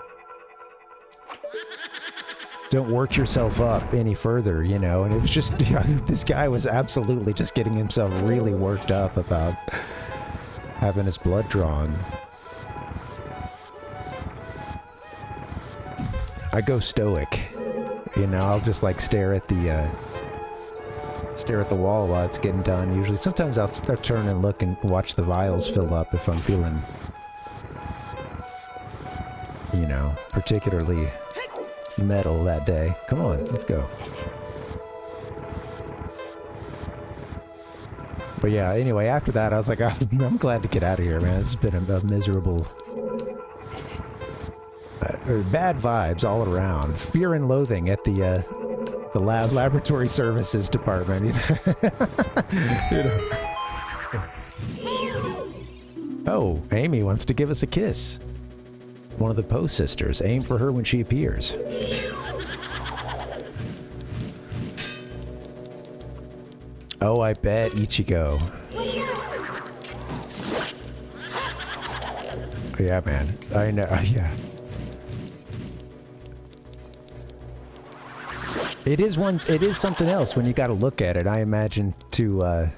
don't work yourself up any further, you know. And it was just, you know, this guy was absolutely just getting himself really worked up about having his blood drawn. I go stoic, you know. I'll just like stare at the wall while it's getting done. Usually, sometimes I'll turn and look and watch the vials fill up if I'm feeling, you know, particularly metal that day. Come on, let's go. But yeah, anyway, after that, I was like, I'm glad to get out of here, man. This has been a miserable... bad vibes all around. Fear and loathing at the laboratory services department, you know? You know. Oh, Amy wants to give us a kiss. One of the Poe sisters. Aim for her when she appears. Oh, I bet, Ichigo. Yeah, man. I know, yeah. It is something else when you gotta look at it. I imagine to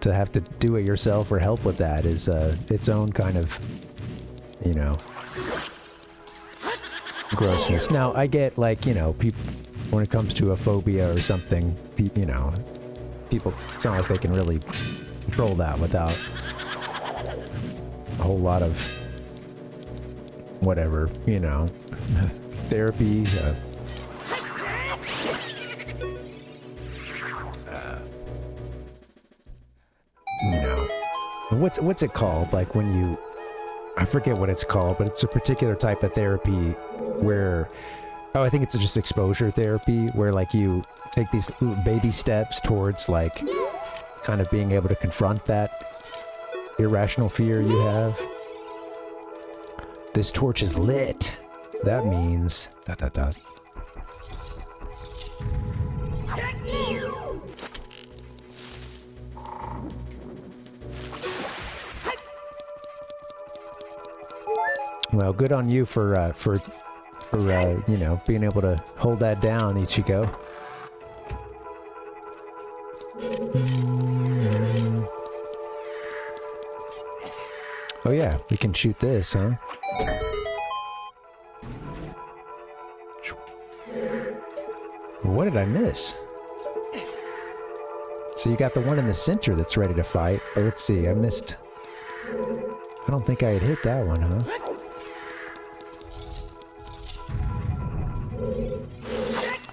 have to do it yourself or help with that is its own kind of, you know, grossness. Now, I get, like, you know, people, when it comes to a phobia or something, you know, people, it's not like they can really control that without a whole lot of whatever, you know, therapy, you know, what's it called? Like when you, I forget what it's called, but it's a particular type of therapy where, oh, I think it's just exposure therapy, where like you take these baby steps towards like kind of being able to confront that irrational fear you have. This torch is lit. That means ... Well, good on you for you know, being able to hold that down, Ichigo. Oh yeah, we can shoot this, huh? What did I miss? So you got the one in the center that's ready to fight. But let's see, I missed... I don't think I had hit that one, huh?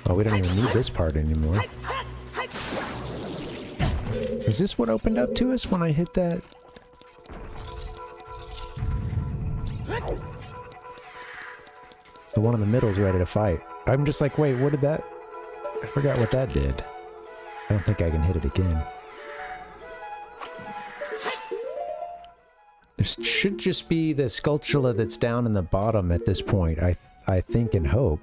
Oh, we don't even need this part anymore. Is this what opened up to us when I hit that? The one in the middle is ready to fight. I'm just like, wait, what did that... I forgot what that did. I don't think I can hit it again. There should just be the sculptula that's down in the bottom at this point, I think and hope.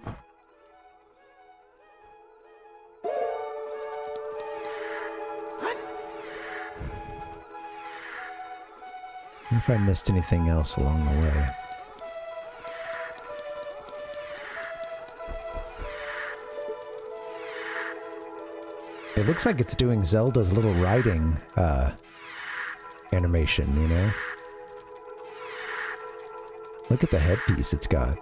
wonder if I missed anything else along the way. It looks like it's doing Zelda's little riding animation, you know? Look at the headpiece it's got.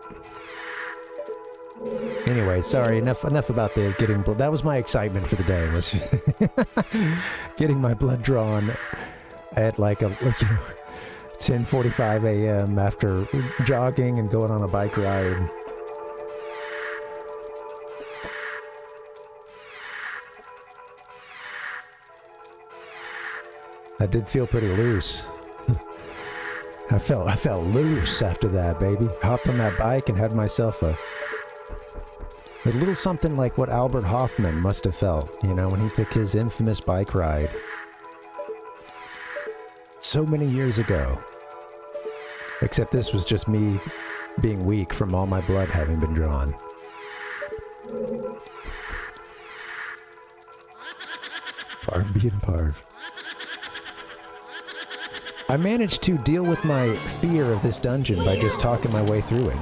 Anyway, sorry, enough about the getting blood. That was my excitement for the day, was getting my blood drawn at like a 10:45 a.m. after jogging and going on a bike ride. I did feel pretty loose. I felt loose after that, baby. Hopped on that bike and had myself a little something like what Albert Hoffman must have felt, you know, when he took his infamous bike ride so many years ago. Except this was just me being weak from all my blood having been drawn. Parv being Parv. I managed to deal with my fear of this dungeon by just talking my way through it.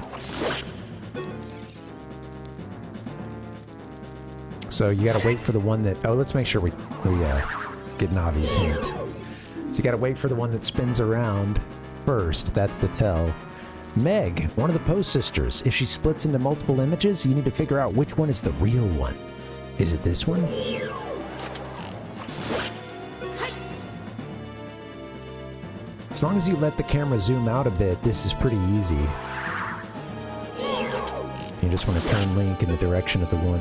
So you gotta wait for the one that... Oh, let's make sure we get Navi's hint. So you gotta wait for the one that spins around first. That's the tell. Meg, one of the Poe sisters. If she splits into multiple images, you need to figure out which one is the real one. Is it this one? As long as you let the camera zoom out a bit, this is pretty easy. You just want to turn Link in the direction of the one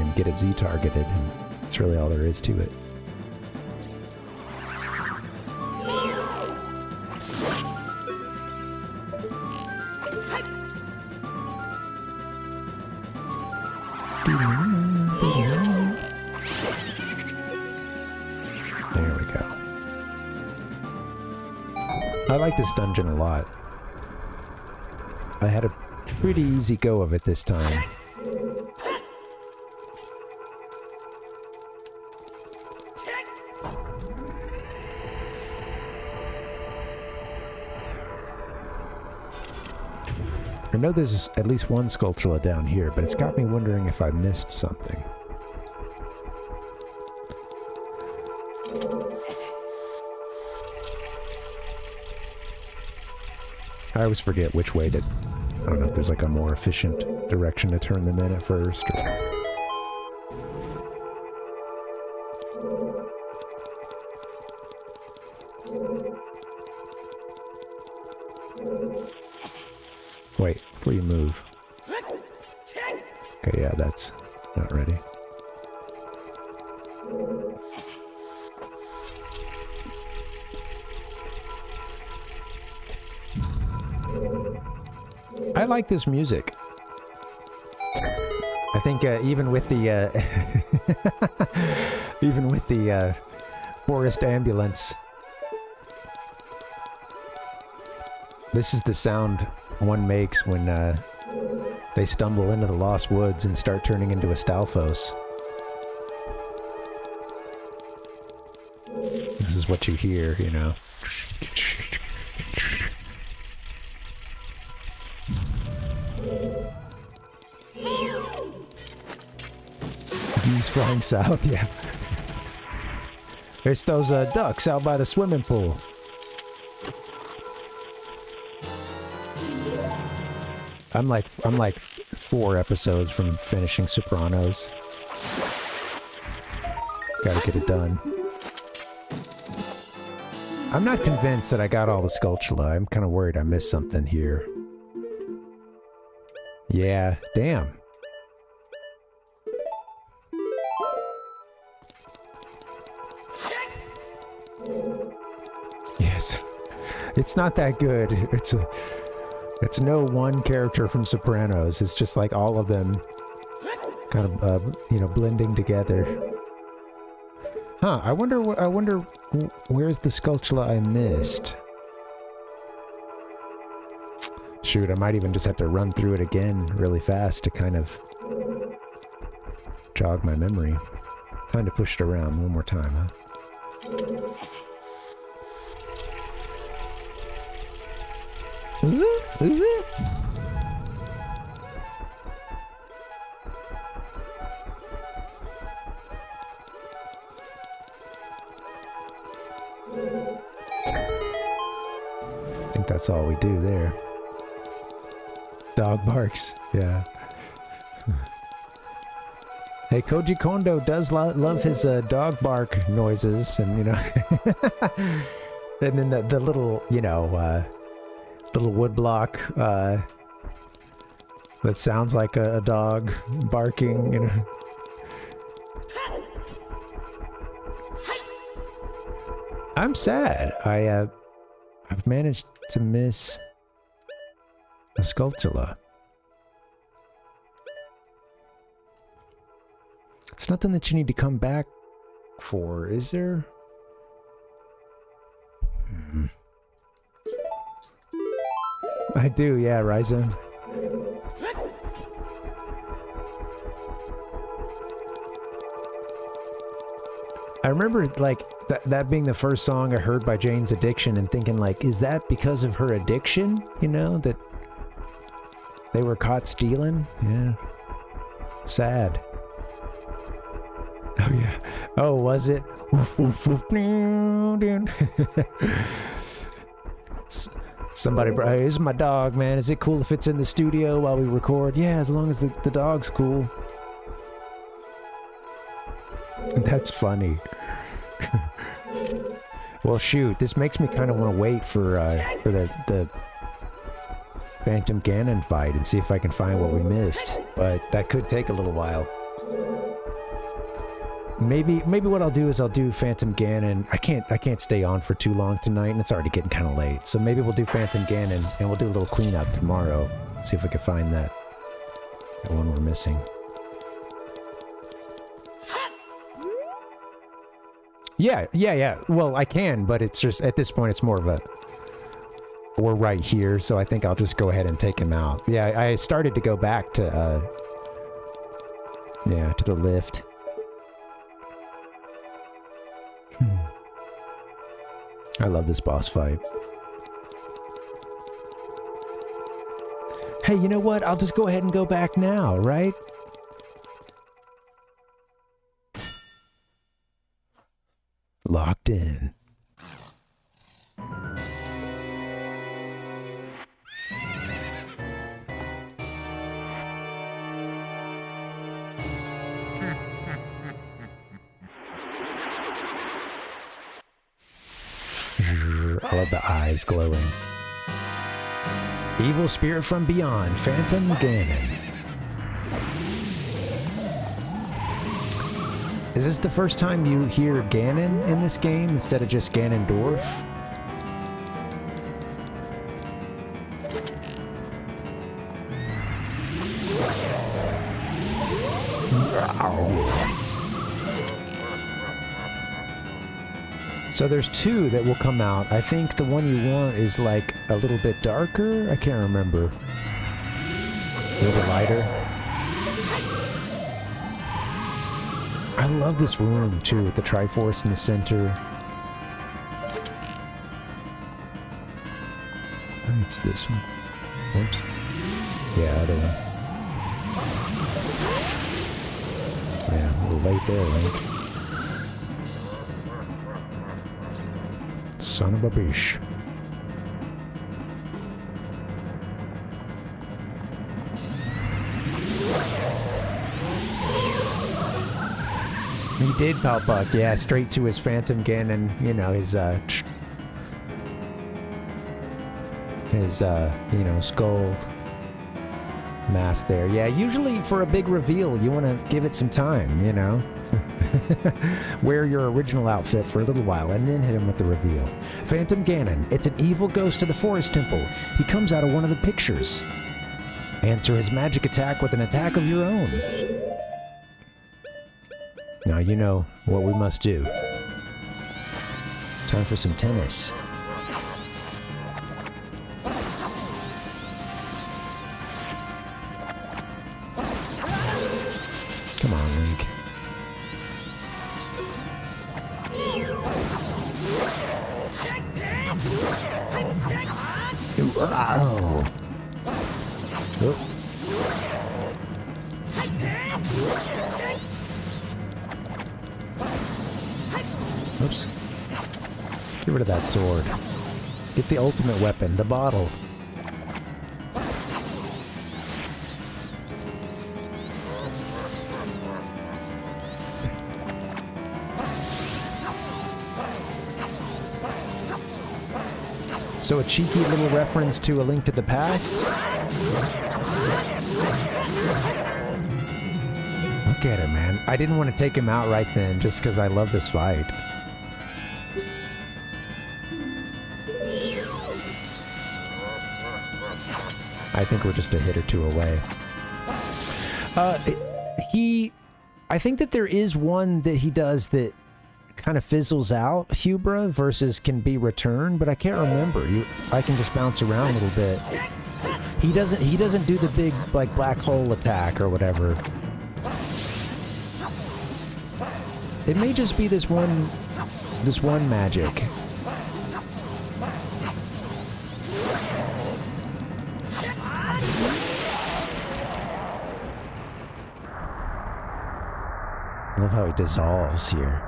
and get it Z-targeted, and that's really all there is to it. There we go. I like this dungeon a lot. I had a pretty easy go of it this time. I know there's at least one Skulltula down here, but it's got me wondering if I missed something. I always forget which way to... I don't know if there's like a more efficient direction to turn them in at first, or... Wait, before you move. Okay, yeah, that's not ready. I like this music. I think even with the even with the forest ambulance, this is the sound one makes when they stumble into the Lost Woods and start turning into a Stalfos. This is what you hear, you know. He's flying south, yeah. There's those ducks out by the swimming pool. I'm like 4 episodes from finishing Sopranos. Gotta get it done. I'm not convinced that I got all the Skulltula. I'm kind of worried I missed something here. Yeah, damn. Yes. It's not that good. It's no one character from Sopranos. It's just like all of them kind of, you know, blending together. Huh, I wonder where's the Skulltula I missed? Shoot, I might even just have to run through it again really fast to kind of jog my memory. Time to push it around one more time, huh? I think that's all we do there. Dog barks, yeah. Hey, Koji Kondo does love his dog bark noises, and you know, and then the little, you know, little wood block that sounds like a dog barking, you know. I'm sad. I've managed to miss a Skulltula. It's nothing that you need to come back for, is there? I do, yeah, Ryzen. I remember, like, that being the first song I heard by Jane's Addiction and thinking, like, is that because of her addiction? You know, that they were caught stealing? Yeah. Sad. Oh, yeah. Oh, was it? Somebody, hey, this is my dog, man. Is it cool if it's in the studio while we record? Yeah, as long as the dog's cool. That's funny. Well, shoot, this makes me kind of want to wait for the Phantom Ganon fight and see if I can find what we missed. But that could take a little while. Maybe what I'll do is I'll do Phantom Ganon. I can't stay on for too long tonight, and it's already getting kind of late. So maybe we'll do Phantom Ganon, and we'll do a little cleanup tomorrow. See if we can find that one we're missing. Yeah. Well, I can, but it's just, at this point, it's more of a, we're right here, so I think I'll just go ahead and take him out. Yeah, I started to go back to, to the lift. I love this boss fight. Hey, you know what? I'll just go ahead and go back now, right? Locked in. I love the eyes glowing. Evil spirit from beyond, Phantom Ganon. Is this the first time you hear Ganon in this game instead of just Ganondorf? So there's two that will come out. I think the one you want is like a little bit darker. I can't remember. A little bit lighter. I love this room too, with the Triforce in the center. I think it's this one. Oops. Yeah, other one. Yeah, a little late there, Link. Son of a bitch. He did pop up, yeah, straight to his Phantom Ganon, you know, his you know, skull mask there. Yeah, usually for a big reveal, you want to give it some time, you know? Wear your original outfit for a little while and then hit him with the reveal. Phantom Ganon, it's an evil ghost of the Forest Temple. He comes out of one of the pictures. Answer his magic attack with an attack of your own. Now you know what we must do. Time for some tennis. Come on, Link. Oh. Oh. Oops. Get rid of that sword. Get the ultimate weapon, the bottle. So a cheeky little reference to A Link to the Past. Look at him, man. I didn't want to take him out right then, just because I love this fight. I think we're just a hit or two away. I think that there is one that he does that kind of fizzles out, Hubra, versus can be returned, but I can't remember. I can just bounce around a little bit. He doesn't do the big like black hole attack or whatever. It may just be this one magic. I love how he dissolves here.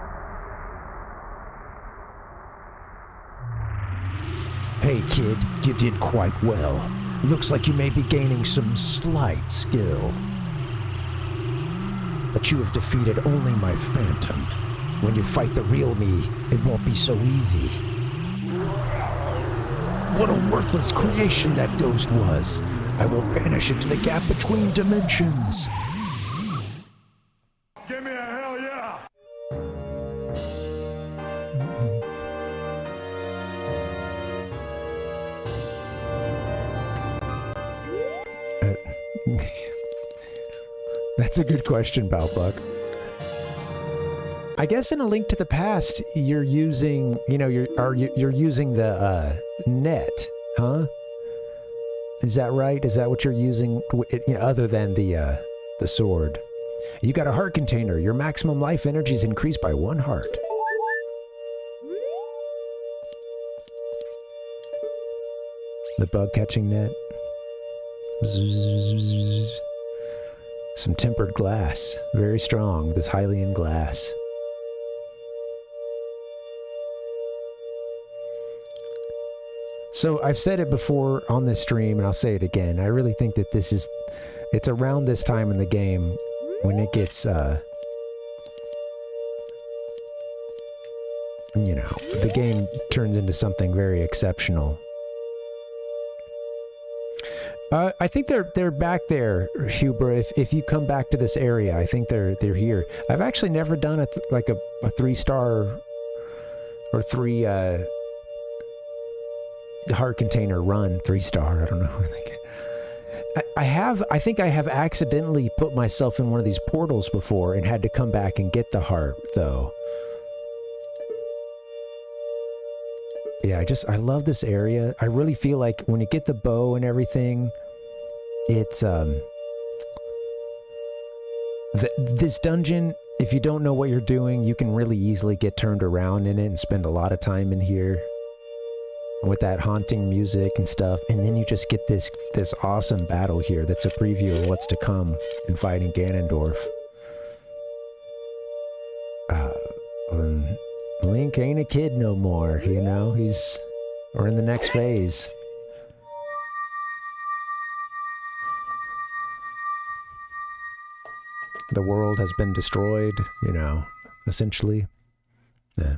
Hey kid, you did quite well. Looks like you may be gaining some slight skill. But you have defeated only my phantom. When you fight the real me, it won't be so easy. What a worthless creation that ghost was. I will banish it to the gap between dimensions. Give me a hell yeah! That's a good question, Balbuck. I guess in A Link to the Past, you're using, you're using the net, huh? Is that right? Is that what you're using, other than the sword? You got a heart container. Your maximum life energy is increased by 1 heart. The bug catching net. Some tempered glass. Very strong, this Hylian glass. So I've said it before on this stream, and I'll say it again. I really think that it's around this time in the game when it gets, the game turns into something very exceptional. I think they're back there, Hubra. If you come back to this area, I think they're here. I've actually never done a 3-star or 3 heart container run 3-star. I don't know. I think I have accidentally put myself in one of these portals before and had to come back and get the heart though. Yeah, I love this area. I really feel like when you get the bow and everything, it's this dungeon, if you don't know what you're doing, you can really easily get turned around in it and spend a lot of time in here with that haunting music and stuff, and then you just get this awesome battle here that's a preview of what's to come in fighting Ganondorf. Link ain't a kid no more, we're in the next phase. The world has been destroyed, essentially. Yeah.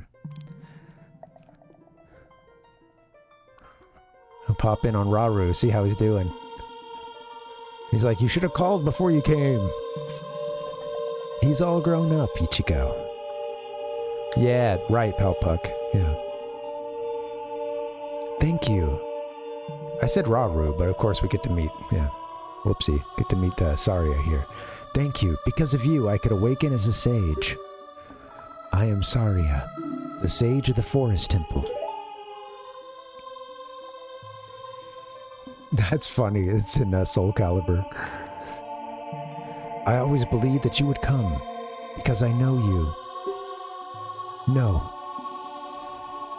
I'll pop in on Raru, see how he's doing. He's like, you should have called before you came. He's all grown up, Ichigo. Yeah, right, Palpuck. Yeah. Thank you. I said Raru, but of course we get to meet, whoopsie, get to meet Saria here. Thank you. Because of you, I could awaken as a sage. I am Saria, the sage of the Forest Temple. That's funny. It's in Soul Calibur. I always believed that you would come, because I know you. No.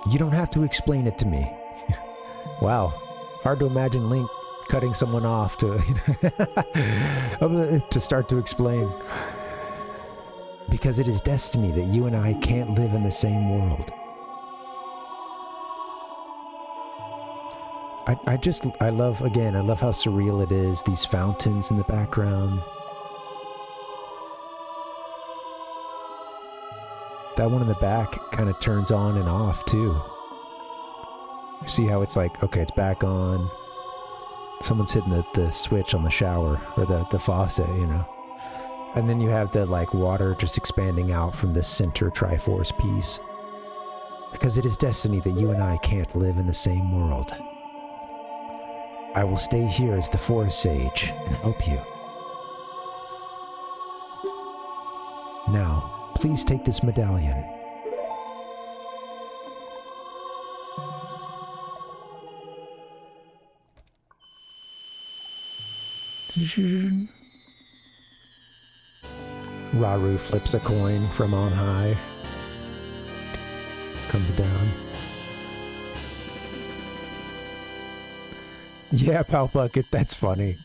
You don't have to explain it to me. Wow. Hard to imagine Link cutting someone off to, to start to explain. Because it is destiny that you and I can't live in the same world. I love how surreal it is, these fountains in the background. That one in the back kind of turns on and off too. You see how it's like, okay, it's back on. Someone's hitting the switch on the shower, or the faucet, you know. And then you have the like water just expanding out from this center Triforce piece. Because it is destiny that you and I can't live in the same world. I will stay here as the Forest Sage and help you. Now, please take this medallion. Raru flips a coin from on high. Comes down. Yeah, Pal Bucket, that's funny.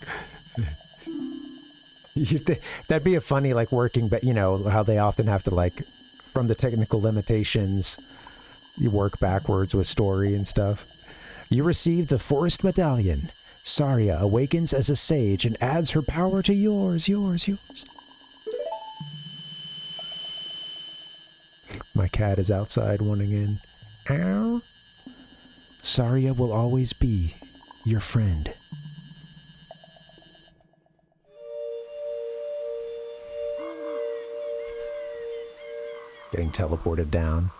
That'd be a funny, like, working, but you know, how they often have to, like, from the technical limitations, you work backwards with story and stuff. You receive the Forest Medallion. Saria awakens as a sage and adds her power to yours. My cat is outside wanting in. Ow. Saria will always be your friend. Getting teleported down.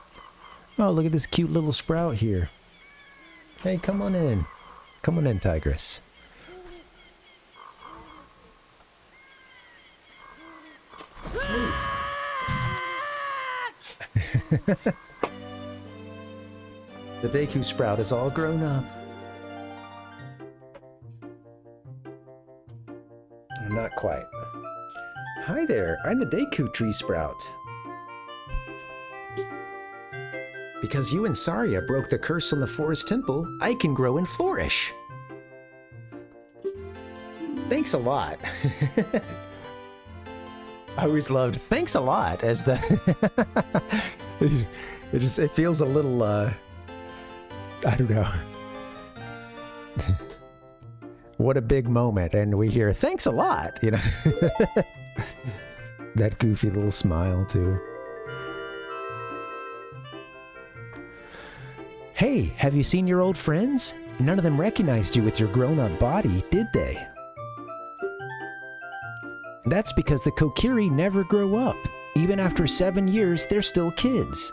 Oh, look at this cute little sprout here. Hey, come on in. Come on in, Tigress. The Deku sprout is all grown up. Not quite. Hi there, I'm the Deku tree sprout. Because you and Saria broke the curse on the forest temple, I can grow and flourish. Thanks a lot. I always loved "thanks a lot" as the it feels a little I don't know. What a big moment, and we hear "thanks a lot," you know. That goofy little smile too. Hey, have you seen your old friends? None of them recognized you with your grown-up body, did they? That's because the Kokiri never grow up. Even after 7 years, they're still kids.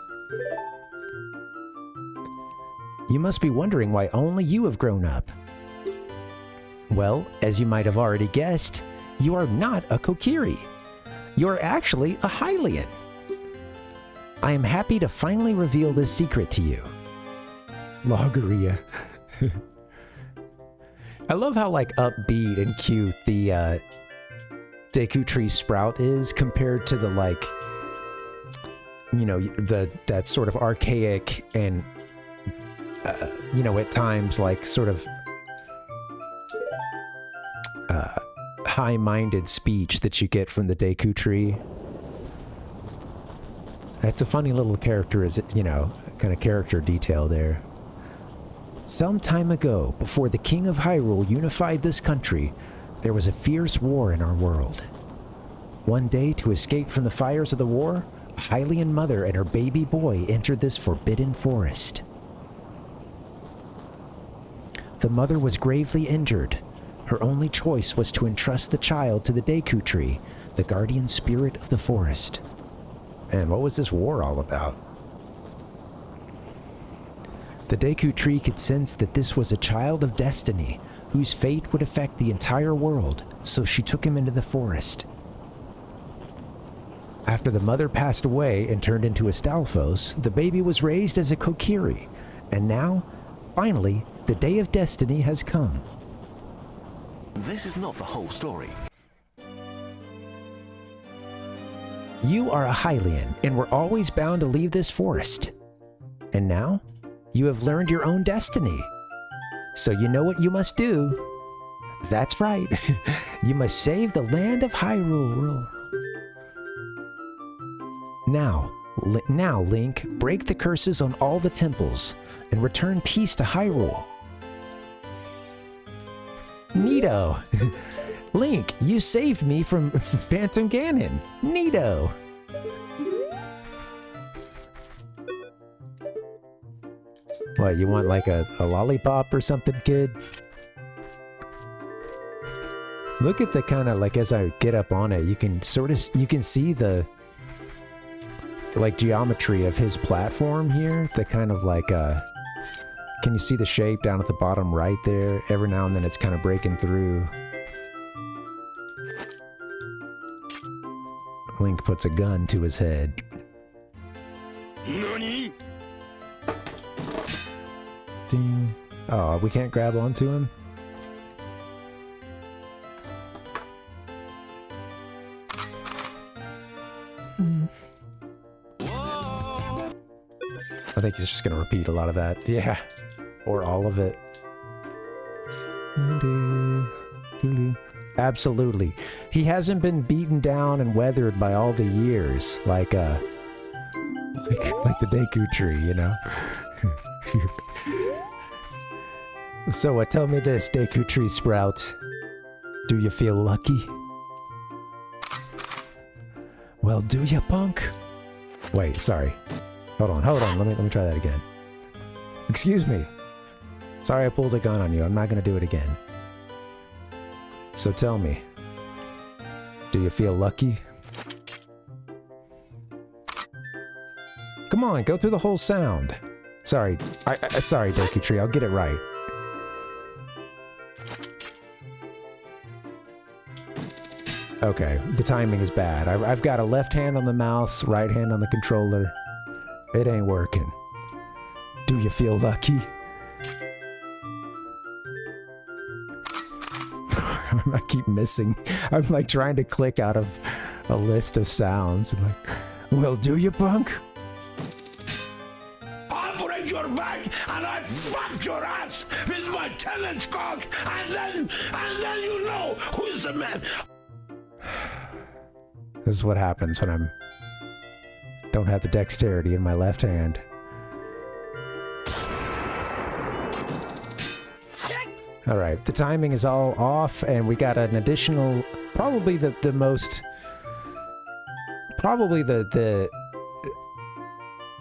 You must be wondering why only you have grown up. Well, as you might have already guessed, you are not a Kokiri. You're actually a Hylian. I am happy to finally reveal this secret to you. Loggeria. I love how like upbeat and cute the Deku Tree Sprout is compared to the like, you know, that sort of archaic and you know, at times like sort of high-minded speech that you get from the Deku Tree. That's a funny little character, you know, kind of character detail there. Some time ago, before the King of Hyrule unified this country, there was a fierce war in our world. One day, to escape from the fires of the war, a Hylian mother and her baby boy entered this forbidden forest. The mother was gravely injured. Her only choice was to entrust the child to the Deku Tree, the guardian spirit of the forest. And what was this war all about? The Deku Tree could sense that this was a child of destiny, whose fate would affect the entire world, so she took him into the forest. After the mother passed away and turned into a Stalfos, the baby was raised as a Kokiri, and now, finally, the day of destiny has come. This is not the whole story. You are a Hylian, and were always bound to leave this forest. And now, you have learned your own destiny. So you know what you must do? That's right. You must save the land of Hyrule. Now, Link, break the curses on all the temples and return peace to Hyrule. Neato. Link, you saved me from Phantom Ganon. Neato. What, you want like a lollipop or something, kid? Look at the kind of, like, as I get up on it, you can see the, like, geometry of his platform here. The kind of like, can you see the shape down at the bottom right there? Every now and then it's kind of breaking through. Link puts a gun to his head. Nani? Ding. Oh, we can't grab onto him? I think he's just gonna repeat a lot of that. Yeah. Or all of it. Absolutely. He hasn't been beaten down and weathered by all the years, like the Deku tree, you know? So, tell me this, Deku Tree Sprout. Do you feel lucky? Well, do ya, punk? Wait, sorry. Hold on. Let me try that again. Excuse me. Sorry I pulled a gun on you. I'm not gonna do it again. So tell me, do you feel lucky? Come on, go through the whole sound. Sorry, sorry, Deku Tree. I'll get it right. Okay, the timing is bad. I've got a left hand on the mouse, right hand on the controller. It ain't working. Do you feel lucky? I keep missing. I'm like trying to click out of a list of sounds. I'm like, well, do you, punk? I'll break your back and I fuck your ass with my tenant's cock, and then you know who's the man. This is what happens when I'm don't have the dexterity in my left hand. Alright, the timing is all off, and we got an additional, probably the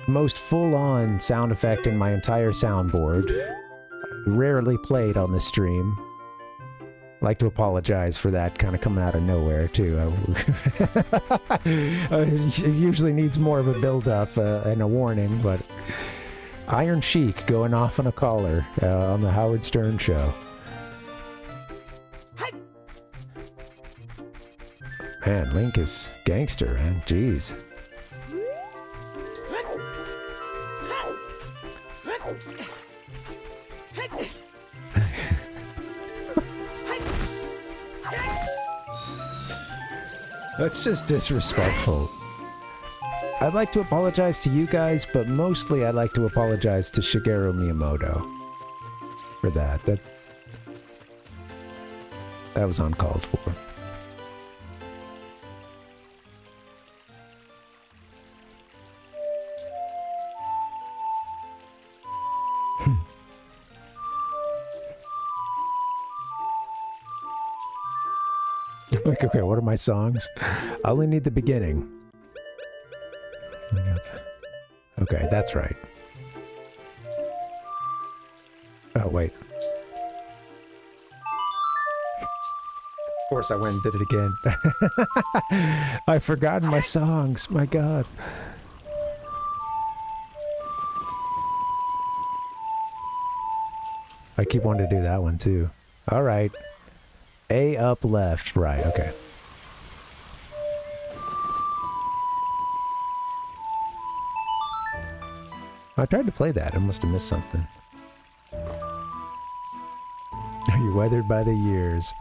most full-on sound effect in my entire soundboard. Rarely played on the stream. Like to apologize for that kind of coming out of nowhere, too. It usually needs more of a build-up and a warning, but Iron Sheik going off on a caller on the Howard Stern show. Man, Link is gangster, man. Jeez. That's just disrespectful. I'd like to apologize to you guys, but mostly I'd like to apologize to Shigeru Miyamoto for that. That was uncalled for. Like, okay, what are my songs? I only need the beginning. Okay, that's right. Oh, wait. Of course I went and did it again. I've forgotten my songs, my god. I keep wanting to do that one too. Alright. A up left, right, okay. I tried to play that, I must have missed something. Are you weathered by the years?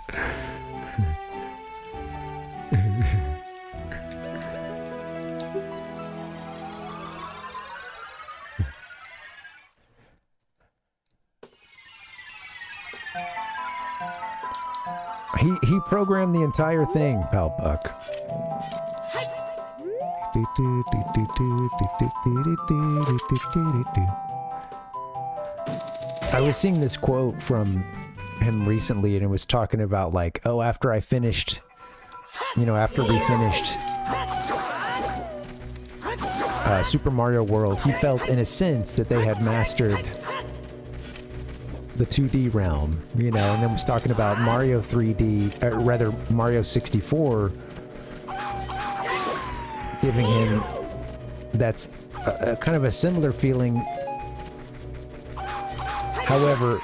He programmed the entire thing, pal Buck. I was seeing this quote from him recently, and it was talking about like, oh, after I finished, you know, after we finished Super Mario World, he felt in a sense that they had mastered the 2D realm, you know, and then was talking about Mario 3D, rather Mario 64, giving him that's a kind of a similar feeling. However,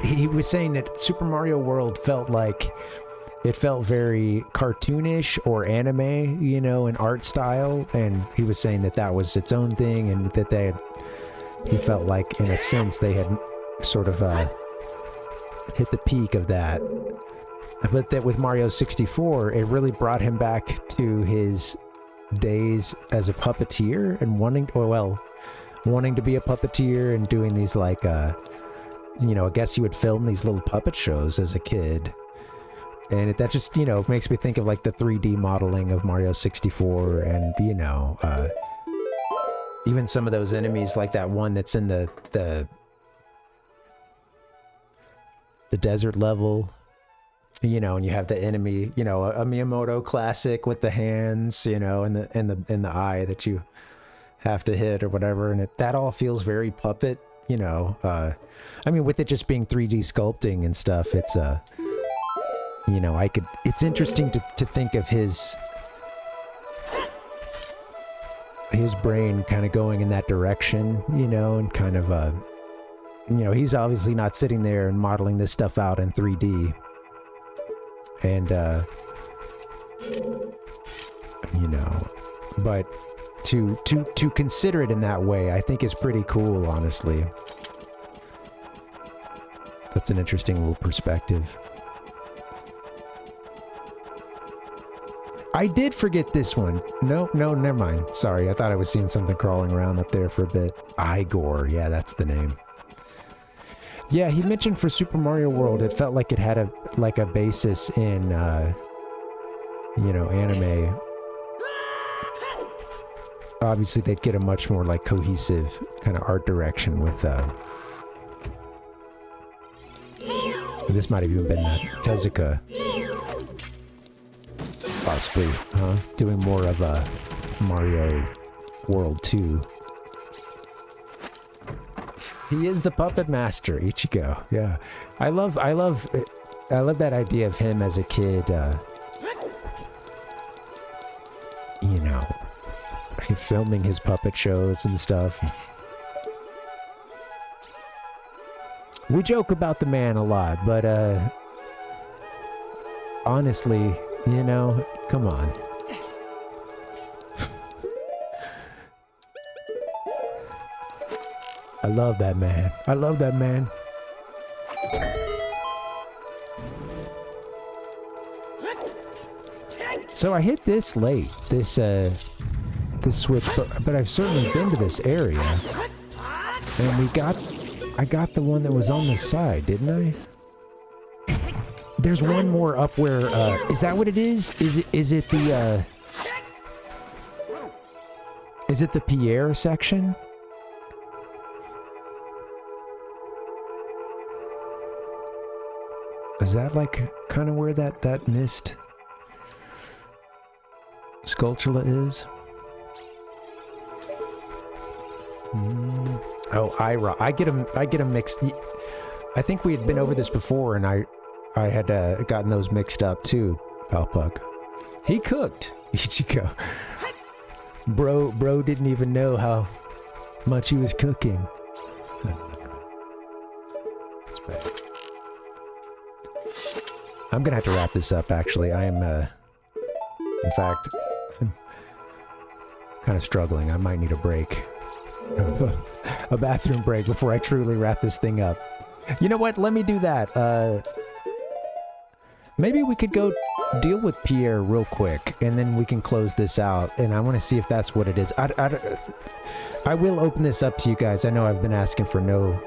he was saying that Super Mario World felt like it felt very cartoonish or anime, you know, in art style, and he was saying that that was its own thing, and that they had, he felt like in a sense they had sort of hit the peak of that, but that with Mario 64 it really brought him back to his days as a puppeteer and wanting to be a puppeteer and doing these like you know, I guess he would film these little puppet shows as a kid, and that just, you know, makes me think of like the 3D modeling of Mario 64, and you know, even some of those enemies like that one that's in the desert level, you know, and you have the enemy, you know, a Miyamoto classic with the hands, you know, and the eye that you have to hit or whatever, and that all feels very puppet, you know. I mean, with it just being 3D sculpting and stuff, it's you know, it's interesting to think of his brain kind of going in that direction, you know, and kind of you know, he's obviously not sitting there and modeling this stuff out in 3D. And, you know, but to consider it in that way, I think is pretty cool, honestly. That's an interesting little perspective. I did forget this one. No, never mind. Sorry, I thought I was seeing something crawling around up there for a bit. Igor, yeah, that's the name. Yeah, he mentioned for Super Mario World, it felt like it had a basis in, you know, anime. Obviously, they'd get a much more like cohesive kind of art direction with. This might have even been Tezuka, possibly, huh? Doing more of a Mario World 2. He is the puppet master, Ichigo. Yeah, I love that idea of him as a kid. You know, filming his puppet shows and stuff. We joke about the man a lot, but honestly, you know, come on. I love that man. I love that man. So I hit this late, this switch, but I've certainly been to this area. And I got the one that was on the side, didn't I? There's one more up where, is that what it is? Is it the Pierre section? Is that like kind of where that mist Skulltula is? Oh, Ira. I get them mixed. I think we had been over this before, and I had gotten those mixed up too. Palpug. He cooked. Ichigo. Bro didn't even know how much he was cooking. It's bad. I'm gonna have to wrap this up, actually. I am, in fact, I'm kind of struggling. I might need a break. A bathroom break before I truly wrap this thing up. You know what? Let me do that. Maybe we could go deal with Pierre real quick, and then we can close this out, and I want to see if that's what it is. I will open this up to you guys. I know I've been asking for no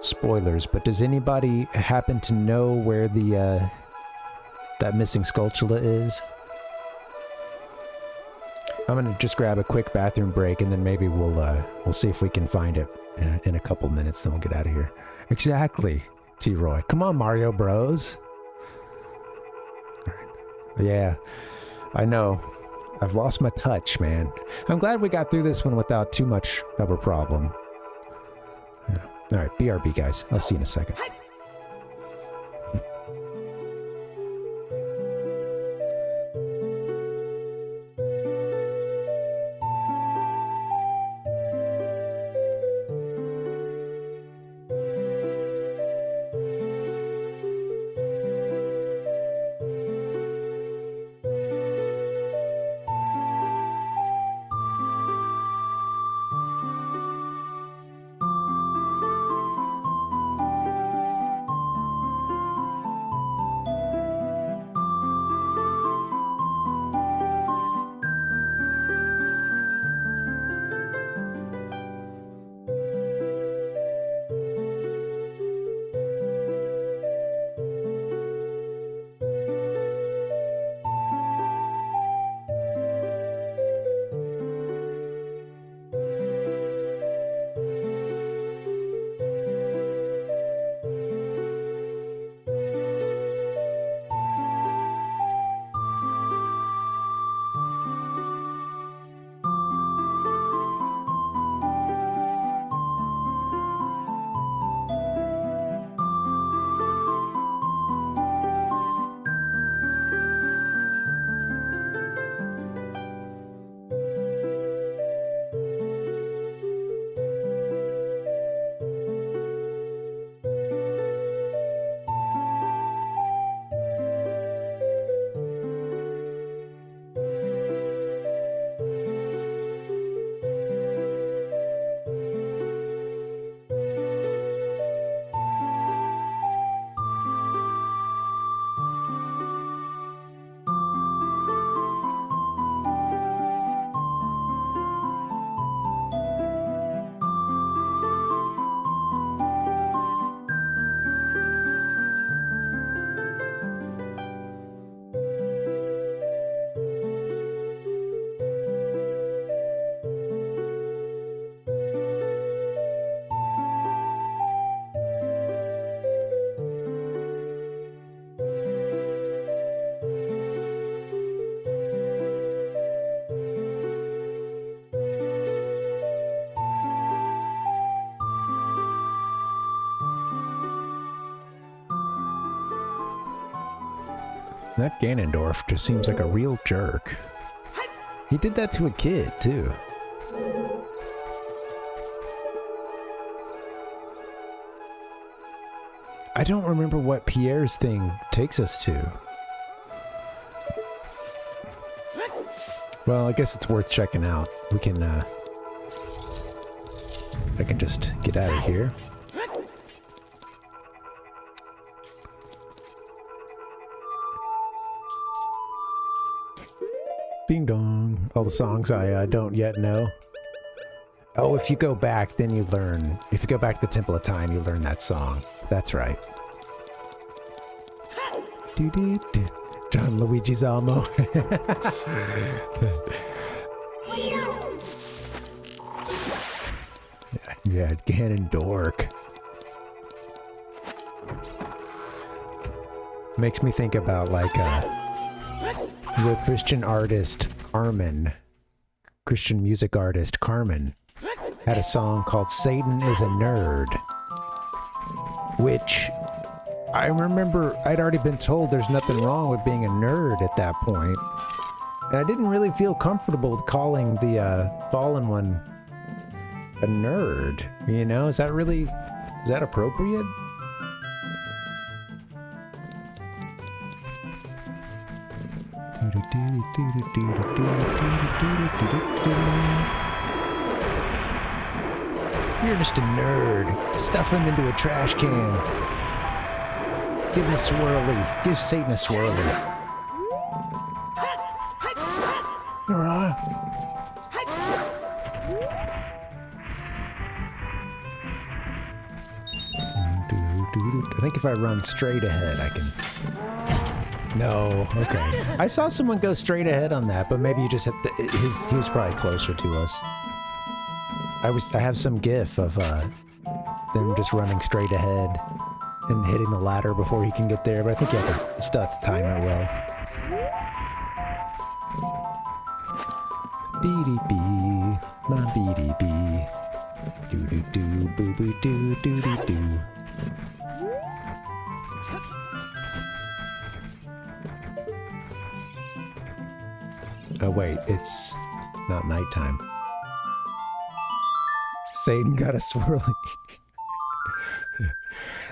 spoilers, but does anybody happen to know where the that missing sculptula is. I'm gonna just grab a quick bathroom break, and then maybe we'll see if we can find it in a couple minutes. Then we'll get out of here. Exactly, T-Roy. Come on, Mario Bros. All right. Yeah, I know. I've lost my touch, man. I'm glad we got through this one without too much of a problem. Yeah. All right, BRB, guys. I'll see you in a second. That Ganondorf just seems like a real jerk. He did that to a kid, too. I don't remember what Pierre's thing takes us to. Well, I guess it's worth checking out. We can, I can just get out of here. Ding dong. All the songs I don't yet know. Oh, if you go back, then you learn. If you go back to the Temple of Time, you learn that song. That's right. John Luigi Zalmo. Yeah, Ganondorf. Makes me think about like the Christian artist Carmen, Christian music artist Carmen, had a song called Satan is a Nerd, which I remember I'd already been told there's nothing wrong with being a nerd at that point, and I didn't really feel comfortable with calling the fallen one a nerd. You know, is that appropriate? You're just a nerd. Stuff him into a trash can. Give him a swirly. Give Satan a swirly. Alright. I think if I run straight ahead, I can No, okay. I saw someone go straight ahead on that, but maybe you just hit he was probably closer to us. I have some gif of them just running straight ahead and hitting the ladder before he can get there, but I think you have to start the timer well. Bee-dee-bee, my bee-dee-bee. Do-do-do, boo-boo-doo, do-do-do. Oh wait, it's not nighttime. Satan got a swirling.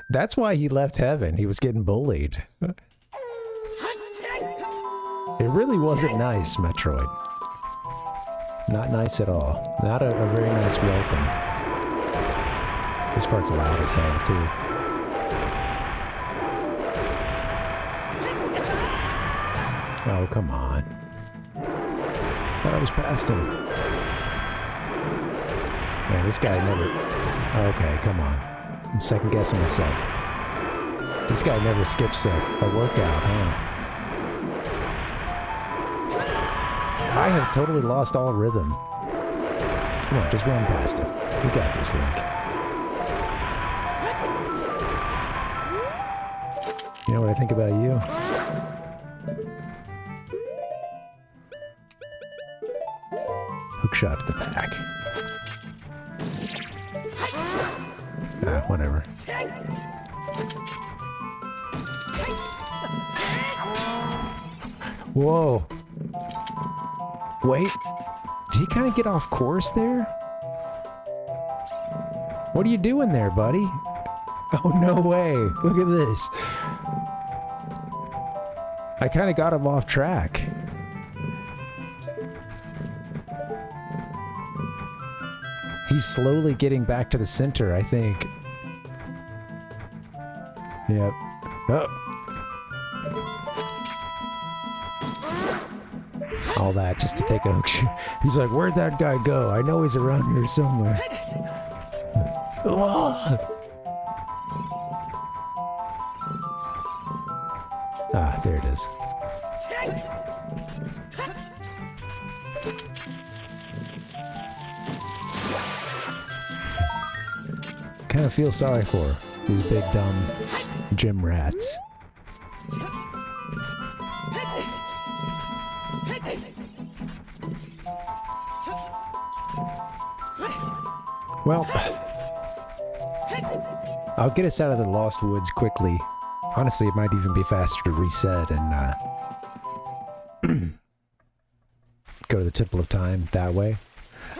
That's why he left heaven. He was getting bullied. It really wasn't nice, Metroid. Not nice at all. Not a very nice welcome. This part's loud as hell, too. Oh, come on. Thought I was past him. Man, this guy never... Okay, come on. I'm second guessing myself. This guy never skips a workout, huh? I have totally lost all rhythm. Come on, just run past him. You got this, Link. You know what I think about you? Hook shot at the back. Ah, whatever. Whoa. Wait. Did he kind of get off course there? What are you doing there, buddy? Oh, no way. Look at this. I kind of got him off track. He's slowly getting back to the center, I think. Yep. Oh. All that just to take a hook shot. He's like, where'd that guy go? I know he's around here somewhere. Ah, there it is. Kind of feel sorry for these big dumb gym rats. Well, I'll get us out of the Lost Woods quickly. Honestly, it might even be faster to reset and go to the Temple of Time that way.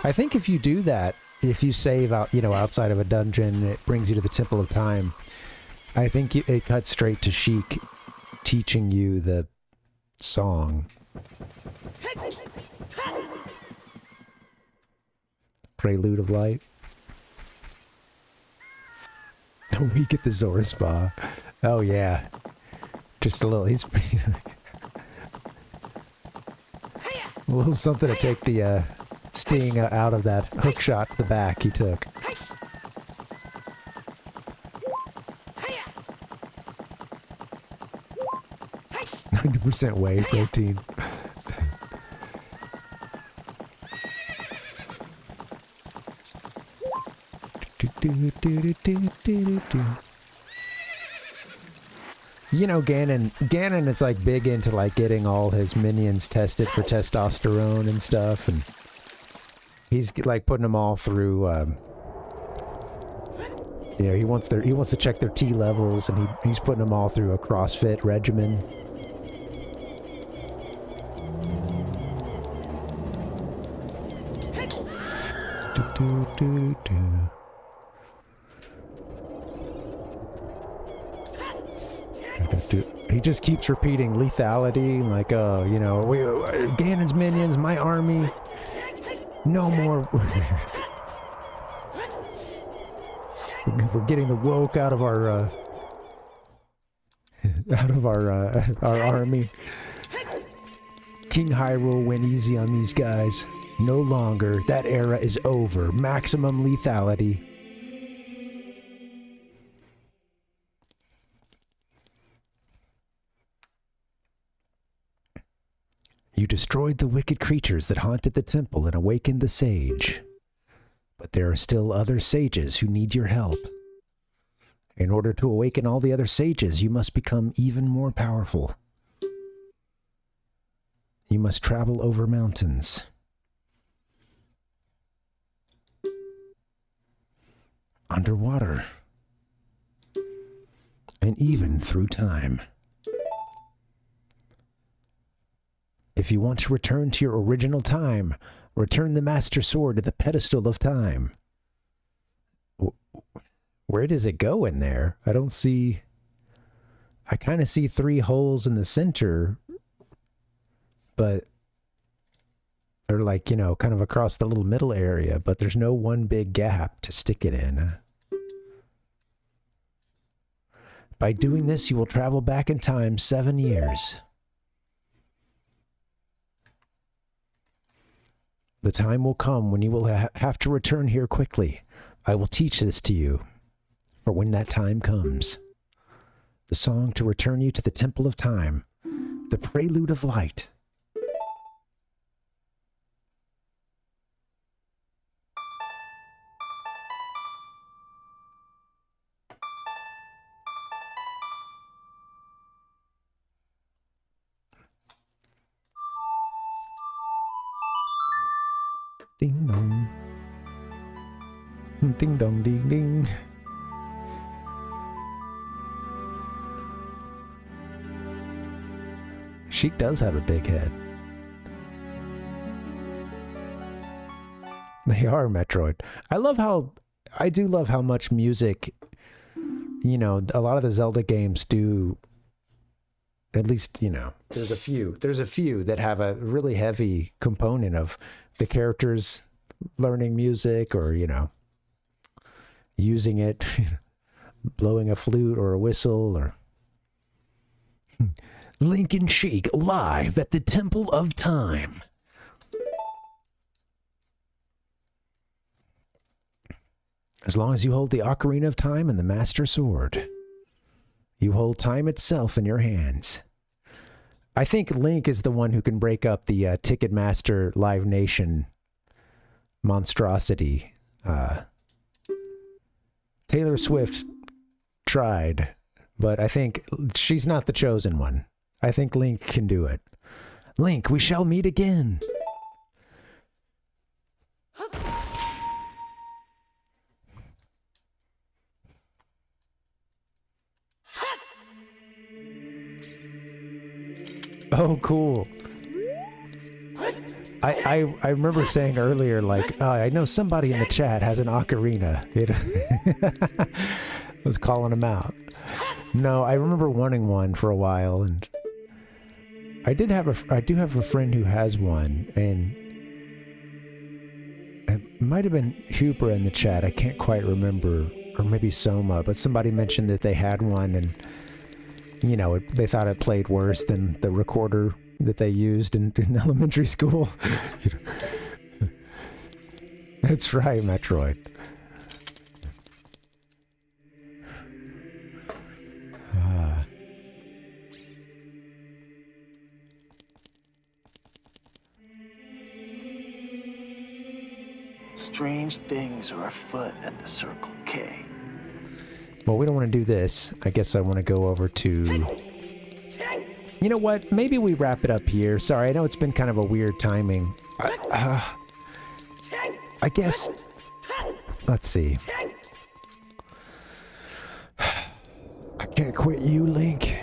I think if you do that, if you save out, you know, outside of a dungeon, it brings you to the Temple of Time. I think it cuts straight to Sheik teaching you the song. Prelude of Light. We get the Zora Spa. Oh yeah. Just a little, he's... a little something to take the sting out of that hook shot to the back he took. 90% whey protein. You know, Ganon is like big into like getting all his minions tested for testosterone and stuff, and he's like putting them all through. Yeah, he wants to check their T levels, and he's putting them all through a CrossFit regimen. He just keeps repeating lethality, like, you know, Ganon's minions, my army, no more. We're getting the woke out of our army. King Hyrule went easy on these guys. No longer. That era is over. Maximum lethality. You destroyed the wicked creatures that haunted the temple and awakened the sage. But there are still other sages who need your help. In order to awaken all the other sages, you must become even more powerful. You must travel over mountains. Underwater. And even through time. If you want to return to your original time, return the Master Sword to the pedestal of time. Where does it go in there? I don't see... I kind of see 3 holes in the center, but... Or like, you know, kind of across the little middle area, but there's no one big gap to stick it in. By doing this, you will travel back in time 7 years. The time will come when you will have to return here quickly. I will teach this to you, for when that time comes. The song to return you to the Temple of Time, the Prelude of Light. Ding dong. Ding dong ding ding. She does have a big head. They are Metroid. I do love how much music, you know, a lot of the Zelda games do. At least, you know, there's a few that have a really heavy component of the characters learning music or, you know, using it, blowing a flute or a whistle or... Link and Sheik live at the Temple of Time. As long as you hold the Ocarina of Time and the Master Sword, you hold time itself in your hands. I think Link is the one who can break up the Ticketmaster Live Nation monstrosity. Taylor Swift tried, but I think she's not the chosen one. I think Link can do it. Link, we shall meet again. Oh, cool. I remember saying earlier, like, oh, I know somebody in the chat has an ocarina. I was calling him out. No, I remember wanting one for a while, and I do have a friend who has one, and it might have been Huber in the chat. I can't quite remember, or maybe Soma, but somebody mentioned that they had one, and you know, they thought it played worse than the recorder that they used in elementary school. That's right, Metroid. Strange things are afoot at the Circle K. Well, we don't want to do this. I guess I want to go over to... You know what? Maybe we wrap it up here. Sorry, I know it's been kind of a weird timing. I guess... Let's see. I can't quit you, Link.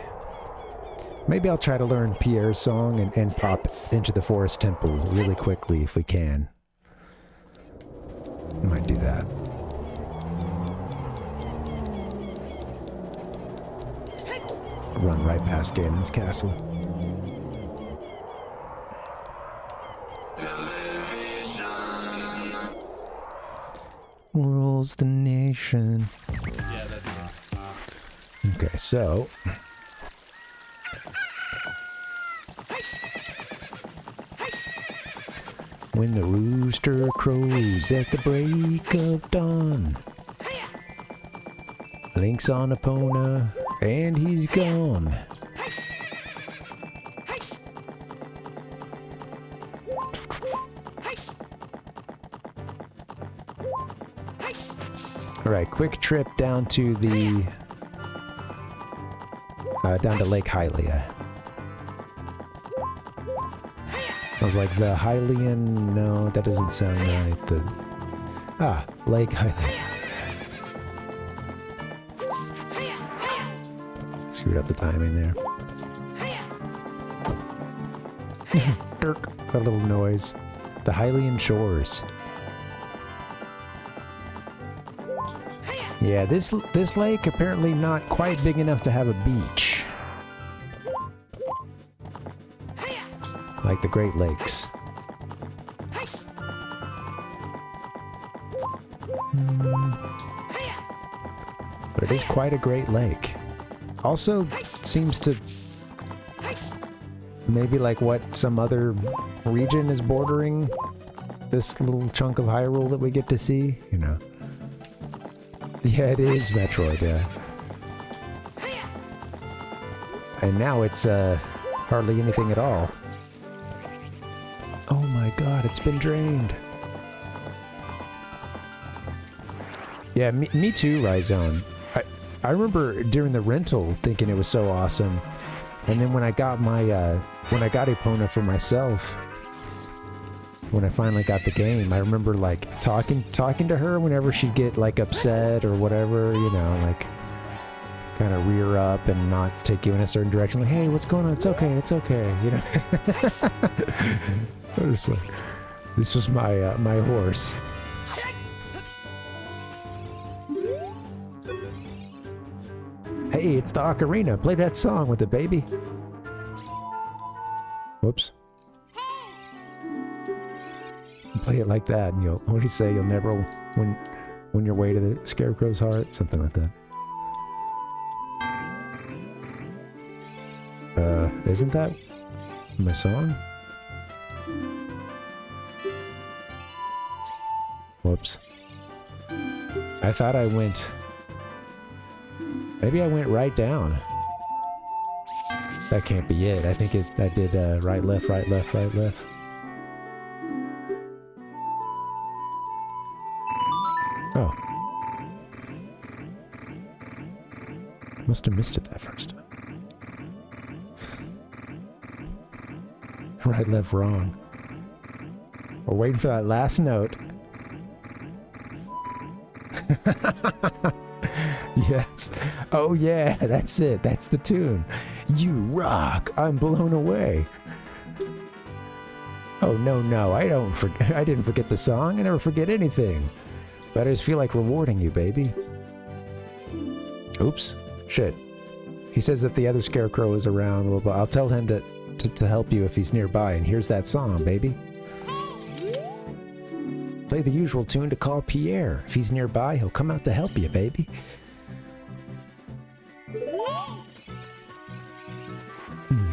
Maybe I'll try to learn Pierre's song and pop into the Forest Temple really quickly if we can. I might do that. Run right past Ganon's castle. Rules the nation. Yeah, that's... Okay, so... When the rooster crows at the break of dawn, Link's on Epona, and he's gone. Alright, quick trip down to the... down to Lake Hylia. I was like, the Hylian... No, that doesn't sound right. The... Ah, Lake Hylia. Screwed up the timing there. Dirk, that little noise. The Hylian Shores. Yeah, this lake apparently not quite big enough to have a beach. Like the Great Lakes. But it is quite a great lake. Also seems to maybe like what some other region is bordering this little chunk of Hyrule that we get to see, you know. Yeah, it is Metroid, yeah. And now it's hardly anything at all. Oh my god, it's been drained. Yeah, me too, Ryzone. I remember during the rental thinking it was so awesome. And then when I got my, when I got Epona for myself, when I finally got the game, I remember like talking to her whenever she'd get like upset or whatever, you know, like kind of rear up and not take you in a certain direction. Like, hey, what's going on? It's okay, you know. I was like, this was my my horse. Hey, it's the Ocarina. Play that song with it, baby. Whoops. Play it like that, and what do you say? You'll never win your way to the Scarecrow's heart, something like that. Isn't that my song? Whoops. I thought I went... Maybe I went right down. That can't be it. I think I did right, left, right, left, right, left. Oh. Must have missed it that first time. Right, left, wrong. We're waiting for that last note. Yes. Oh yeah, that's it. That's the tune. You rock. I'm blown away. Oh no, I didn't forget the song. I never forget anything. But I just feel like rewarding you, baby. Oops. Shit. He says that the other Scarecrow is around a little bit. I'll tell him to help you if he's nearby. And here's that song, baby. Play the usual tune to call Pierre. If he's nearby, he'll come out to help you, baby.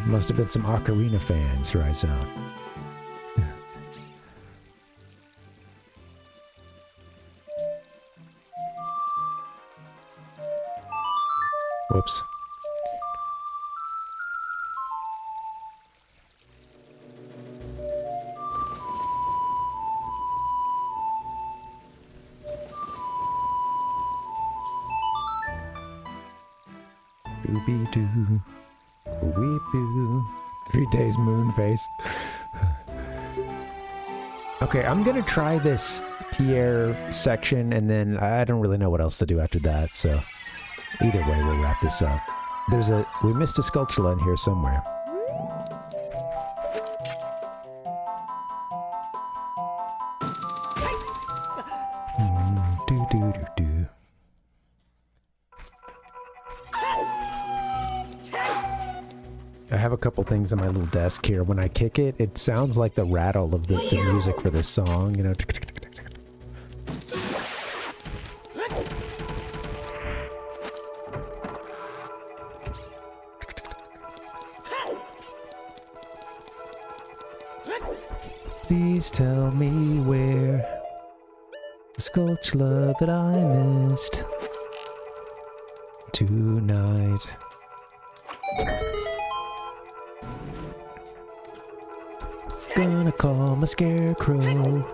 Must have been some Ocarina fans, Ryzone. Whoops. Dooby-doo. Weep-oo. 3 days moon face. Okay, I'm gonna try this Pierre section, and then I don't really know what else to do after that, so either way, we'll wrap this up. We missed a Skulltula in here somewhere. Do-do-do-do. I have a couple things on my little desk here. When I kick it, it sounds like the rattle of the music for this song, you know. Please tell me where the Skulltula that I missed tonight. Gonna call my Scarecrow.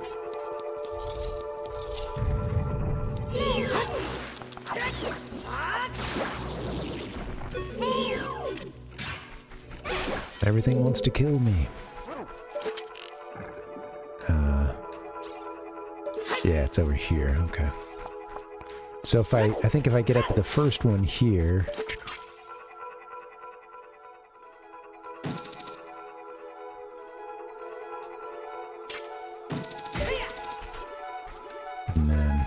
Everything wants to kill me. Yeah, it's over here. Okay. So if I think if I get up to the first one here. And then.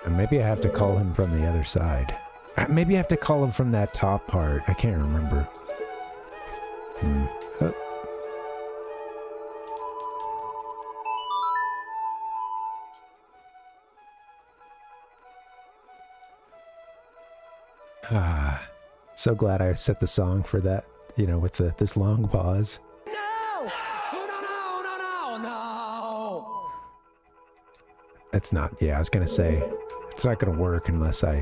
And maybe I have to call him from the other side. Maybe I have to call him from that top part. I can't remember. Oh. So glad I set the song for that, you know, with this long pause. No! No! It's not, yeah, I was gonna say, it's not gonna work unless I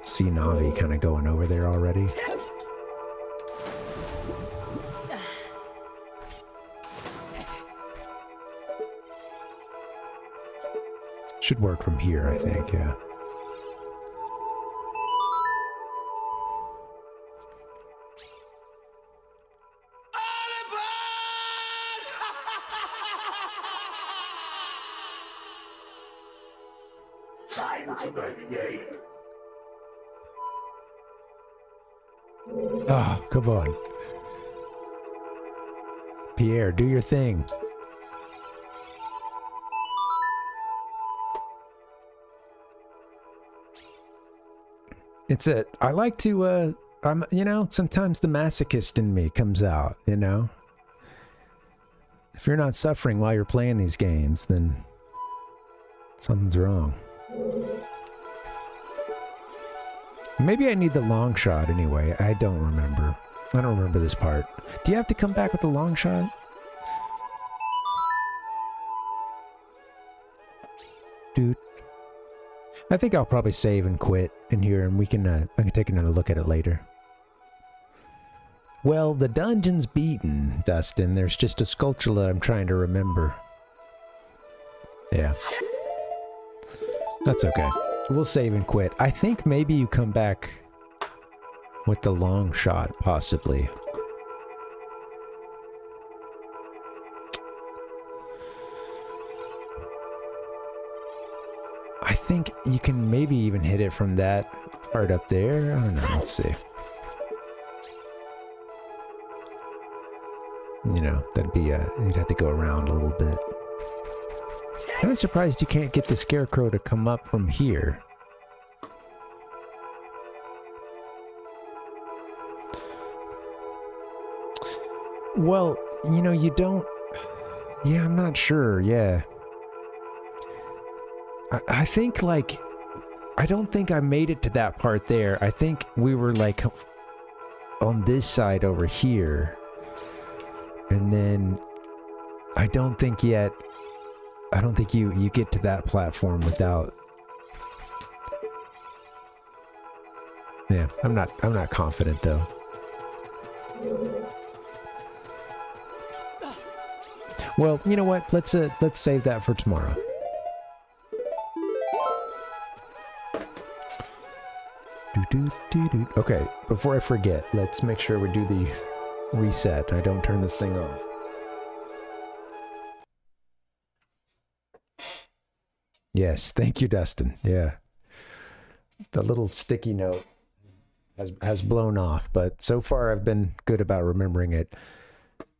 see Navi kind of going over there already. Should work from here, I think, yeah. Oh, come on. Pierre, do your thing. I like to, you know, sometimes the masochist in me comes out, you know? If you're not suffering while you're playing these games, then something's wrong. Maybe I need the long shot anyway. I don't remember. I don't remember this part. Do you have to come back with the long shot? Dude. I think I'll probably save and quit in here, and I can take another look at it later. Well, the dungeon's beaten, Dustin. There's just a sculpture that I'm trying to remember. Yeah. That's okay. We'll save and quit. I think maybe you come back with the long shot, possibly. I think you can maybe even hit it from that part up there. I don't know. Let's see. You know, that'd be you'd have to go around a little bit. I'm surprised you can't get the scarecrow to come up from here. Well, you know, you don't... Yeah, I'm not sure, yeah. I think, like... I don't think I made it to that part there. I think we were, like, on this side over here. And then... I don't think yet... I don't think you get to that platform without... Yeah, I'm not confident though. Well, you know what? Let's save that for tomorrow. Okay, before I forget, let's make sure we do the reset. I don't turn this thing off. Yes, thank you, Dustin. Yeah. The little sticky note has blown off, but so far I've been good about remembering it.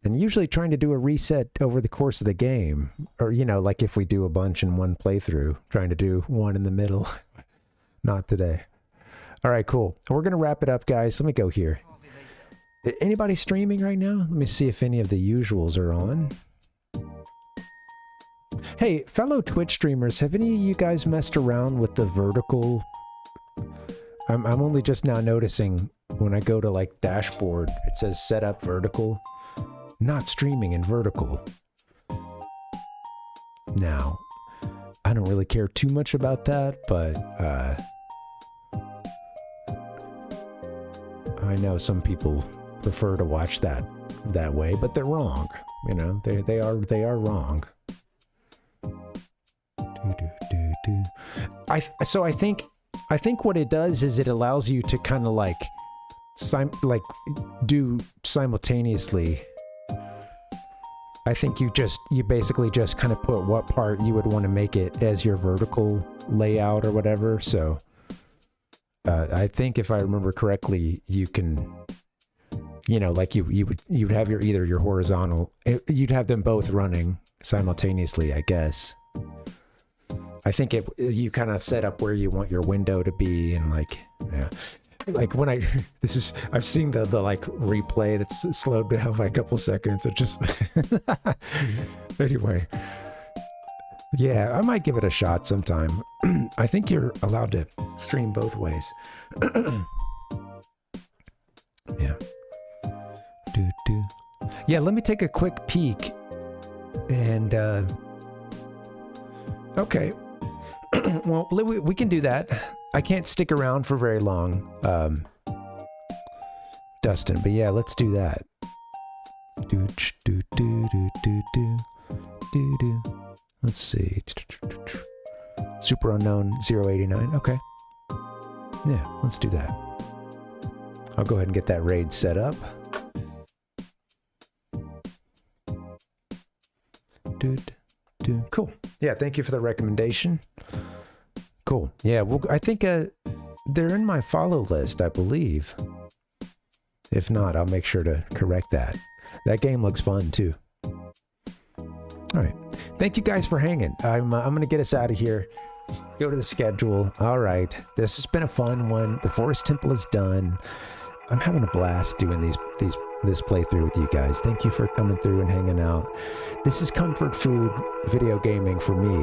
And usually trying to do a reset over the course of the game, or, you know, like if we do a bunch in one playthrough, trying to do one in the middle. Not today. All right, cool. We're going to wrap it up, guys. Let me go here. Anybody streaming right now? Let me see if any of the usuals are on. Hey, fellow Twitch streamers, have any of you guys messed around with the vertical? I'm only just now noticing when I go to like dashboard, it says set up vertical. Not streaming in vertical. Now, I don't really care too much about that, but I know some people prefer to watch that way, but they're wrong. You know, they are wrong. So I think what it does is it allows you to kind of like do simultaneously. I think you basically just kind of put what part you would want to make it as your vertical layout or whatever. So I think if I remember correctly, you can, like you would have either your horizontal, you'd have them both running simultaneously, I guess. I think you kind of set up where you want your window to be, and like when I've seen the like replay that's slowed down by a couple seconds. It just anyway. Yeah, I might give it a shot sometime. I think you're allowed to stream both ways. Yeah. Yeah, let me take a quick peek. And okay. Well, we can do that. I can't stick around for very long, Dustin, but yeah, let's do that. Let's see. Super Unknown 089. Okay. Yeah, let's do that. I'll go ahead and get that raid set up. Cool. Yeah, thank you for the recommendation. Cool. Yeah, well, I think they're in my follow list, I believe. If not, I'll make sure to correct that. That game looks fun, too. All right. Thank you guys for hanging. I'm going to get us out of here. Go to the schedule. All right. This has been a fun one. The Forest Temple is done. I'm having a blast doing this playthrough with you guys. Thank you for coming through and hanging out. This is comfort food video gaming for me,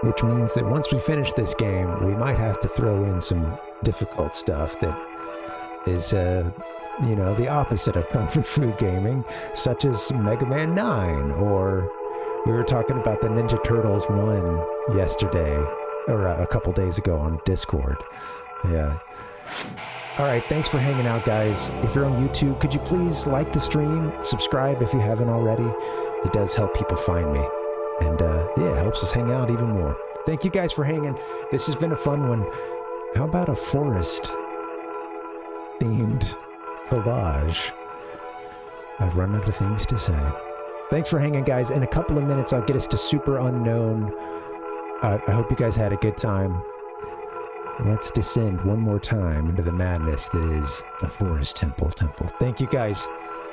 which means that once we finish this game, we might have to throw in some difficult stuff that is, the opposite of comfort food gaming, such as Mega Man 9, or we were talking about the Ninja Turtles 1 yesterday, or a couple days ago on Discord. Yeah. All right, thanks for hanging out, guys. If you're on YouTube, could you please like the stream, subscribe if you haven't already. It does help people find me. And yeah, it helps us hang out even more. Thank you guys for hanging. This has been a fun one. How about a forest-themed collage? I've run out of things to say. Thanks for hanging, guys. In a couple of minutes, I'll get us to Super Unknown. I hope you guys had a good time. Let's descend one more time into the madness that is the Forest Temple. Thank you, guys.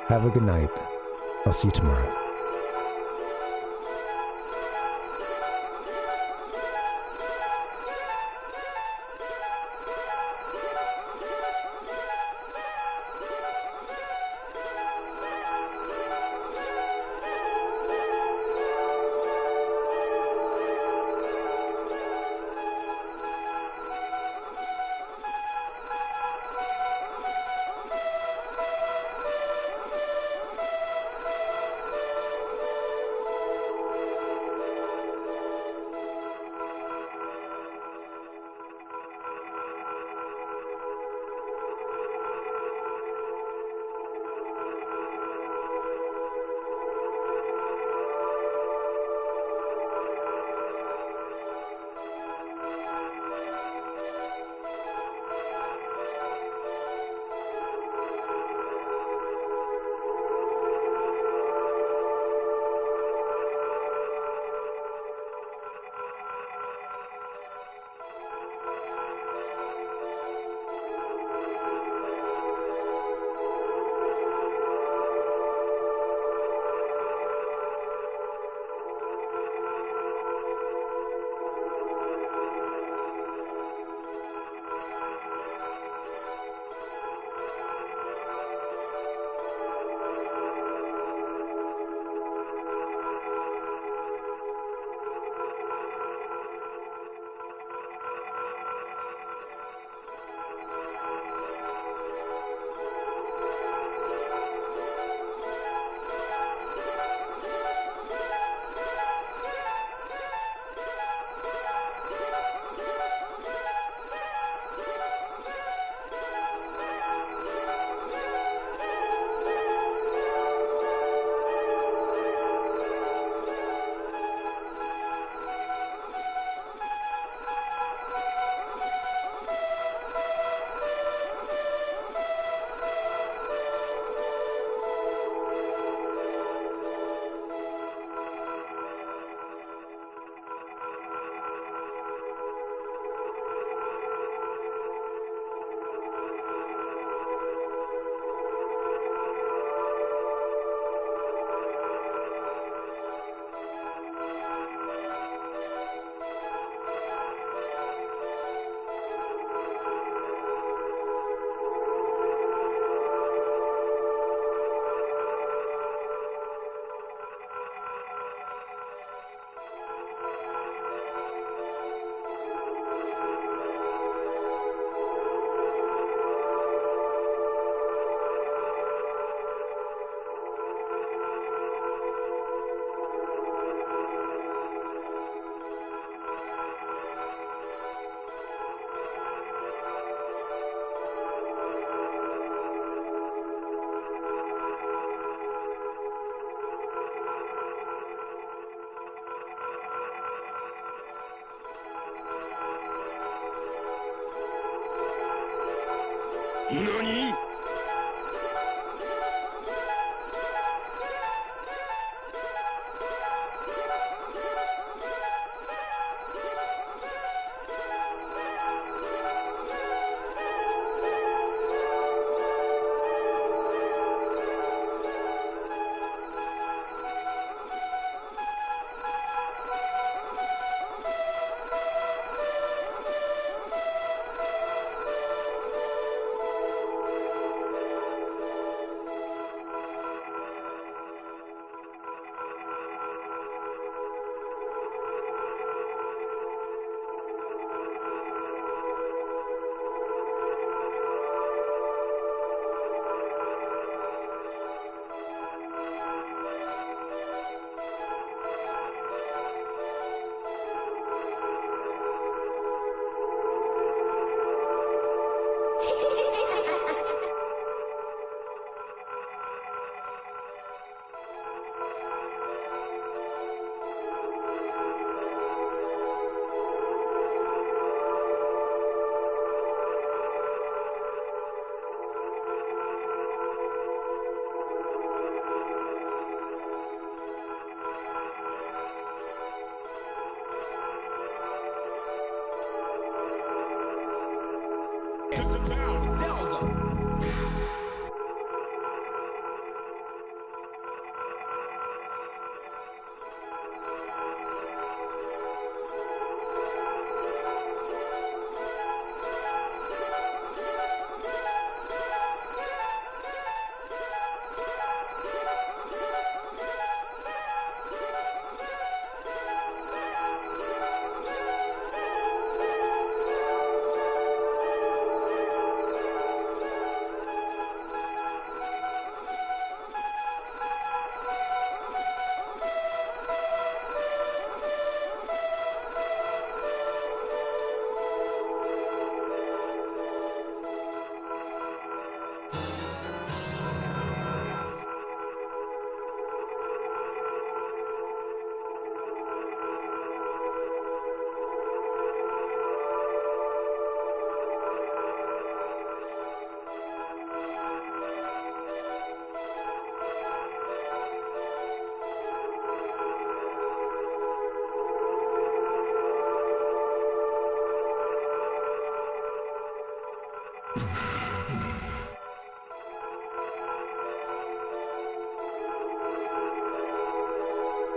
Have a good night. I'll see you tomorrow.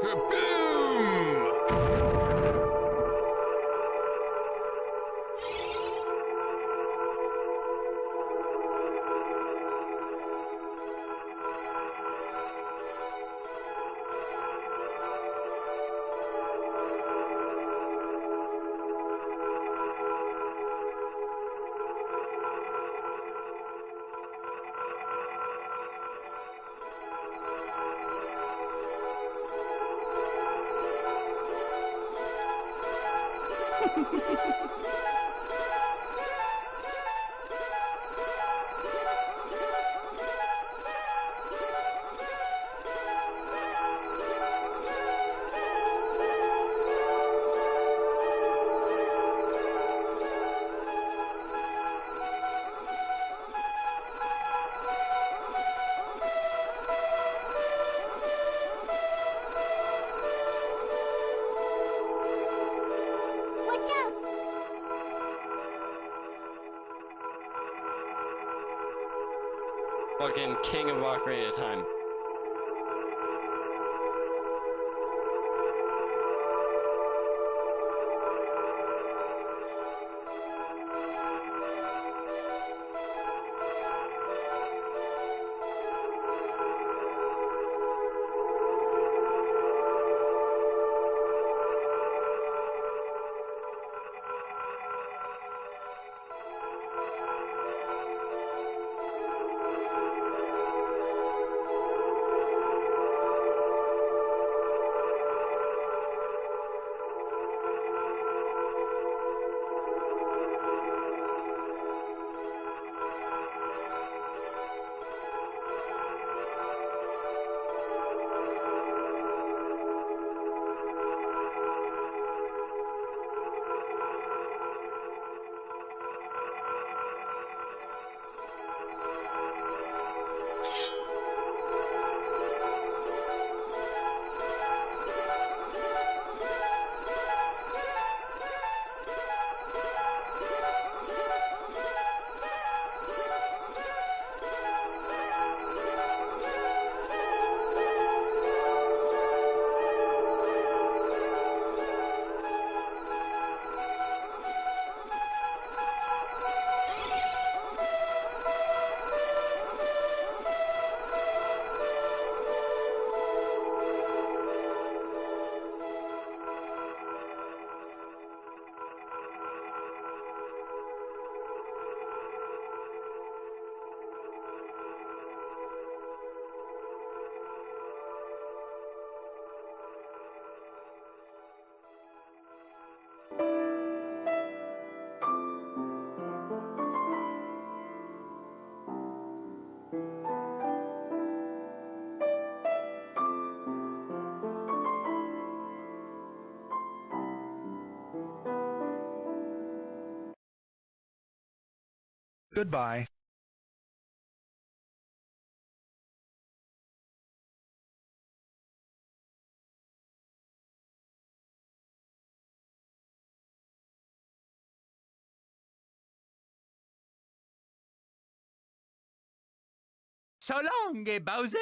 Watch out! Fucking king of Ocarina of Time. Goodbye. So long, Bowser.